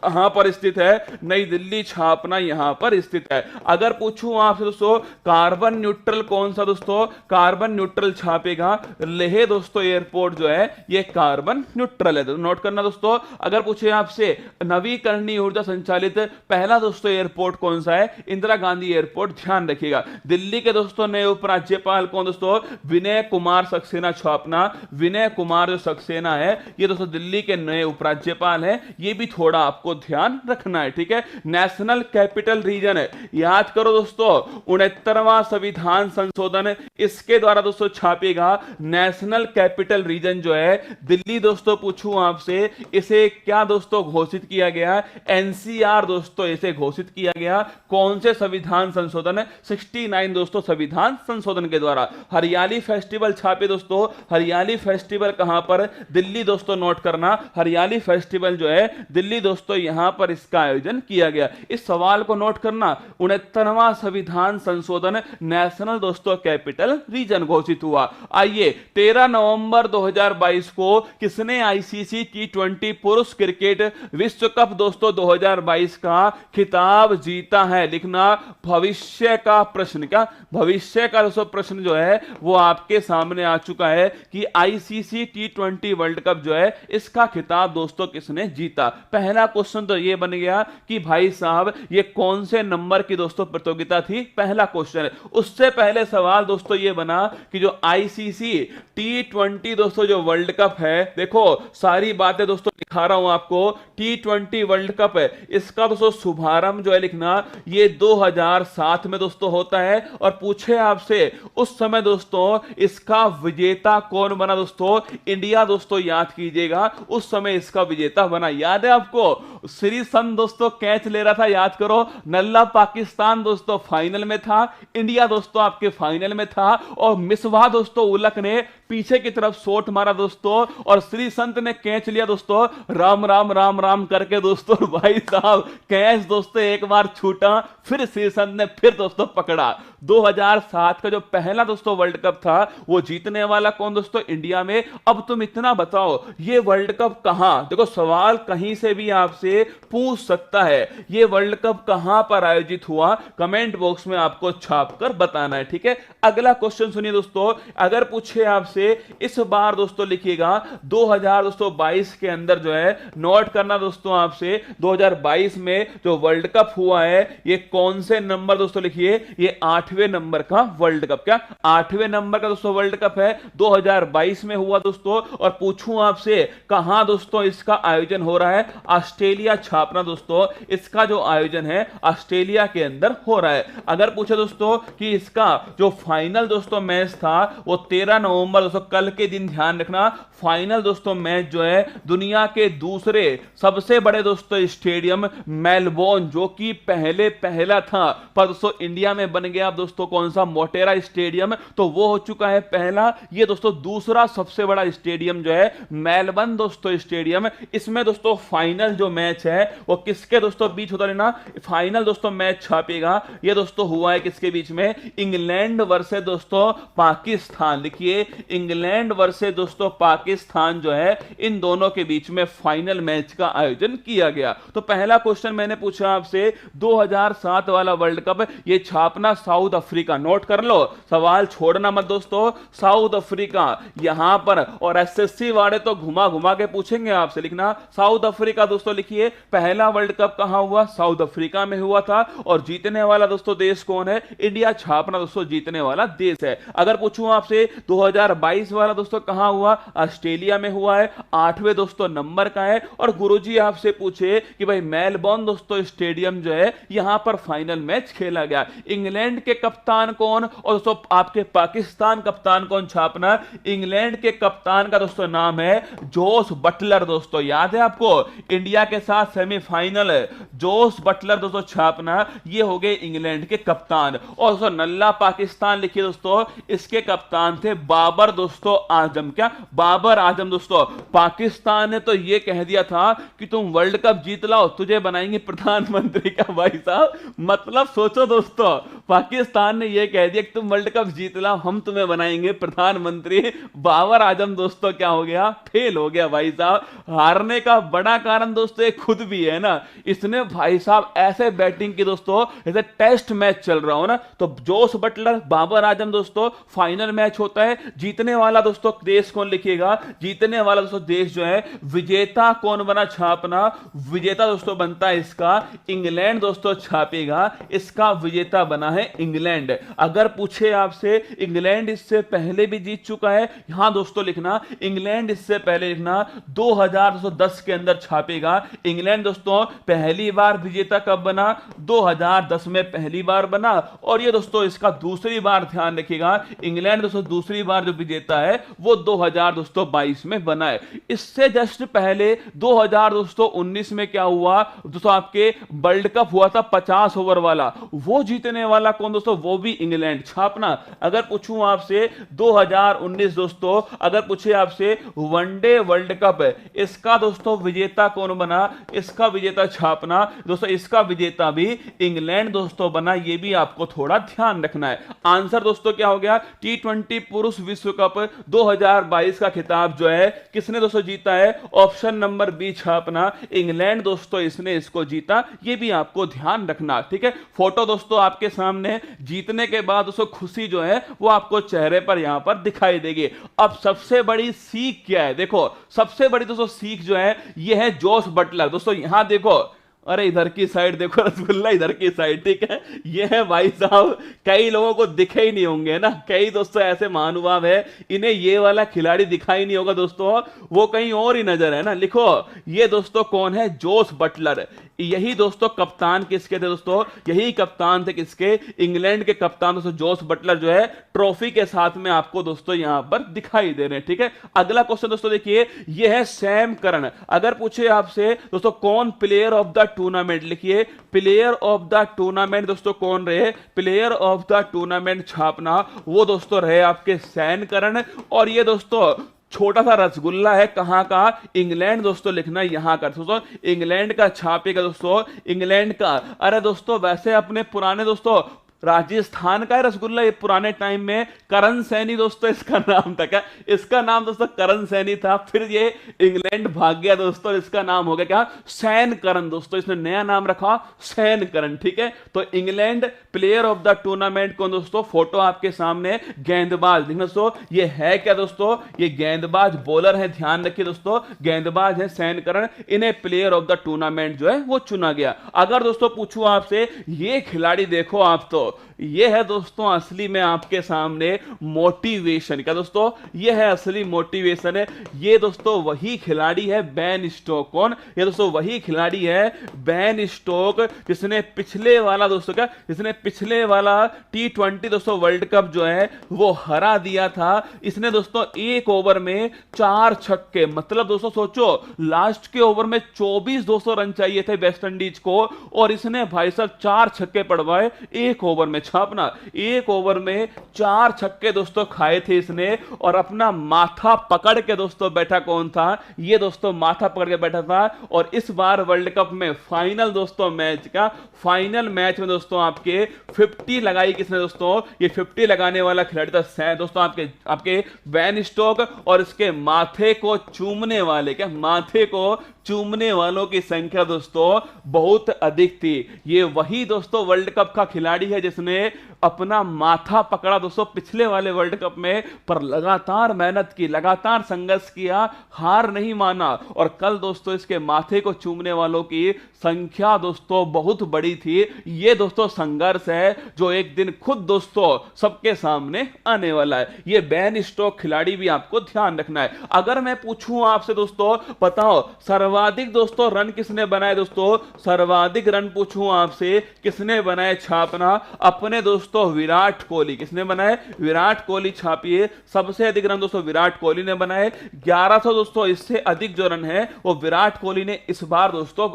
कहां पर स्थित है, नई दिल्ली छापना यहां पर स्थित है। अगर पूछूं आपसे दोस्तों कार्बन न्यूट्रल कौन सा दोस्तों, कार्बन न्यूट्रल छापेगा लेह दोस्तों एयरपोर्ट जो है ये कार्बन न्यूट्रल है, तो नोट करना दोस्तों। अगर पूछे आपसे नवीकरणीय ऊर्जा संचालित पहला दोस्तों एयरपोर्ट कौन सा है, इंदिरा गांधी एयरपोर्ट, ध्यान रखिएगा। दिल्ली के दोस्तों नए उपराज्यपाल कौन दोस्तों, विनय कुमार सक्सेना छापना, विनय कुमार जो सक्सेना है ये दोस्तों दिल्ली के नए उपराज्यपाल है, ये भी थोड़ा आपको ध्यान रखना है, ठीक है। नेशनल कैपिटल रीजन है, याद करो दोस्तों 69वां संविधान संशोधन इसके द्वारा दोस्तों छापेगा। नेशनल कैपिटल रीजन जो है दिल्ली दोस्तों, पूछूं आपसे इसे क्या दोस्तों घोषित किया गया, एनसीआर दोस्तों इसे घोषित किया गया। कौन से संविधान संशोधन, 69 दोस्तों संविधान संशोधन के द्वारा। हरियाली फेस्टिवल छापे दोस्तों, हरियाली फेस्टिवल कहां पर, दिल्ली दोस्तों, नोट करना हरियाली फेस्टिवल जो है दिल्ली दोस्तों यहां पर इसका आयोजन किया गया। इस सवाल को नोट करना 69वां संविधान संशोधन नेशनल दोस्तों कैपिटल रीजन घोषित हुआ। आइए 13 नवंबर 2022 को किसने आईसीसी T20 पुरुष क्रिकेट विश्व कप दोस्तों 2022 का खिताब जीता है, लिखना भविष्य का प्रश्न, क्या भविष्य का दोस्तों प्रश्न जो है वो आपके सामने आ चुका है कि आईसीसी T20 वर्ल्ड कप जो है इसका खिताब दोस्तों किसने जीता। पहला क्वेश्चन तो ये बन गया कि भाई साहब ये कौन से नंबर की दोस्तों प्रतियोगिता थी, पहला क्वेश्चन है। उससे पहले सवाल दोस्तों ये बना कि जो आईसीसी T20 दोस्तों जो वर्ल्ड कप है, देखो सारी बातें दोस्तों दिखा रहा हूं आपको, T20 वर्ल्ड कप है इसका दोस्तों शुभारंभ जो है लिखना ये 2007 में दोस्तों होता है। और पूछे आपसे उस समय दोस्तों इसका विजेता कौन बना दोस्तों, इंडिया दोस्तों, याद कीजिएगा उस समय इसका विजेता बना, याद है आपको श्रीसंत दोस्तों कैच ले रहा था, याद करो। नल्ला पाकिस्तान दोस्तों फाइनल में था, इंडिया दोस्तों आपके फाइनल में था और मिसबा दोस्तों उलक ने पीछे की तरफ शॉट मारा दोस्तों और श्रीसंत ने कैच लिया दोस्तों, राम राम राम राम करके दोस्तों। भाई साहब कैच दोस्तों एक बार छूटा फिर श्रीसंत ने फिर दोस्तों पकड़ा। 2007 का जो पहला दोस्तों वर्ल्ड कप था वो जीतने वाला कौन दोस्तों, इंडिया में। अब तुम इतना बताओ ये वर्ल्ड कप कहां, देखो सवाल कहीं से भी आपसे पूछ सकता है, ये वर्ल्ड कप कहां पर आयोजित हुआ, कमेंट बॉक्स में आपको छापकर बताना है, ठीक है। अगला क्वेश्चन सुनिए दोस्तों, अगर पूछे आपसे इस बार दोस्तों लिखिएगा 2022 के अंदर जो है नोट करना दोस्तों आपसे, 2022 में जो वर्ल्ड कप हुआ है ये कौन से नंबर दोस्तों लिखिए, ये 8वें नंबर का वर्ल्ड कप, क्या 8वें नंबर का दोस्तों वर्ल्ड कप है, 2022 में हुआ दोस्तों। और पूछूं आपसे कहां दोस्तों इसका आयोजन हो रहा है, ऑस्ट्रेलिया छापना दोस्तों, इसका जो आयोजन है ऑस्ट्रेलिया के अंदर हो रहा है। अगर पूछे दोस्तों कि इसका जो फाइनल दोस्तों मैच था वो 13 नवंबर दोस्तों, कल के दिन ध्यान रखना, फाइनल दोस्तों मैच जो है दुनिया के दूसरे सबसे बड़े दोस्तों स्टेडियम मेलबोर्न, जो कि पहले पहला था पर दोस्तों इंडिया में बन गया दोस्तों कौन सा, मोटेरा स्टेडियम, तो वो हो चुका है पहला। ये दोस्तों दूसरा सबसे बड़ा स्टेडियम जो है मेलबर्न दोस्तों स्टेडियम, इसमें दोस्तों फाइनल जो मैच है वो किसके दोस्तों बीच होता रहना, फाइनल दोस्तों मैच छापेगा। ये दोस्तों हुआ है किसके बीच में, इंग्लैंड वर्सेस दोस्तों पाकिस्तान, लिखिए इंग्लैंड वर्सेस दोस्तों पाकिस्तान जो है, इन दोनों के बीच में फाइनल मैच का आयोजन किया गया। तो पहला क्वेश्चन मैंने पूछा आपसे 2007 वाला वर्ल्ड कप, ये छापना साउथ अफ्रीका, नोट कर लो, सवाल छोड़ना मत दोस्तों, साउथ अफ्रीका यहां पर, और एसएससी वाले तो घुमा घुमा के पूछेंगे आपसे, लिखना साउथ अफ्रीका दोस्तों, लिखिए पहला वर्ल्ड कप कहां हुआ, साउथ अफ्रीका में हुआ था, और जीतने वाला दोस्तों देश कौन है, इंडिया छापना दोस्तों जीतने वाला देश है। अगर पूछूं आपसे 2022 वाला दोस्तों कहां हुआ, ऑस्ट्रेलिया में हुआ है, 8वें दोस्तों नंबर का है। और गुरुजी आपसे पूछे कि भाई मेलबोर्न दोस्तों स्टेडियम जो है यहां पर फाइनल मैच खेला गया, इंग्लैंड के कप्तान कौन, और दोस्तों आपके पाकिस्तान कप्तान कौन छापना, इंग्लैंड के कप्तान का दोस्तों नाम है जोस बटलर दोस्तों, याद है आपको, इंडिया के साथ सेमीफाइनल जोस बटलर दोस्तों छापना, ये हो गए इंग्लैंड के कप्तान। और दोस्तों नल्ला पाकिस्तान लिखिए दोस्तों, इसके कप्तान थे बाबर दोस्तों आजम, क्या बाबर आजम दोस्तों। पाकिस्तान ने तो ये कह दिया था कि तुम वर्ल्ड कप जीत लाओ तुझे बनाएंगे प्रधानमंत्री का, भाई साहब मतलब सोचो दोस्तों, पाकिस्तान ने ये कह दिया कि तुम वर्ल्ड कप जीत लाओ हम तुम्हें बनाएंगे प्रधानमंत्री, बाबर आजम दोस्तों क्या हो गया, फेल हो गया भाई साहब। हारने का बड़ा कारण दोस्तों एक खुद भी है ना, इसने भाई साहब ऐसे बैटिंग की दोस्तों जैसे टेस्ट मैच चल रहा हो ना, तो जोस बटलर बाबर आजम दोस्तों, फाइनल मैच होता है, जीतने वाला दोस्तों देश कौन लिखिएगा, जीतने वाला दोस्तों देश जो है, विजेता कौन बना छापना, विजेता दोस्तों बनता है इसका इंग्लैंड दोस्तों छापेगा, इसका विजेता बना है इंग्लैंड। अगर पूछे आपसे इंग्लैंड इससे पहले भी जीत चुका है, यहां दोस्तों लिखना इंग्लैंड इससे पहले, लिखना 2010 के अंदर छापेगा इंग्लैंड दोस्तों, पहली बार विजेता कब बना, 2010 में पहली बार बना। और ये दोस्तों इसका दूसरी बार, ध्यान रखिएगा इंग्लैंड दोस्तों दूसरी बार जो विजेता है वो 2022 में बना है। इससे जस्ट पहले 2019 में क्या हुआ दोस्तों, आपके वर्ल्ड कप हुआ था 50 ओवर वाला, वो जीतने वाला कौन दोस्तों, वो भी इंग्लैंड छापना। अगर पूछूं आपसे 2019 दोस्तों, अगर पूछे आपसे वनडे वर्ल्ड कप, इसका दोस्तों विजेता कौन बना, इसका विजेता छापना दोस्तों, इसका विजेता भी इंग्लैंड दोस्तों बना, ये भी आपको थोड़ा ध्यान रखना है। आंसर दोस्तों क्या हो गया, T20 पुरुष विश्व कप 2022 का खिताब जो है किसने दोस्तों जीता है, ऑप्शन नंबर बी छापना, इंग्लैंड दोस्तों इसने इसको जीता, ये भी आपको ध्यान रखना, ठीक है। फोटो दोस्तों आपके सामने, जीतने के बाद दोस्तों खुशी जो है वो आपको चेहरे पर यहां पर दिखाई देगी। अब सबसे बड़ी सीख क्या है, देखो सबसे बड़ी दोस्तों सीख जो है ये है जोस बटलर दोस्तों, यहां देखो, अरे इधर की साइड देखो रसगुल्ला, इधर की साइड, ठीक है, ये है भाई साहब, कई लोगों को दिखे ही नहीं होंगे ना, कई दोस्तों ऐसे महानुभाव है इन्हें ये वाला खिलाड़ी दिखाई नहीं होगा दोस्तों, वो कहीं और ही नजर है ना। लिखो ये दोस्तों कौन है, जोस बटलर, यही दोस्तों कप्तान किसके थे दोस्तों, यही कप्तान थे किसके, इंग्लैंड के कप्तान दोस्तों जोस बटलर जो है ट्रॉफी के साथ में आपको दोस्तों यहां पर दिखाई दे रहे हैं, ठीक है। अगला क्वेश्चन दोस्तों देखिए, ये है सैम करन। अगर पूछे आपसे दोस्तों कौन प्लेयर ऑफ द टूर्नामेंट, लिखिए प्लेयर ऑफ द टूर्नामेंट दोस्तों कौन रहे, प्लेयर ऑफ द टूर्नामेंट छापना, वो दोस्तों रहे आपके सैम करन। और ये दोस्तों छोटा सा रसगुल्ला है, कहां का, इंग्लैंड दोस्तों लिखना यहां का दोस्तों, इंग्लैंड का छापेगा दोस्तों, इंग्लैंड का। अरे दोस्तों वैसे अपने पुराने दोस्तों राजस्थान का है रसगुल्ला, ये पुराने टाइम में करण सैनी दोस्तों इसका नाम था। क्या इसका नाम दोस्तों करण सैनी था, फिर ये इंग्लैंड भाग गया दोस्तों, इसका नाम हो गया क्या, सैन करण दोस्तों, इसने नया नाम रखा सैन करण। ठीक है, तो England player of the tournament कौन दोस्तों, फोटो आपके सामने, गेंदबाज देखना दोस्तों, ये है क्या दोस्तों, ये गेंदबाज बॉलर है, ध्यान रखिए दोस्तों, गेंदबाज है सैन करण, इन्हें प्लेयर ऑफ द टूर्नामेंट जो है वो चुना गया। अगर दोस्तों पूछूं आपसे, ये खिलाड़ी देखो आप, तो ये है दोस्तों असली में आपके सामने मोटिवेशन। क्या दोस्तों, ये है असली मोटिवेशन है। ये दोस्तों वही खिलाड़ी है बेन स्टोक। कौन, ये दोस्तों वही खिलाड़ी है बेन स्टोक, जिसने पिछले वाला दोस्तों, क्या जिसने पिछले वाला T20 दोस्तों वर्ल्ड कप जो है वो हरा दिया था। इसने दोस्तों एक ओवर में 4 छक्के, मतलब दोस्तों सोचो लास्ट के ओवर में 24 200 रन चाहिए थे वेस्ट इंडीज को, और इसने भाई साहब 4 छक्के पड़वाए एक ओवर में। छापना, एक ओवर में 4 छक्के दोस्तों खाए थे इसने, और अपना माथा पकड़ के दोस्तों बैठा कौन था, ये दोस्तों माथा पकड़ के बैठा था। और इस बार वर्ल्ड कप में फाइनल दोस्तों मैच का, फाइनल मैच में दोस्तों आपके 50 लगाई किसने दोस्तों, ये 50 लगाने वाला खिलाड़ी था दोस्तों आपके बेन स्टोक, और इसके माथे को चूमने वाले, क्या माथे को चूमने वालों की संख्या दोस्तों बहुत अधिक थी। ये वही दोस्तों वर्ल्ड कप का खिलाड़ी है जिसने अपना माथा पकड़ा दोस्तों पिछले वाले वर्ल्ड कप में, पर लगातार मेहनत की, लगातार संघर्ष किया, हार नहीं माना, और कल दोस्तों इसके माथे को चूमने वालों की संख्या दोस्तों बहुत बड़ी थी। ये दोस्तों संघर्ष है जो एक दिन खुद दोस्तों सबके सामने आने वाला है। ये बेन स्टोक खिलाड़ी भी आपको ध्यान रखना है। अगर मैं पूछूं आपसे दोस्तों, बताओ सर्वाधिक दोस्तों रन किसने बनाए, दोस्तों सर्वाधिक रन पूछूं आपसे किसने बनाए, छापना अपने दोस्तों विराट कोहली। किसने बनाए, विराट कोहली, छापिए, सबसे अधिक रन दोस्तों विराट कोहली ने बनाए 1100 दोस्तों। इससे अधिक जो रन है वो विराट कोहली ने इस बार दोस्तों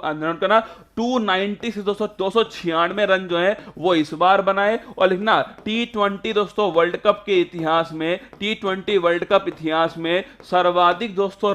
290 से दोस्तों 296 रन जो है वो इस बार बनाए। और लिखना T20 दोस्तों वर्ल्ड कप के इतिहास में, T20 वर्ल्ड कप इतिहास में सर्वाधिक दोस्तों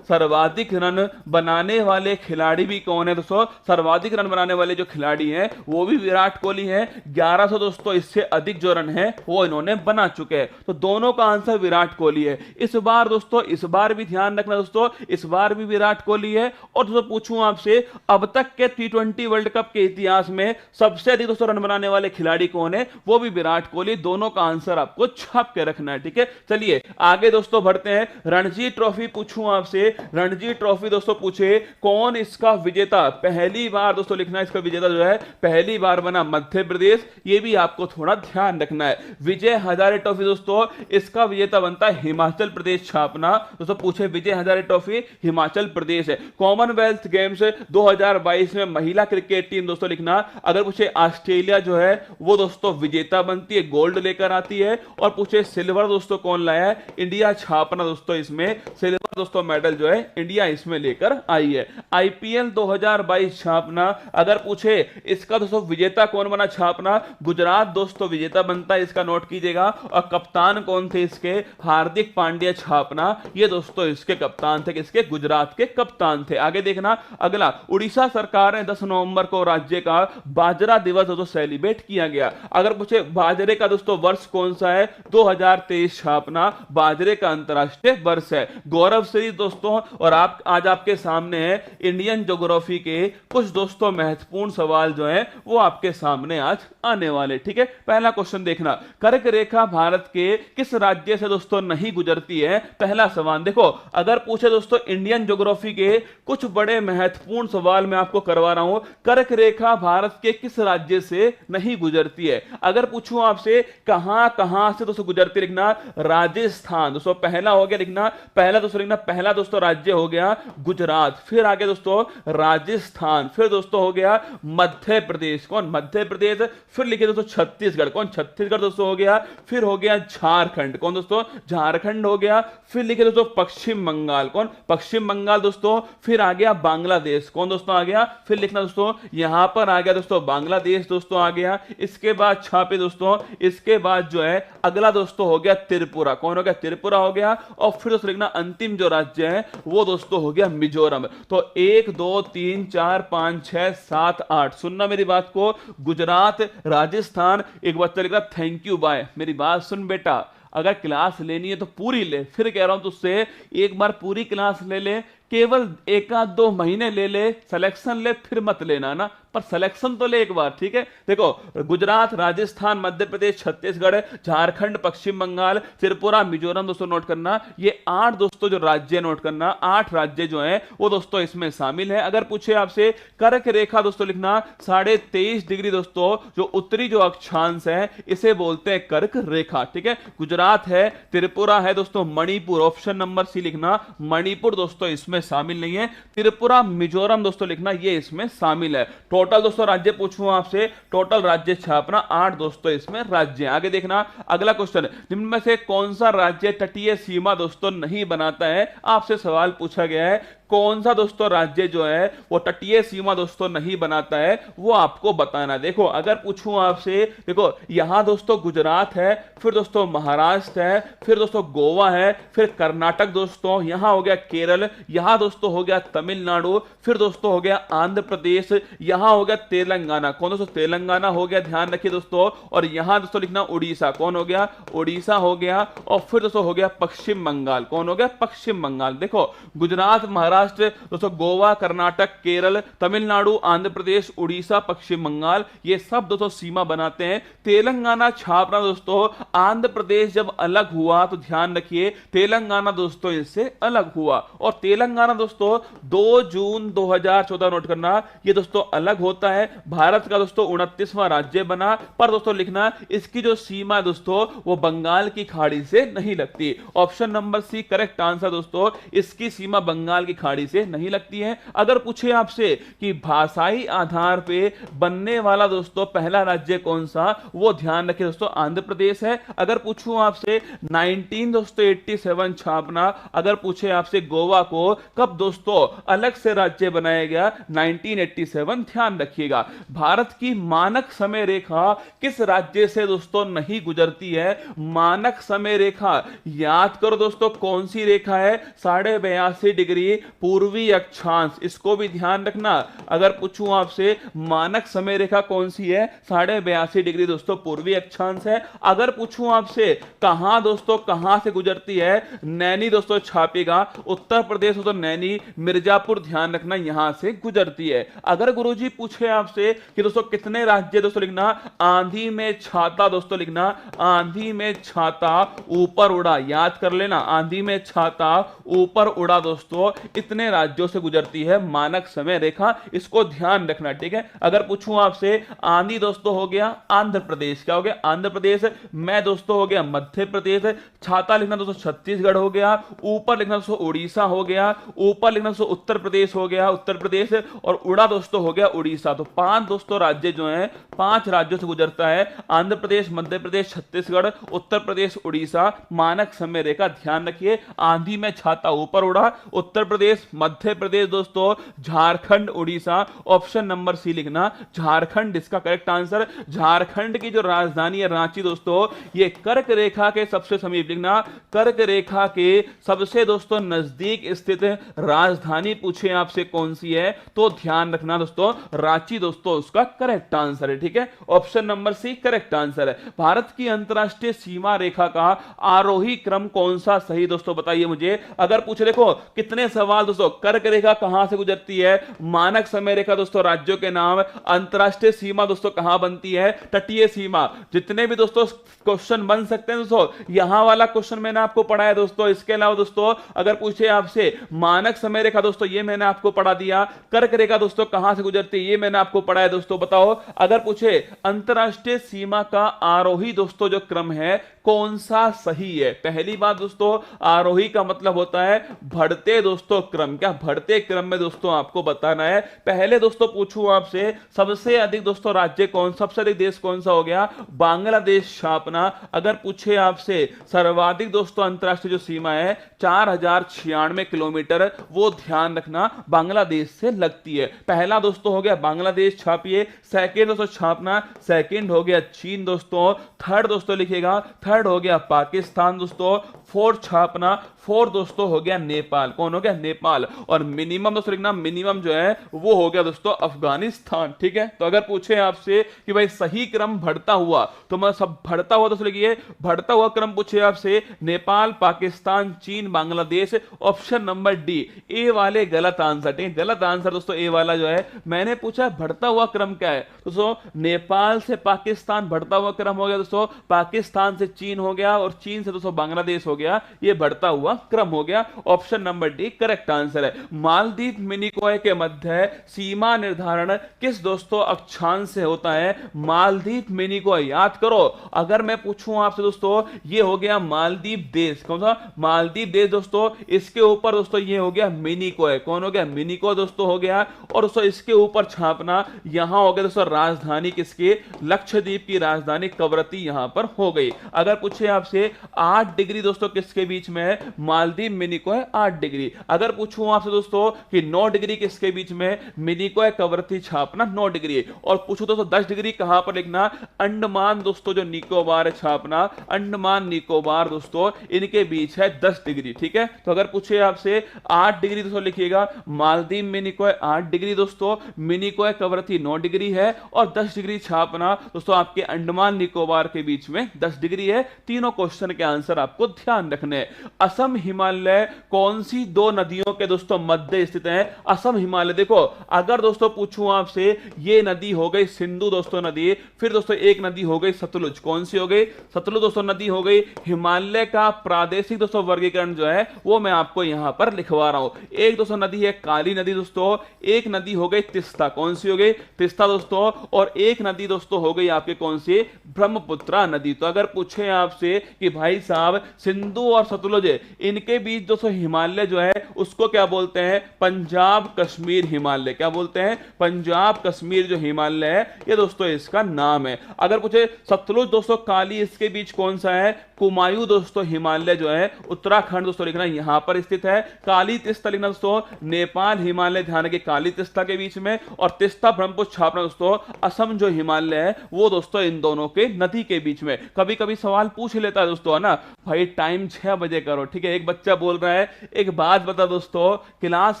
सर्वाधिक रन बनाने वाले खिलाड़ी भी कौन है दोस्तों, सर्वाधिक रन बनाने वाले जो खिलाड़ी हैं वो भी विराट कोहली है। 1100 दोस्तों, इससे अधिक जो रन है वो इन्होंने बना चुके हैं, तो दोनों का आंसर विराट कोहली है। इस बार दोस्तों, इस बार भी ध्यान रखना दोस्तों, इस बार भी विराट कोहली है। और दोस्तों पूछूं आपसे, अब तक के T20 वर्ल्ड कप के इतिहास में सबसे अधिक दोस्तों रन बनाने वाले खिलाड़ी कौन है, वो भी विराट कोहली। दोनों का आंसर आपको छाप के रखना है, ठीक है। चलिए आगे दोस्तों बढ़ते हैं। रणजी ट्रॉफी पूछूं आपसे, रणजी ट्रॉफी दोस्तों पूछे कौन इसका विजेता, पहली बार दोस्तों लिखना इसका विजेता जो है पहली बार बना मध्य प्रदेश, ये भी आपको थोड़ा ध्यान रखना है। विजय हजारे ट्रॉफी दोस्तों, इसका विजेता बनता है हिमाचल प्रदेश, छापना दोस्तों पूछे विजय हजारे ट्रॉफी हिमाचल प्रदेश है। कॉमनवेल्थ गेम्स 2022 में महिला क्रिकेट टीम दोस्तों लिखना, अगर पूछे ऑस्ट्रेलिया जो है वो दोस्तों विजेता बनती है, गोल्ड लेकर आती है। और पूछे सिल्वर दोस्तों कौन लाया है, इंडिया, छापना दोस्तों इसमें सिल्वर दोस्तों मेडल जो है इंडिया इसमें लेकर आई है। आईपीएल 2022 छापना, अगर पूछे इसका दोस्तों विजेता कौन बना, छापना गुजरात दोस्तों विजेता बनता है, इसका नोट कीजिएगा। और कप्तान कौन थे इसके, हार्दिक पांड्या, छापना ये दोस्तों इसके कप्तान थे, किसके, गुजरात के कप्तान थे। आगे देखना अगला, उड़ीसा सरकार ने 10 नवंबर को राज्य का बाजरा दिवस दोस्तों सेलिब्रेट किया गया। अगर पूछे बाजरे का दोस्तों वर्ष कौन सा है, 2023, छापना बाजरे का अंतरराष्ट्रीय वर्ष है। गौरव सीरीज दोस्तों, और आप आज आपके सामने है इंडियन ज्योग्राफी के कुछ दोस्तों महत्वपूर्ण सवाल जो है वो आपके सामने आज आने वाले, ठीक है। पहला क्वेश्चन देखना, कर्क रेखा भारत के किस राज्य से दोस्तों नहीं गुजरती है, पहला सवाल। देखो अगर पूछे दोस्तों इंडियन ज्योग्राफी के कुछ बड़े महत्वपूर्ण सवाल मैं आपको करवा रहा हूं, कर्क रेखा भारत के किस राज्य से नहीं गुजरती है। अगर पूछूं आपसे कहां कहां से दोस्तों गुजरती, लिखना राजस्थान दोस्तों पहला हो गया, लिखना पहला दोस्तों, लिखना पहला दोस्तों राज्य हो गया गुजरात, फिर आगे दोस्तों राजस्थान, फिर दोस्तों हो गया मध्य प्रदेश, कौन, मध्य प्रदेश, फिर लिखिए दोस्तों छत्तीसगढ़, कौन, छत्तीसगढ़ दोस्तों हो गया, फिर हो गया झारखंड, कौन दोस्तों, झारखंड हो गया, फिर लिखिए दोस्तों पश्चिम बंगाल, कौन, पश्चिम बंगाल दोस्तों, फिर आ गया बांग्लादेश, कौन दोस्तों आ गया, फिर लिखना दोस्तों यहां पर आ गया दोस्तों बांग्लादेश दोस्तों आ गया। इसके बाद छापे दोस्तों, इसके बाद जो है अगला दोस्तों हो गया त्रिपुरा, कौन हो गया, त्रिपुरा हो गया। और फिर दोस्तों लिखना अंतिम जो राज्य है वो दोस्तों हो गया मिजोरम। तो 1 2 3 4 5 6 7 8, सुनना मेरी बात को, गुजरात, राजस्थान। एक बच्चा लिख रहा थैंक यू बाय। मेरी बात सुन बेटा, अगर क्लास लेनी है तो पूरी ले, फिर कह रहा हूं तुझसे एक बार पूरी क्लास ले ले, केवल एक आध 2 महीने ले ले, सिलेक्शन ले, फिर मत लेना ना, पर सिलेक्शन तो ले एक बार, ठीक है। देखो, गुजरात, राजस्थान, मध्य प्रदेश, छत्तीसगढ़, झारखंड, पश्चिम बंगाल, त्रिपुरा, मिजोरम दोस्तों नोट करना। ये 8 दोस्तों जो राज्य नोट करना, 8 राज्य जो हैं वो दोस्तों इसमें शामिल है। अगर पूछे आपसे कर्क रेखा दोस्तों लिखना 23.5 डिग्री दोस्तों, जो उत्तरी जो अक्षांश है इसे बोलते हैं कर्क रेखा, ठीक है। गुजरात है, त्रिपुरा है दोस्तों, मणिपुर, ऑप्शन नंबर सी लिखना, मणिपुर दोस्तों इसमें शामिल नहीं है। त्रिपुरा, मिजोरम दोस्तों लिखना, ये इसमें शामिल है। टोटल दोस्तों राज्य पूछूं आपसे, टोटल राज्य छापना 8 दोस्तों इसमें राज्य। आगे देखना अगला क्वेश्चन, निम्न में से कौन सा राज्य तटीय सीमा दोस्तों नहीं बनाता है, आपसे सवाल पूछा गया है। कौन सा दोस्तों राज्य जो है वो तटीय सीमा दोस्तों नहीं बनाता है, वो आपको बताना। देखो, अगर पूछूं आपसे, देखो यहां दोस्तों गुजरात है, फिर दोस्तों महाराष्ट्र है, फिर दोस्तों गोवा है, फिर कर्नाटक दोस्तों, यहां हो गया केरल, यहां दोस्तों हो गया तमिलनाडु, फिर दोस्तों हो गया आंध्र प्रदेश, यहां हो गया तेलंगाना। कौन दोस्तों? तेलंगाना हो गया, ध्यान रखिए दोस्तों। और यहां दोस्तों लिखना उड़ीसा। कौन हो गया? उड़ीसा हो गया। और फिर दोस्तों हो गया पश्चिम बंगाल। कौन हो गया? पश्चिम बंगाल। देखो, गुजरात, महाराष्ट्र दोस्तों, गोवा, कर्नाटक, केरल, तमिलनाडु, आंध्र प्रदेश, उड़ीसा, पश्चिम बंगाल, ये सब दोस्तों सीमा बनाते हैं। तेलंगाना छापना दोस्तों, आंध्र प्रदेश जब अलग हुआ तो ध्यान रखिए तेलंगाना दोस्तों इससे अलग हुआ। और तेलंगाना दोस्तों 2 जून 2014 नोट करना, ये दोस्तों अलग होता है। भारत का दोस्तों 29वां राज्य बना, पर दोस्तों लिखना इसकी जो सीमा दोस्तों वो बंगाल की खाड़ी से नहीं लगती। Option number C correct answer दोस्तों, इसकी सीमा बंगाल की खाड़ी से नहीं लगती है। अगर पूछे आपसे कि भाषाई आधार पे बनने वाला दोस्तों पहला राज्य कौन सा, वो ध्यान रखिए दोस्तों आंध्र प्रदेश है। अगर पूछूं आपसे 1987 छापना, अगर पूछे आपसे गोवा को कब दोस्तों अलग से राज्य बनाया गया, 1987, ध्यान रखिएगा। भारत की मानक समय रेखा किस राज्य से दोस्तों नहीं गुजरती है? मानक समय रेखा याद करो दोस्तों, कौन सी रेखा है? 82.5 डिग्री पूर्वी अक्षांश, इसको भी ध्यान रखना। अगर पूछूं आपसे मानक समय रेखा कौन सी है, 82.5 डिग्री दोस्तों पूर्वी अक्षांश है। अगर पूछूं आपसे कहां दोस्तों, कहां से गुजरती है, नैनी दोस्तों छापेगा, उत्तर प्रदेश दोस्तों नैनी, मिर्जापुर, ध्यान रखना यहां से गुजरती है। अगर गुरुजी पूछे आपसे कि दोस्तों कितने राज्य दोस्तों लिखना, आंधी में छाता दोस्तों लिखना, आंधी में छाता ऊपर उड़ा, याद कर लेना, आंधी में छाता ऊपर उड़ा दोस्तों इतने राज्यों से गुजरती है मानक समय रेखा, इसको ध्यान रखना, ठीक है। अगर पूछूं आपसे आंधी दोस्तों हो गया आंध्र प्रदेश, क्या हो गया? आंध्र प्रदेश। मैं दोस्तों हो गया मध्य प्रदेश। छाता लिखना दोस्तों छत्तीसगढ़ हो गया। ऊपर लिखना दोस्तों उड़ीसा हो गया। ऊपर लिखना दोस्तों उत्तर प्रदेश हो गया, उत्तर प्रदेश। और उड़ा दोस्तों हो गया उड़ीसा। तो 5 दोस्तों राज्य जो हैं, 5 राज्यों से गुजरता है, आंध्र प्रदेश, मध्य प्रदेश, छत्तीसगढ़, उत्तर प्रदेश, उड़ीसा। मानक समय रेखा ध्यान रखिए, आंधी में छाता ऊपर उड़ा, उत्तर प्रदेश, मध्य प्रदेश दोस्तों, Jharkhand, Orissa. Option number C लिखना, झारखंड इसका करेक्ट आंसर। झारखंड की जो राजधानी है रांची दोस्तों, ये कर्क रेखा के सबसे समीप लिखना, कर्क रेखा के सबसे दोस्तों नजदीक स्थित राजधानी पूछे आपसे कौन सी है, तो ध्यान रखना दोस्तों रांची दोस्तों उसका करेक्ट आंसर है, ठीक है। Option number C correct answer है। भारत की अंतरराष्ट्रीय सीमा रेखा का आरोही क्रम कौन सा सही दोस्तों बताइए मुझे। अगर पूछे, देखो कितने सवाल दोस्तों, कर्क रेखा कहां से गुजरती है, मानक समय रेखा दोस्तों राज्यों के नाम, अंतरराष्ट्रीय सीमा दोस्तों कहां बनती है, तटीय सीमा, जितने भी दोस्तों क्वेश्चन बन सकते हैं दोस्तों, यहां वाला क्वेश्चन मैंने आपको पढ़ाया दोस्तों। इसके अलावा दोस्तों अगर पूछे आपसे मानक समय रेखा दोस्तों, ये मैंने आपको पढ़ा दिया। कर्क रेखा दोस्तों कहां से गुजरती है, ये मैंने आपको पढ़ाया दोस्तों, बताओ। अगर पूछे अंतरराष्ट्रीय सीमा का आरोही दोस्तों जो क्रम है कौन सा सही है, पहली बात दोस्तों आरोही का मतलब होता है बढ़ते दोस्तों क्रम, क्या बढ़ते क्रम में दोस्तों आपको बताना है। पहले दोस्तों पूछूं आपसे सबसे अधिक दोस्तों राज्य कौन, सबसे अधिक देश कौन सा हो गया, बांग्लादेश छापना। अगर पूछे आपसे सर्वाधिक दोस्तों अंतरराष्ट्रीय जो सीमा है 4096 किलोमीटर, वो ध्यान रखना बांग्लादेश से लगती है। पहला दोस्तों हो गया बांग्लादेश छापिए। सेकेंड दोस्तों छापना, सेकेंड हो गया चीन दोस्तों। थर्ड दोस्तों लिखिएगा, थर्ड हो गया पाकिस्तान दोस्तों। फोर्थ छापना, फोर्थ दोस्तों हो गया नेपाल। कौन हो गया? नेपाल। नेपाल, और मिनिमम दोस्तों लिखना, मिनिमम जो है वो हो गया दोस्तों अफगानिस्तान। ठीक है, तो अगर पूछे आपसे कि भाई सही क्रम बढ़ता हुआ, तो मैं सब बढ़ता हुआ दोस्तों लिखिए, बढ़ता हुआ क्रम पूछे आपसे नेपाल, पाकिस्तान, चीन, बांग्लादेश, ऑप्शन नंबर डी, ए वाले गलत आंसर। ठीक है, गलत आंसर दोस्तों ए वाला जो है। मैंने पूछा बढ़ता हुआ क्रम क्या है दोस्तों, नेपाल से पाकिस्तान बढ़ता हुआ क्रम हो गया दोस्तों, पाकिस्तान से चीन हो गया, और चीन से दोस्तों बांग्लादेश हो गया, ये बढ़ता हुआ क्रम हो गया। Option number D correct answer है। मालदीव मिनिकॉय के मध्य सीमा निर्धारण किस दोस्तों अक्षांश से होता है? मालदीव मिनिकॉय, याद करो, अगर मैं पूछूं आपसे दोस्तों, ये हो गया मालदीव देश, कौन सा? मालदीव देश दोस्तों, इसके ऊपर दोस्तों ये हो गया मिनिकॉय, कौन हो गया? मिनिकॉय दोस्तों हो गया, और दोस्तों इसके ऊपर छापना, यहां हो गया दोस्तों राजधानी किसकी? लक्षद्वीप की राजधानी कवरत्ती यहां पर हो गई। अगर पूछे आपसे 8 डिग्री दोस्तों किसके बीच में है? मालदीव मिनिकॉय 8 डिग्री। अगर पूछूं आपसे दोस्तों कि 9 डिग्री किसके बीच में? मिनिकॉय कवरत्ती छापना 9 डिग्री। और पूछूं दोस्तों 10 डिग्री कहां पर लिखना? अंडमान दोस्तों जो निकोबार छापना, अंडमान निकोबार दोस्तों इनके बीच है 10 डिग्री। ठीक है, तो अगर पूछे आपसे 8 डिग्री दोस्तों लिखिएगा, मालदीव मिनिकॉय 8 डिग्री दोस्तों, मिनिकॉय कवरत्ती 9 डिग्री है, और 10 डिग्री छापना दोस्तों आपके अंडमान निकोबार के बीच में 10 डिग्री है। तीनों क्वेश्चन के आंसर आपको ध्यान रखने हैं। असम हिमालय कौन सी 2 नदियों के दोस्तों मध्य स्थित है? असम हिमालय, देखो अगर दोस्तों पूछूं आपसे, ये नदी हो गई सिंधु दोस्तों नदी, फिर दोस्तों एक नदी हो गई सतलुज, कौन सी हो गई? सतलुज दोस्तों नदी हो गई। हिमालय का प्रादेशिक दोस्तों वर्गीकरण जो है वो मैं आपको यहां पर लिखवा रहा हूं। एक दोस्तों नदी है काली नदी दोस्तों, एक नदी हो गई तिस्ता, कौन सी हो गई? तिस्ता दोस्तों, और एक नदी दोस्तों हो गई आपके कौन सी? ब्रह्मपुत्रा नदी। तो अगर पूछे आपसे कि भाई साहब सिंधु और सतलुज इनके बीच दोस्तों हिमालय जो है उसको क्या बोलते हैं? पंजाब कश्मीर हिमालय। क्या बोलते हैं? पंजाब कश्मीर जो हिमालय है ये दोस्तों इसका नाम है। अगर पूछे सतलुज दोस्तों काली इसके बीच कौन सा है? कुमायूं दोस्तों हिमालय जो है उत्तराखंड दोस्तों लिखना यहां पर स्थित है। काली तिस्ता लिखना दोस्तों नेपाल हिमालय, ध्यान रखिए काली तिस्ता के बीच में, और तिस्ता ब्रह्मपुत्र छापना दोस्तों असम जो हिमालय है वो दोस्तों इन दोनों के नदी के बीच में। कभी कभी सवाल पूछ लेता है दोस्तों, है ना भाई, टाइम 6 बजे करो। ठीक है, एक बच्चा बोल रहा है, एक बात बता दोस्तों, क्लास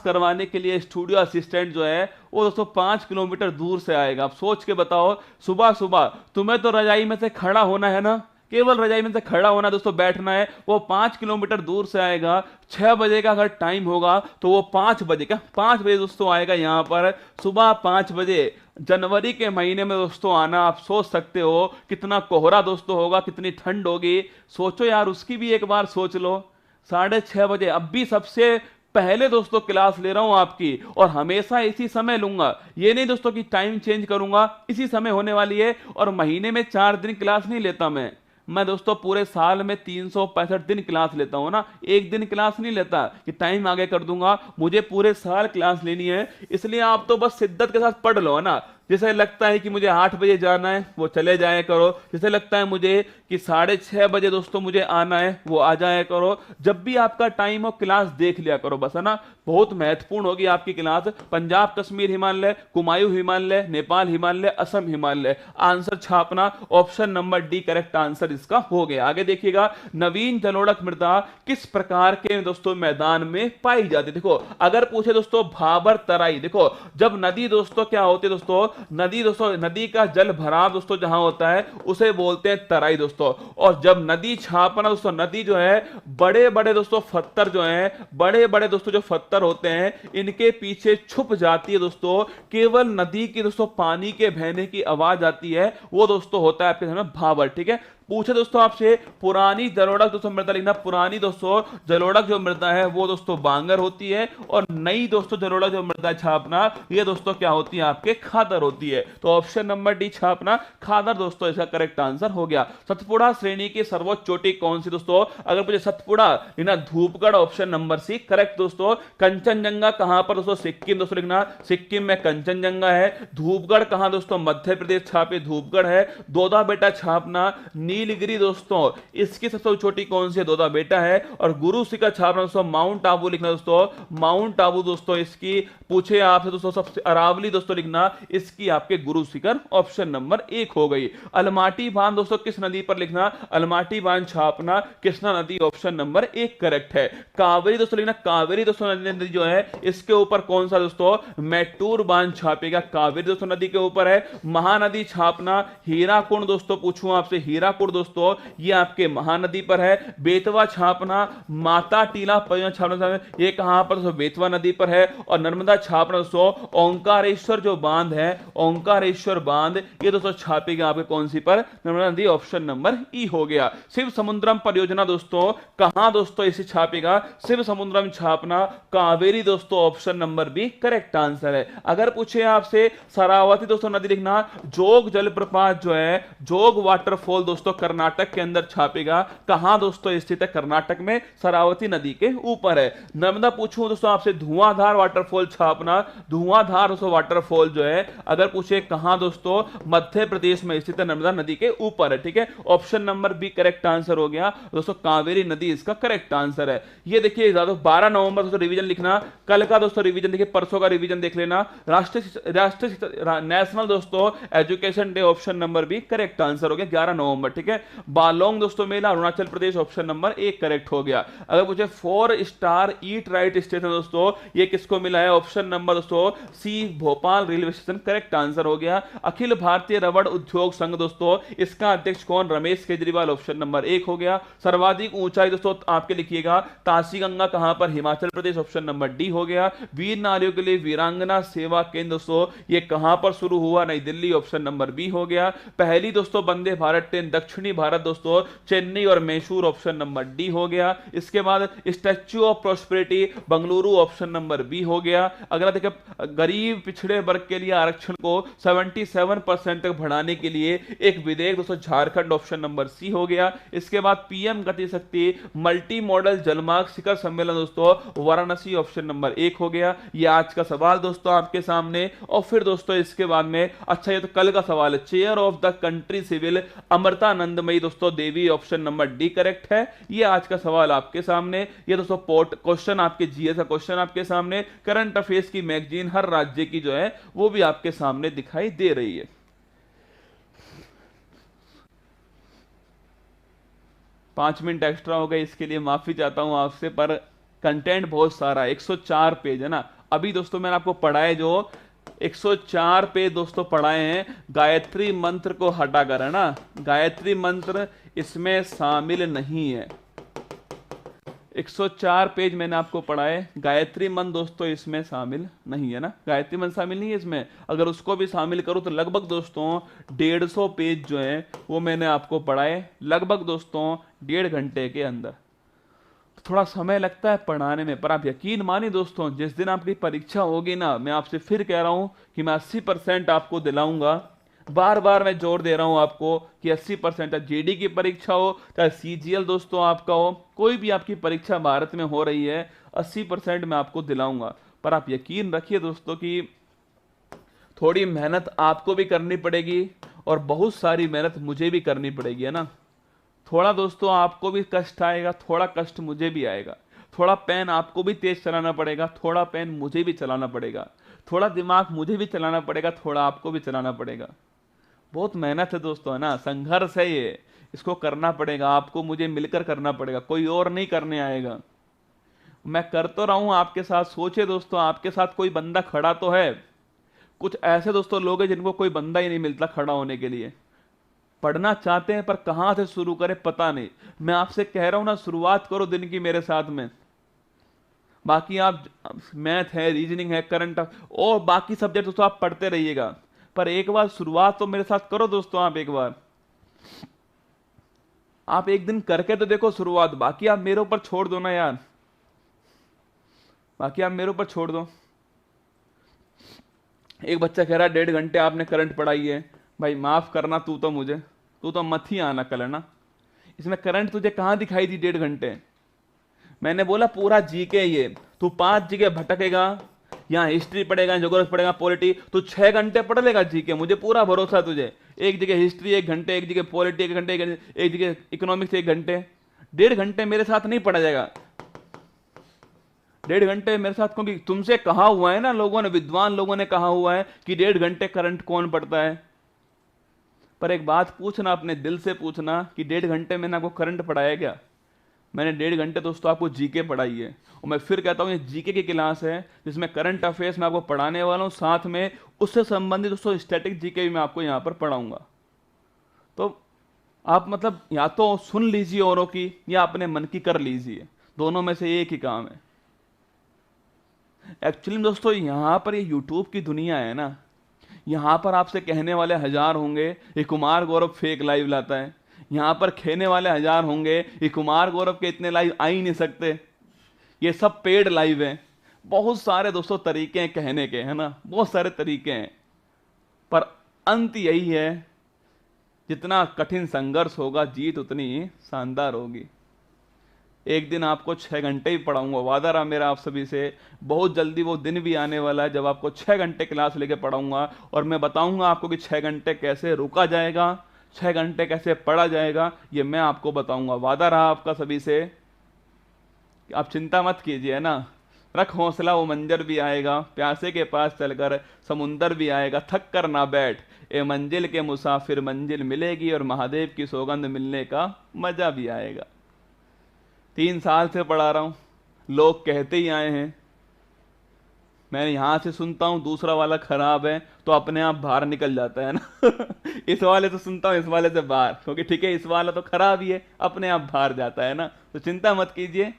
करवाने के लिए स्टूडियो असिस्टेंट जो है वो दोस्तों 5 किलोमीटर दूर से आएगा। आप सोच के बताओ, सुबह सुबह तुम्हें तो रजाई में से खड़ा होना है ना, केवल रजाई में से खड़ा होना दोस्तों, बैठना है, वो 5 किलोमीटर दूर से आएगा। 6 बजे का अगर टाइम होगा तो वो 5 बजे का 5 बजे दोस्तों आएगा यहां पर, सुबह 5 बजे। जनवरी के महीने में दोस्तों आना, आप सोच सकते हो कितना कोहरा दोस्तों होगा, कितनी ठंड होगी। सोचो यार, उसकी भी एक बार सोच लो। 6:30 बजे, अब भी सबसे पहले दोस्तों क्लास ले रहा हूं आपकी, और हमेशा इसी समय लूंगा। ये नहीं दोस्तों कि टाइम चेंज करूंगा, इसी समय होने वाली है। और महीने में 4 दिन क्लास नहीं लेता मैं दोस्तों पूरे साल में 365 दिन क्लास लेता हूं ना, एक दिन क्लास नहीं लेता कि टाइम आगे कर दूंगा। मुझे पूरे साल क्लास लेनी है, इसलिए आप तो बस शिद्दत के साथ पढ़ लो, है ना। जैसे लगता है कि मुझे 8 बजे जाना है, वो चले जाया करो। जैसे लगता है मुझे कि 6:30 बजे दोस्तों मुझे आना है, वो आ जाया करो। जब भी आपका टाइम हो क्लास देख लिया करो बस, है ना। बहुत महत्वपूर्ण होगी आपकी क्लास। पंजाब कश्मीर हिमालय, कुमायूं हिमालय, नेपाल हिमालय, असम हिमालय। आंसर छापना option number D correct answer इसका हो गया। आगे देखिएगा, नवीन जलोढ़ मृदा किस प्रकार के दोस्तों मैदान में पाई जाती है? देखो अगर पूछे दोस्तों भाबर तराई, देखो जब नदी दोस्तों क्या होती है दोस्तों, नदी दोस्तों, नदी का जल भराव दोस्तों जहां होता है उसे बोलते हैं तराई दोस्तों। और जब नदी छापना दोस्तों, नदी जो है बड़े बड़े दोस्तों पत्थर जो हैं, बड़े बड़े दोस्तों जो पत्थर होते हैं इनके पीछे छुप जाती है दोस्तों, केवल नदी की दोस्तों पानी के बहने की आवाज आती है, वो दोस्तों होता है आपके सामने भाबर। ठीक है, पूछे दोस्तों आपसे पुरानी जलोढ़ दोस्तों मृदा लिखना। पुरानी दोस्तों जलोढ़ जो मृदा है वो दोस्तों बांगर होती है, और नई दोस्तों जलोढ़ जो मृदा छापना ये दोस्तों क्या होती है? आपके खादर होती है। तो ऑप्शन नंबर डी छापना खादर दोस्तों इसका करेक्ट आंसर हो गया। सतपुड़ा श्रेणी की सर्वोच्च चोटी कौन सी दोस्तों? अगर मुझे सतपुड़ा लिखना Dhupgarh, option number C correct दोस्तों। कंचनजंगा कहां पर दोस्तों? सिक्किम दोस्तों लिखना, सिक्किम में कंचनजंगा है। धूपगढ़ कहां दोस्तों? मध्य प्रदेश, छापे धूपगढ़ है। दोदा बेटा छापना नीलगिरी दोस्तों इसकी सबसे छोटी कौन सी है, दोदा बेटा है। और गुरु शिखर छापना दोस्तों माउंट आबू लिखना दोस्तों, माउंट आबू दोस्तों इसकी पूछे आपसे दोस्तों सबसे अरावली दोस्तों लिखना, इसकी आपके गुरु शिखर ऑप्शन नंबर 1 हो गई। अलमाटी बांध दोस्तों किस नदी पर लिखना, अलमाटी बांध छापना कृष्णा नदी ऑप्शन नंबर 1 करेक्ट है। कावेरी दोस्तों लिखना, कावेरी दोस्तों नदी जो है इसके ऊपर कौन सा दोस्तों, मैटूर बांध छापेगा, कावेरी दोस्तों नदी के ऊपर है। महानदी छापना हीराकुंड दोस्तों पूछूं आपसे, हीराकुंड दोस्तों ये आपके महानदी पर है। बेतवा छापना माता टीला छापना ये कहां पर दोस्तों, बेतवा नदी पर है। और नर्मदा छापना दोस्तों ओंकारेश्वर जो बांध है, ओंकारेश्वर बांध ये दोस्तों छापेगा आपके कौन सी पर, नर्मदा नदी ऑप्शन नंबर ई हो गया। शिव समुद्रम परियोजना दोस्तों कहां दोस्तों इसे छापेगा, शिव समुद्रम छापना कावेरी दोस्तों option number B correct answer है। अगर पूछे आपसे शरावती दोस्तों नदी लिखना, जोग जलप्रपात जो है, जोग वाटरफॉल दोस्तों कर्नाटक के अंदर छापेगा, कहां दोस्तों स्थित है, कर्नाटक में शरावती नदी के ऊपर है। नर्मदा पूछूं दोस्तों आपसे धुआंधार वाटरफॉल छापना, धुआंधार दोस्तों वाटरफॉल जो है अगर पूछे कहां दोस्तों, मध्य प्रदेश में स्थित है, नर्मदा नदी के ऊपर है। ठीक है, option number B correct answer हो गया दोस्तों, कावेरी नदी इसका करेक्ट आंसर है। ये देखिए 12 नवंबर दोस्तों रिवीजन लिखना, कल का दोस्तों रिवीजन देखिए, परसों का रिवीजन देख लेना। राष्ट्रीय नेशनल दोस्तों education day option number B correct answer हो गया 11 नवंबर। ठीक है, बालोंग दोस्तों मेला Arunachal Pradesh option number 1 correct हो गया। अगर पूछे 4 स्टार ईट राइट स्टेशन दोस्तों ये किसको मिला है, ऑप्शन नंबर दोस्तों C Bhopal railway station correct answer हो गया। अखिल भारतीय रबड़ उद्योग संघ दोस्तों इसका अध्यक्ष कौन, रमेश केजरीवाल ऑप्शन नंबर 1 हो गया। सर्वाधिक ऊंचाई दोस्तों आपके लिखिएगा ताशी गंगा कहां पर, Himachal Pradesh option number D हो गया। वीर नारियों के लिए वीरांगना सेवा केंद्र दोस्तों ये कहां पर शुरू हुआ, नई दिल्ली ऑप्शन नंबर बी हो गया। पहली दोस्तों वंदे भारत ट्रेन दक्षिणी भारत दोस्तों चेन्नई और मैसूर ऑप्शन नंबर डी हो गया। इसके बाद statue of prosperity Bengaluru option number B हो गया। अगर देखिए गरीब पिछड़े वर्ग के लिए आरक्षण को 77% तक बढ़ाने के लिए एक विधेयक दोस्तों झारखंड ऑप्शन नंबर सी हो गया। इसके बाद पीएम गति शक्ति मल्टी मॉडल जलमार्ग शिखर सम्मेलन दोस्तों वाराणसी ऑप्शन नंबर 1 हो गया। ये आज का सवाल दोस्तों आपके सामने। और फिर दोस्तों इसके बाद में अच्छा ये तो कल का सवाल है, chair of the country civil Amritanandamayi दोस्तों Devi option number D correct है। ये आज का सवाल आपके सामने। ये दोस्तों पोर्ट क्वेश्चन आपके जीएस का क्वेश्चन आपके सामने, करंट अफेयर्स की मैगजीन हर राज्य की जो है वो भी आपके सामने दिखाई दे रही है। 5 मिनट एक्स्ट्रा हो गए, इसके लिए माफी चाहता हूं आपसे, पर कंटेंट बहुत सारा है, 104 पेज है ना। अभी दोस्तों मैंने आपको पढ़ाए जो 104 पेज दोस्तों पढ़ाए हैं, गायत्री मंत्र को हटाकर, है ना, गायत्री मंत्र इसमें शामिल नहीं है। 104 पेज मैंने आपको पढ़ाए, गायत्री मंत्र दोस्तों इसमें शामिल नहीं है ना, गायत्री मंत्र शामिल नहीं है इसमें। अगर उसको भी शामिल करूं तो लगभग दोस्तों 150 पेज जो है वो मैंने आपको पढ़ाए, लगभग दोस्तों 1.5 घंटे के अंदर। थोड़ा समय लगता है पढ़ाने में, पर आप यकीन मानिए दोस्तों जिस दिन आपकी परीक्षा होगी ना, मैं आपसे फिर कह रहा हूं कि मैं 80% आपको दिलाऊंगा। बार बार मैं जोर दे रहा हूं आपको कि 80%, जीडी की परीक्षा हो चाहे सीजीएल दोस्तों आपका हो, कोई भी आपकी परीक्षा भारत में हो रही है, 80% मैं आपको दिलाऊंगा। पर आप यकीन रखिए दोस्तों कि थोड़ी मेहनत आपको भी करनी पड़ेगी और बहुत सारी मेहनत मुझे भी करनी पड़ेगी, है ना। थोड़ा दोस्तों आपको भी कष्ट आएगा, थोड़ा कष्ट मुझे भी आएगा, थोड़ा पेन आपको भी तेज चलाना पड़ेगा, थोड़ा पेन मुझे भी चलाना पड़ेगा, थोड़ा दिमाग मुझे भी चलाना पड़ेगा, थोड़ा आपको भी चलाना पड़ेगा। बहुत मेहनत है दोस्तों, है ना, संघर्ष है ये, इसको करना पड़ेगा, आपको मुझे मिलकर करना पड़ेगा, कोई और नहीं करने आएगा। मैं कर तो रहा हूं आपके साथ, सोचे दोस्तों आपके साथ कोई बंदा खड़ा तो है। कुछ ऐसे दोस्तों लोग हैं जिनको कोई बंदा ही नहीं मिलता खड़ा होने के लिए, पढ़ना चाहते हैं पर कहां से शुरू करें पता नहीं। मैं आपसे कह रहा हूं ना, शुरुआत करो दिन की मेरे साथ में। बाकी आप मैथ है, रीजनिंग है, करंट और बाकी सब्जेक्ट दोस्तों आप पढ़ते रहिएगा, पर एक बार शुरुआत तो मेरे साथ करो दोस्तों। आप एक दिन करके तो देखो शुरुआत, बाकी आप मेरे ऊपर छोड़ दो ना यार, बाकी आप मेरे ऊपर छोड़ दो। एक बच्चा कह रहा है 1.5 घंटे आपने करंट पढ़ाई है, भाई माफ करना, तू तो मत ही आना कल, है ना। इसमें करंट तुझे कहां दिखाई दी 1.5 घंटे। मैंने बोला पूरा जीके ये, तू 5 जगह भटकेगा, यहाँ हिस्ट्री पढ़ेगा, ज्योग्राफी पढ़ेगा, पॉलिटी, तो 6 घंटे पढ़ लेगा जीके, मुझे पूरा भरोसा है तुझे। एक जगह हिस्ट्री 1 घंटे, एक जगह पॉलिटी 1 घंटे, एक जगह इकोनॉमिक्स 1 घंटे, 1.5 घंटे मेरे साथ नहीं पढ़ा जाएगा। 1.5 घंटे मेरे साथ, क्योंकि तुमसे कहा हुआ है ना लोगों ने, विद्वान लोगों ने कहा हुआ है कि 1.5 घंटे करंट कौन पढ़ता है। पर एक बात पूछना, अपने दिल से पूछना कि 1.5 घंटे मैंने आपको करंट पढ़ाया क्या? मैंने 1.5 घंटे दोस्तों आपको जीके पढ़ाई है। और मैं फिर कहता हूँ ये जीके की क्लास है जिसमें करंट अफेयर्स मैं आपको पढ़ाने वाला हूँ, साथ में उससे संबंधित दोस्तों स्टैटिक जीके भी मैं आपको यहाँ पर पढ़ाऊंगा। तो आप मतलब या तो सुन लीजिए औरों की या अपने मन की कर लीजिए, दोनों में से एक ही काम है। एक्चुअली दोस्तों यहाँ पर ये यूट्यूब की दुनिया है ना, यहाँ पर आपसे कहने वाले 1000 होंगे ये कुमार गौरव फेक लाइव लाता है, यहाँ पर कहने वाले 1000 होंगे ये कुमार गौरव के इतने लाइव आ ही नहीं सकते, ये सब पेड लाइव हैं। बहुत सारे दोस्तों तरीके हैं कहने के, है ना, बहुत सारे तरीके हैं, पर अंत यही है, जितना कठिन संघर्ष होगा जीत उतनी शानदार होगी। एक दिन आपको 6 घंटे ही पढ़ाऊंगा, वादा रहा मेरा आप सभी से। बहुत जल्दी वो दिन भी आने वाला है जब आपको 6 घंटे क्लास लेके पढ़ाऊंगा और मैं बताऊंगा आपको कि 6 घंटे कैसे रुका जाएगा, 6 घंटे कैसे पढ़ा जाएगा, ये मैं आपको बताऊंगा। वादा रहा आपका सभी से, आप चिंता मत कीजिए ना, रख हौसला, वो मंजर भी आएगा, प्यासे के पास चलकर समुंदर भी आएगा, थक कर ना बैठ ए मंजिल के मुसाफिर, मंजिल मिलेगी और महादेव की सौगंध मिलने का मजा भी आएगा। 3 साल से पढ़ा रहा हूं, लोग कहते ही आए हैं, मैं यहां से सुनता हूं दूसरा वाला खराब है तो अपने आप बाहर निकल जाता है ना इस वाले से सुनता हूं, इस वाले से बाहर, क्योंकि ठीक है इस वाला तो खराब ही है, अपने आप बाहर जाता है ना। तो चिंता मत कीजिए,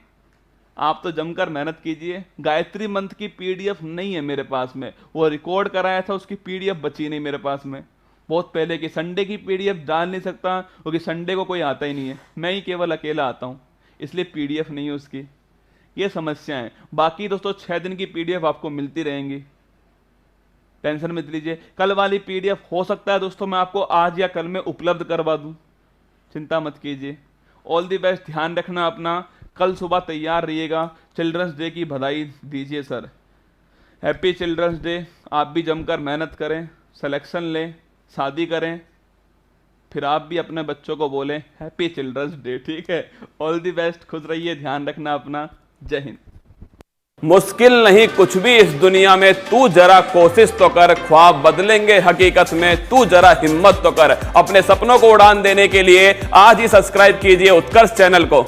आप तो जमकर मेहनत कीजिए। गायत्री मंत्र की पीडीएफ नहीं है मेरे पास में, वो रिकॉर्ड कराया था, उसकी पीडीएफ बची नहीं मेरे पास में, बहुत पहले की। संडे की पीडीएफ डाल नहीं सकता क्योंकि संडे को कोई आता ही नहीं है, मैं ही केवल अकेला आता हूं, इसलिए पीडीएफ नहीं है उसकी, ये समस्या है। बाकी दोस्तों 6 दिन की पीडीएफ आपको मिलती रहेंगी, टेंशन मत लीजिए। कल वाली पीडीएफ हो सकता है दोस्तों मैं आपको आज या कल में उपलब्ध करवा दूं, चिंता मत कीजिए। ऑल दी बेस्ट, ध्यान रखना अपना, कल सुबह तैयार रहिएगा। चिल्ड्रंस डे की बधाई दीजिए सर, हैप्पी चिल्ड्रंस डे। आप भी जमकर मेहनत करें, सिलेक्शन लें, शादी करें, फिर आप भी अपने बच्चों को बोलें हैप्पी चिल्ड्रंस डे, ठीक है। ऑल दी बेस्ट, खुश रहिए, ध्यान रखना अपना, जय हिंद। मुश्किल नहीं कुछ भी इस दुनिया में, तू जरा कोशिश तो कर, ख्वाब बदलेंगे हकीकत में, तू जरा हिम्मत तो कर। अपने सपनों को उड़ान देने के लिए आज ही सब्सक्राइब कीजिए उत्कर्ष चैनल को।